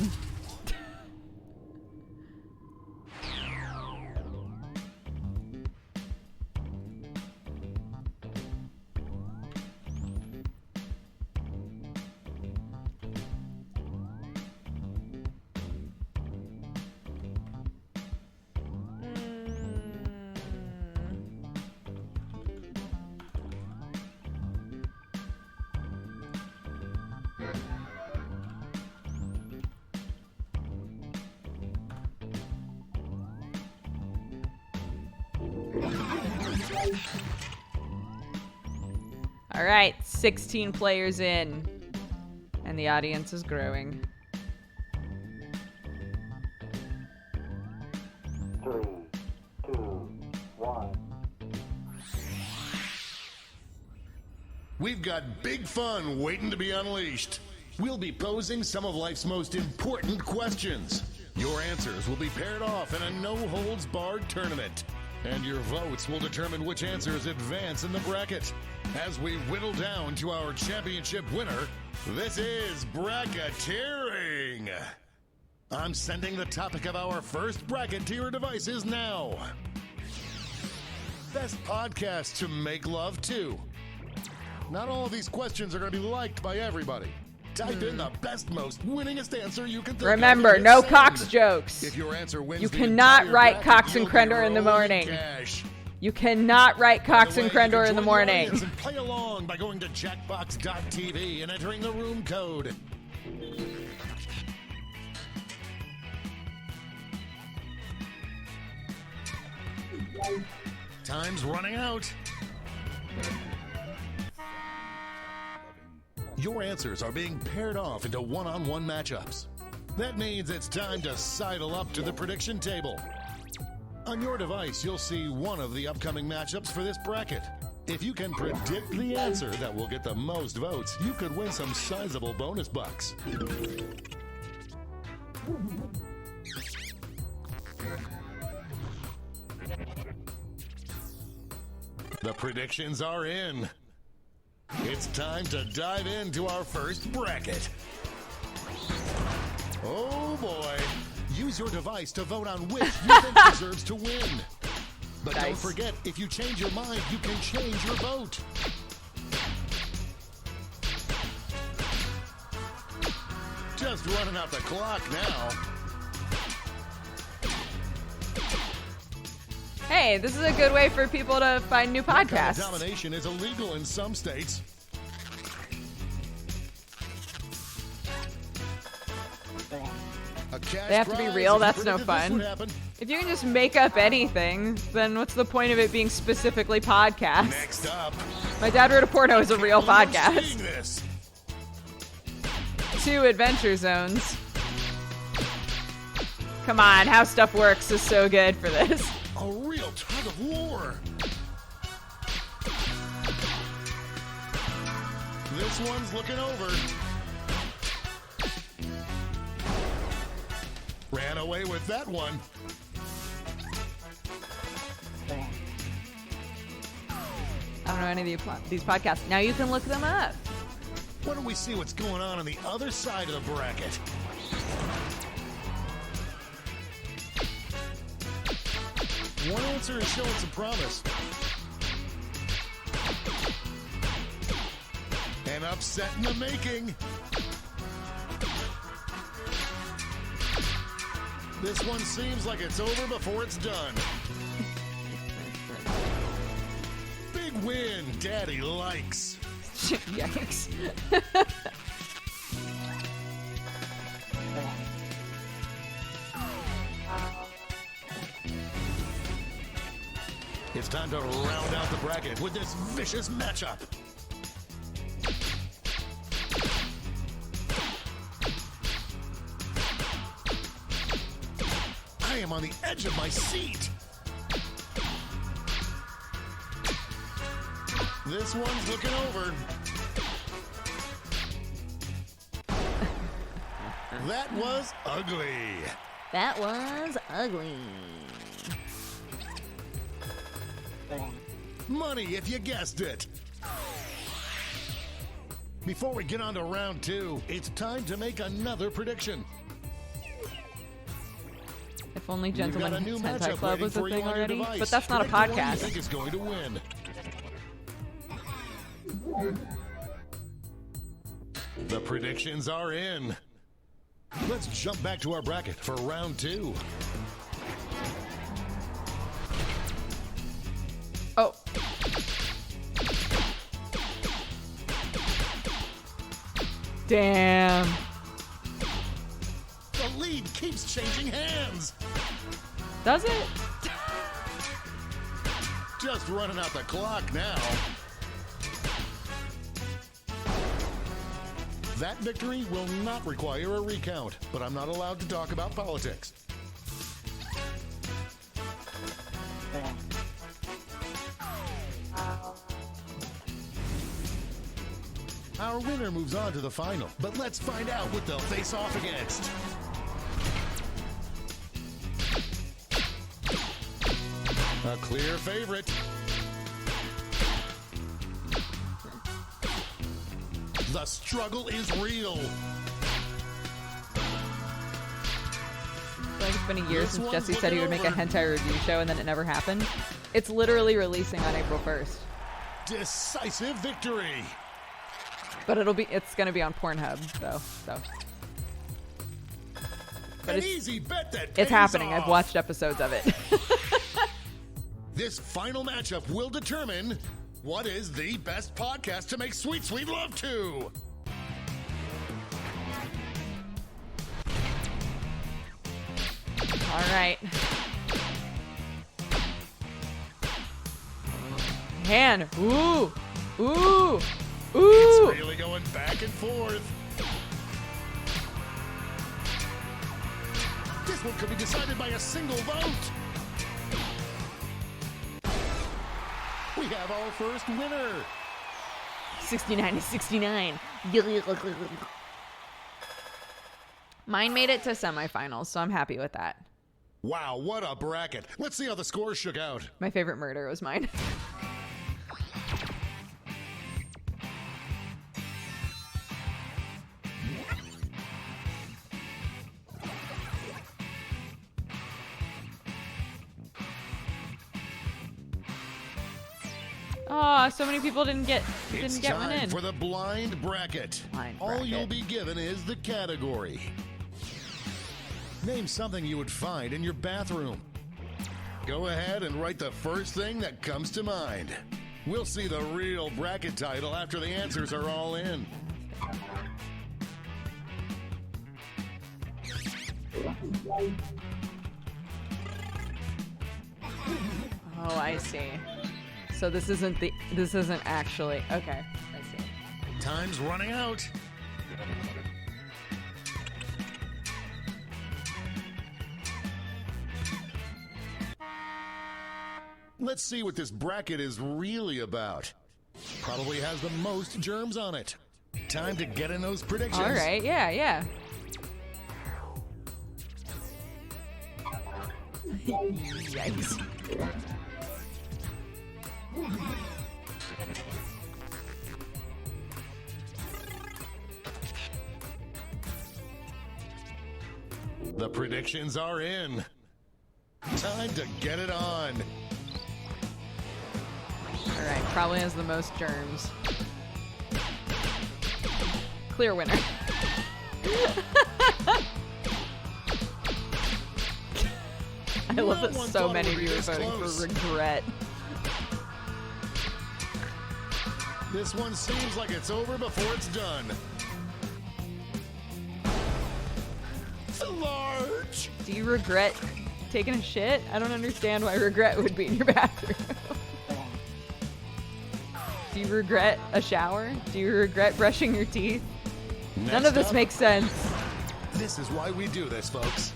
All right, 16 players in, and the audience is growing. 3, 2, 1. We've got big fun waiting to be unleashed. We'll be posing some of life's most important questions. Your answers will be paired off in a no-holds-barred tournament. And your votes will determine which answers advance in the bracket. As we whittle down to our championship winner, this is Bracketeering. I'm sending the topic of our first Bracketeer devices now. Best podcast to make love to. Not all of these questions are going to be liked by everybody. Type in the best, most winningest answer you can think of. Remember, no Cox jokes. If your answer wins You the cannot entire write bracket, Cox and you'll be Krender in the rolling morning. cash. You cannot write Cox and By the way, Krender you in the can join morning. audience and play along by going to Jackbox.tv and entering the room code. Time's running out. Your answers are being paired off into one-on-one matchups. That means it's time to sidle up to the prediction table. On your device, you'll see one of the upcoming matchups for this bracket. If you can predict the answer that will get the most votes, you could win some sizable bonus bucks. The predictions are in. It's time to dive into our first bracket. Oh boy. Use your device to vote on which you think deserves to win. But don't forget, if you change your mind, you can change your vote. Just running out the clock now. Hey, this is a good way for people to find new That kind of podcasts. domination is illegal in some states. They have to be real, that's no fun. If you can just make up anything, then what's the point of it being specifically podcast? Next up, My Dad Wrote a Porno is a real seeing podcast. this. 2 Adventure Zones. Come on, How Stuff Works is so good for this. A real tug of war. This one's looking over. Ran away with that one. I don't know any of these podcasts. Now you can look them up. Why don't we see what's going on the other side of the bracket? One answer is showing some promise. An upset in the making. This one seems like it's over before it's done. Big win, Daddy likes. Yikes. It's time to round out the bracket with this vicious matchup. I am on the edge of my seat. This one's looking over. That was ugly. That was ugly. Money if you guessed it. Before we get on to round 2, it's time to make another prediction. If only You've got a Gentlemen new Hentai matchup Club waiting was a for you thing on your already. device. But that's not a Predict the one you podcast. think is going to win. The predictions are in. Let's jump back to our bracket for round 2. Oh. Damn. The lead keeps changing hands. Does it? Just running out the clock now. That victory will not require a recount, but I'm not allowed to talk about politics. Our winner moves on to the final, but let's find out what they'll face off against. A clear favorite. The struggle is real. I feel like it's been a year This since one's Jesse said he would looking make a over. hentai review show and then it never happened. It's literally releasing on April 1st. Decisive victory. But it's gonna be on Pornhub though, so. But An easy bet that it's pays happening. I've off. watched episodes of it. This final matchup will determine what is the best podcast to make sweet, sweet love to. All right. Han. Ooh. Ooh. Ooh. It's really going back and forth. This one could be decided by a single vote. We have our first winner. 69 to 69. Mine made it to semifinals, so I'm happy with that. Wow, what a bracket. Let's see how the scores shook out. My favorite murder was mine. Oh, so many people didn't get It's one time in. for the blind bracket. Blind All bracket. you'll be given is the category. Name something you would find in your bathroom. Go ahead and write the first thing that comes to mind. We'll see the real bracket title after the answers are all in. Oh, I see. So this isn't actually okay. I see. Time's running out. Let's see what this bracket is really about. Probably has the most germs on it. Time to get in those predictions. All right, yeah. Yikes. The predictions are in. Time to get it on. All right, probably has the most germs. Clear winner. I love that so many of you are voting for regret. This one seems like it's over before it's done. Large. Do you regret taking a shit? I don't understand why regret would be in your bathroom. Do you regret a shower? Do you regret brushing your teeth? None of this makes sense. This is why we do this, folks.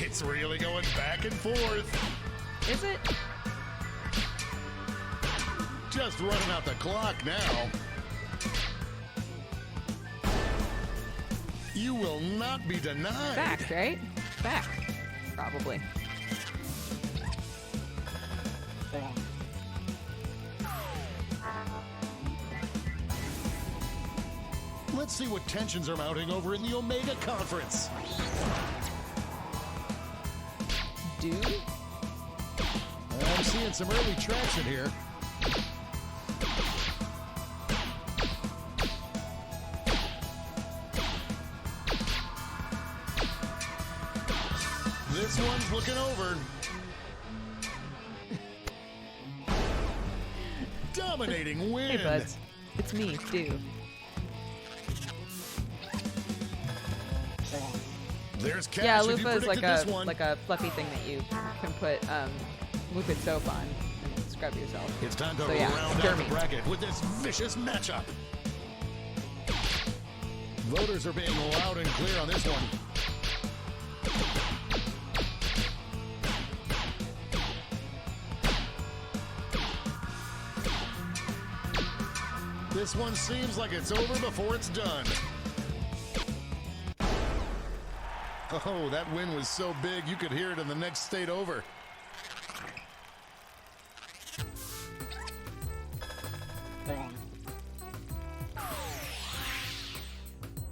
It's really going back and forth. Is it? Just running out the clock now. You will not be denied. Fact, right? Fact. Probably. Let's see what tensions are mounting over in the Omega Conference. Dude? I'm seeing some early traction here. This one's looking over. Dominating win. Hey, buds. It's me, Stu. There's Cash. Yeah, if you loofah is like predicted this one. a fluffy thing that you can put liquid soap on and scrub yourself. It's time to So, yeah, round out Jeremy. the bracket with this vicious matchup. Voters are being loud and clear on this one. This one seems like it's over before it's done. Oh, that win was so big you could hear it in the next state over.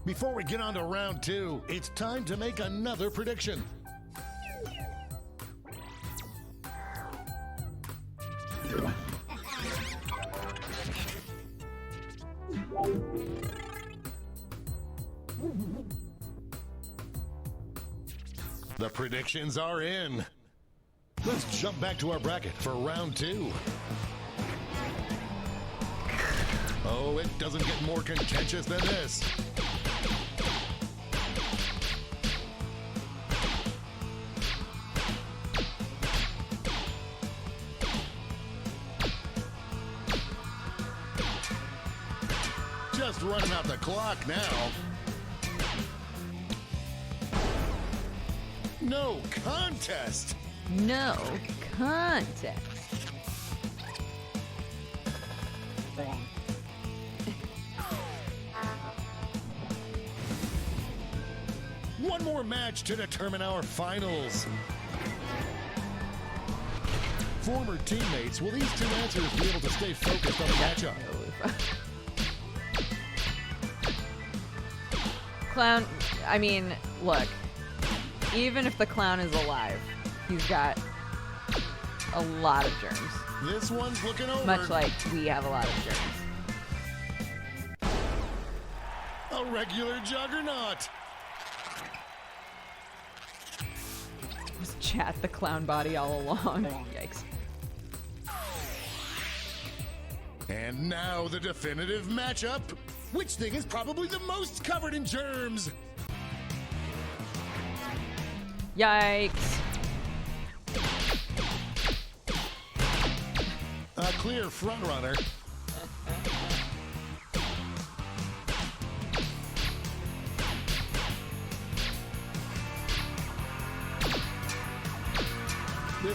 Before we get on to round two, it's time to make another prediction. The predictions are in. Let's jump back to our bracket for round two. Oh, it doesn't get more contentious than this. Just running out the clock now. No contest. No contest. One more match to determine our finals. Former teammates, will these two answers be able to stay focused on the matchup? Clown, I mean, look, even if the clown is alive, he's got a lot of germs. This one's looking over. Much like we have a lot of germs. A regular juggernaut. Was Chat the clown body all along? Yikes. And now the definitive matchup. Which thing is probably the most covered in germs? Yikes. A clear frontrunner.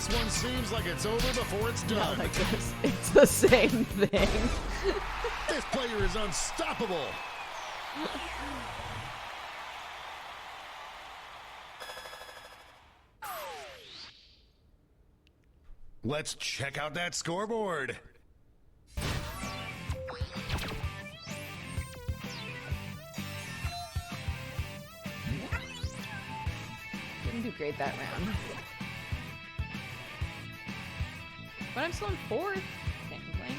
This one seems like it's over before it's done. Like this. It's the same thing. This player is unstoppable. Let's check out that scoreboard. Didn't do great that round. But I'm still in fourth. Can't complain.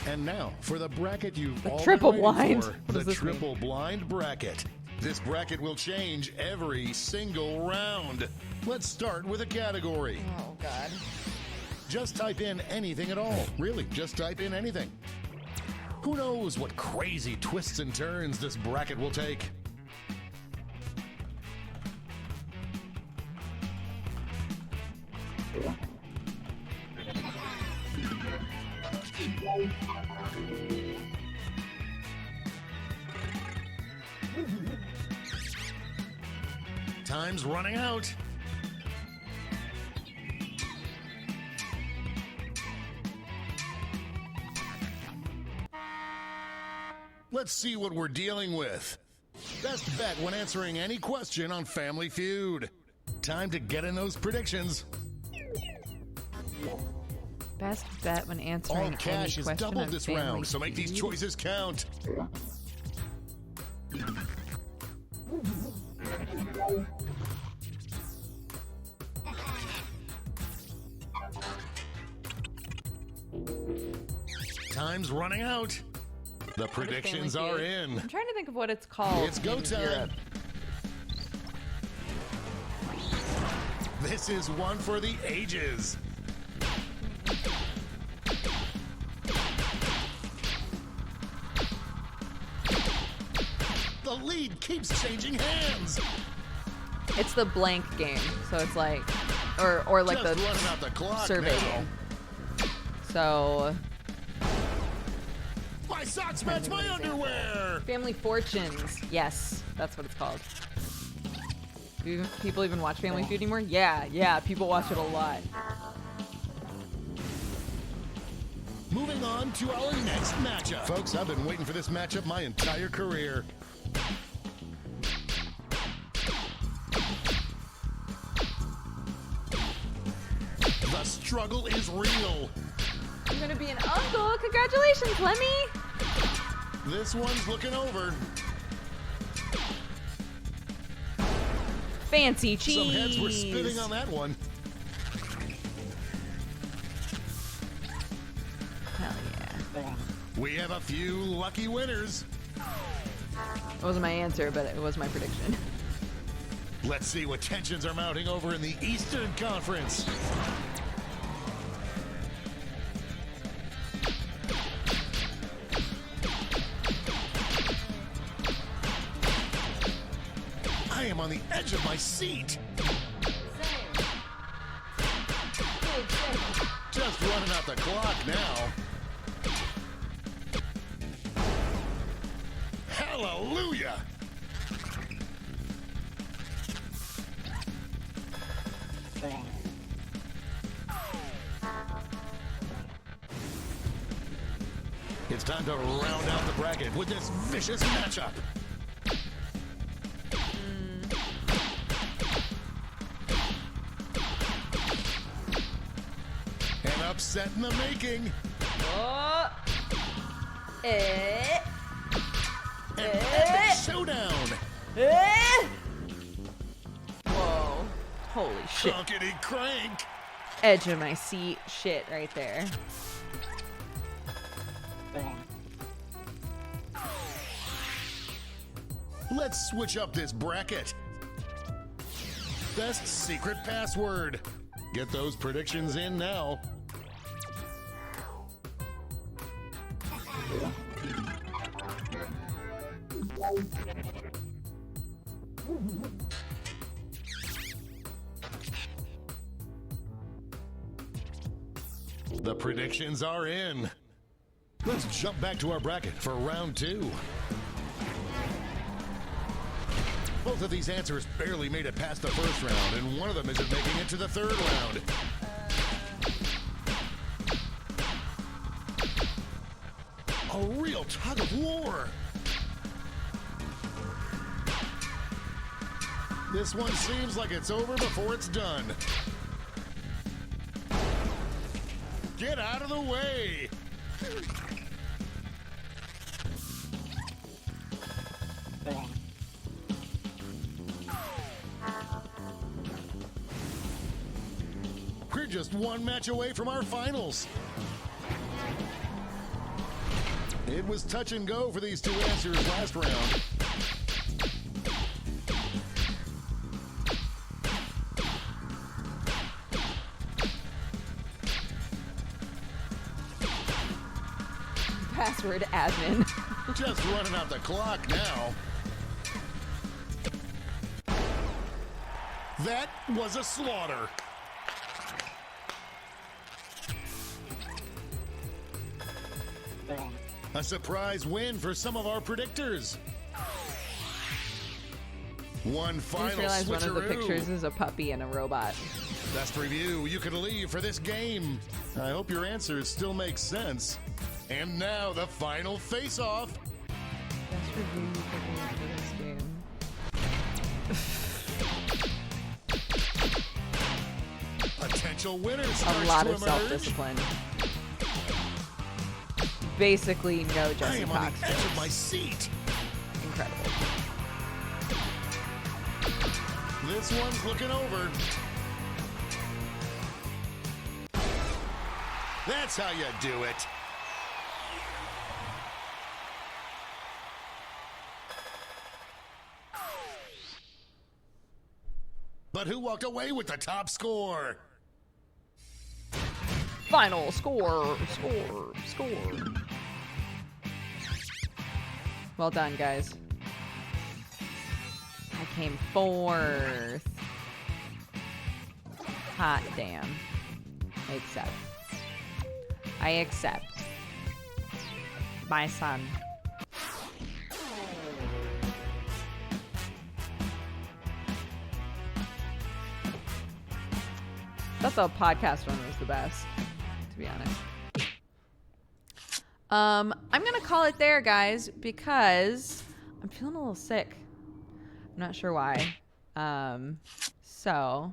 And now for the bracket you've all triple been waiting blind. for, What does the this mean? triple blind bracket. This bracket will change every single round. Let's start with a category. Oh, God. Just type in anything at all. Really, just type in anything. Who knows what crazy twists and turns this bracket will take? Time's running out. Let's see what we're dealing with. Best bet when answering any question on Family Feud. Time to get in those predictions. Best bet when answering All any cash is question doubled on this Family round, so make these Feud. choices count. Time's running out. The predictions Family are Feud. in. I'm trying to think of what it's called. It's go in time. Europe. This is one for the ages. The lead keeps changing hands. It's the blank game, so it's like, or like Just the running out the clock survey now. game. So, My socks match my underwear. Family Fortunes. Yes, that's what it's called. Do people even watch Family Feud anymore? Yeah, people watch it a lot. Moving on to our next matchup. Folks, I've been waiting for this matchup my entire career. The struggle is real. I'm gonna be an uncle. Congratulations, Lemmy. This one's looking over. Fancy cheese. Some heads were spinning on that one. Hell yeah. We have a few lucky winners. It wasn't my answer, but it was my prediction. Let's see what tensions are mounting over in the Eastern Conference. I am on the edge of my seat. Just running out the clock now. Hallelujah! It's time to round out the bracket with this vicious matchup. An upset in the making. Oh. An epic showdown. Whoa. Holy shit. Crunkety crank. Edge of my seat shit right there. Let's switch up this bracket. Best secret password. Get those predictions in now. The predictions are in. Let's jump back to our bracket for round two. Both of these answers barely made it past the first round, and one of them isn't making it to the third round. A real tug of war. This one seems like it's over before it's done. Get out of the way. We're just one match away from our finals. It was touch and go for these two answers last round. Password admin. Just running out the clock now. That was a slaughter. A surprise win for some of our predictors. One I final just realized one of the switcheroo. pictures is a puppy and a robot. Best review you could leave for this game. I hope your answers still make sense. And now the final face-off. Best review you could leave for this game. Potential winners A starts lot to of emerge. self-discipline. Basically, no I Jesse am on Cox the edge of jokes. my seat. Incredible. This one's looking over. That's how you do it. But who walked away with the top score? Final score. Well done, guys. I came fourth. Hot damn. I accept. My son. I thought the podcast one was the best, to be honest. I'm gonna call it there, guys, because I'm feeling a little sick. I'm not sure why. So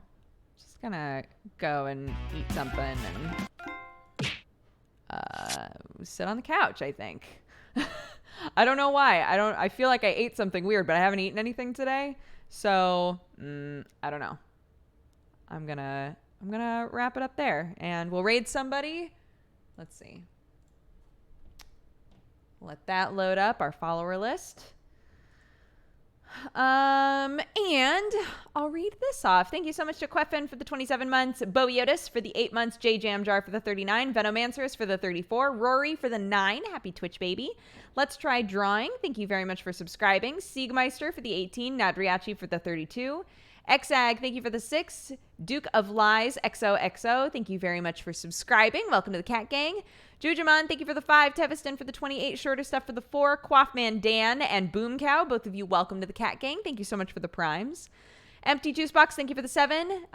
just gonna go and eat something and sit on the couch, I think. I don't know why. I feel like I ate something weird, but I haven't eaten anything today. So I don't know. I'm gonna wrap it up there, and we'll raid somebody. Let's see. Let that load up our follower list. And I'll read this off. Thank you so much to Queffin for the 27 months, Boiotis for the 8 months, J Jamjar for the 39, Venomancerus for the 34, Rory for the 9, happy Twitch baby. Let's Try Drawing, thank you very much for subscribing. Siegmeister for the 18, Nadriachi for the 32, Exag, thank you for the 6, Duke of Lies XOXO, thank you very much for subscribing. Welcome to the Cat Gang. Jujamon, thank you for the 5. Teviston for the 28. Shorter Stuff for the 4. Quaffman Dan and Boom Cow, both of you, welcome to the Cat Gang. Thank you so much for the primes. Empty Juice Box, thank you for the 7.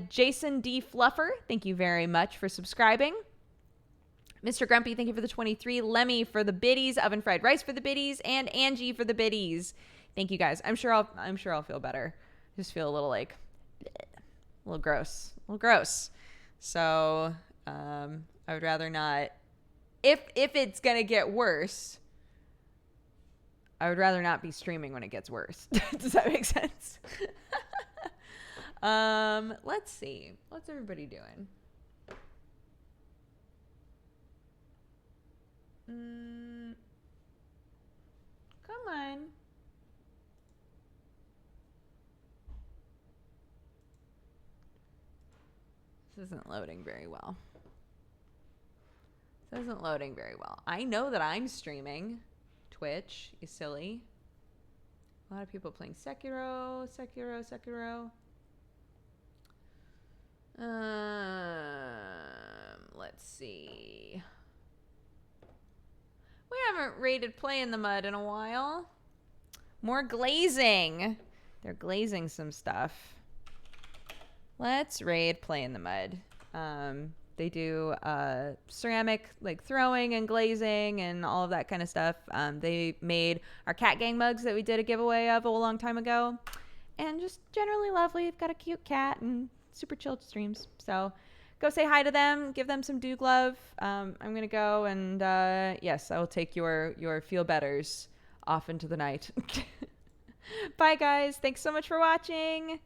Jason D. Fluffer, thank you very much for subscribing. Mr. Grumpy, thank you for the 23. Lemmy for the biddies. Oven Fried Rice for the biddies. And Angie for the biddies. Thank you, guys. I'm sure I'll feel better. Just feel a little like, a little gross. So, I would rather not. If it's gonna get worse, I would rather not be streaming when it gets worse. Does that make sense? Let's see. What's everybody doing? Come on. This isn't loading very well. I know that I'm streaming. Twitch, you silly. A lot of people playing Sekiro. Let's see. We haven't rated Play in the Mud in a while. More glazing. They're glazing some stuff. Let's raid Play in the Mud. They do ceramic like throwing and glazing and all of that kind of stuff. They made our cat gang mugs that we did a giveaway of a long time ago, and just generally lovely. They've got a cute cat and super chilled streams. So go say hi to them, give them some Doog love. I'm gonna go and yes, I will take your feel betters off into the night. Bye guys, thanks so much for watching.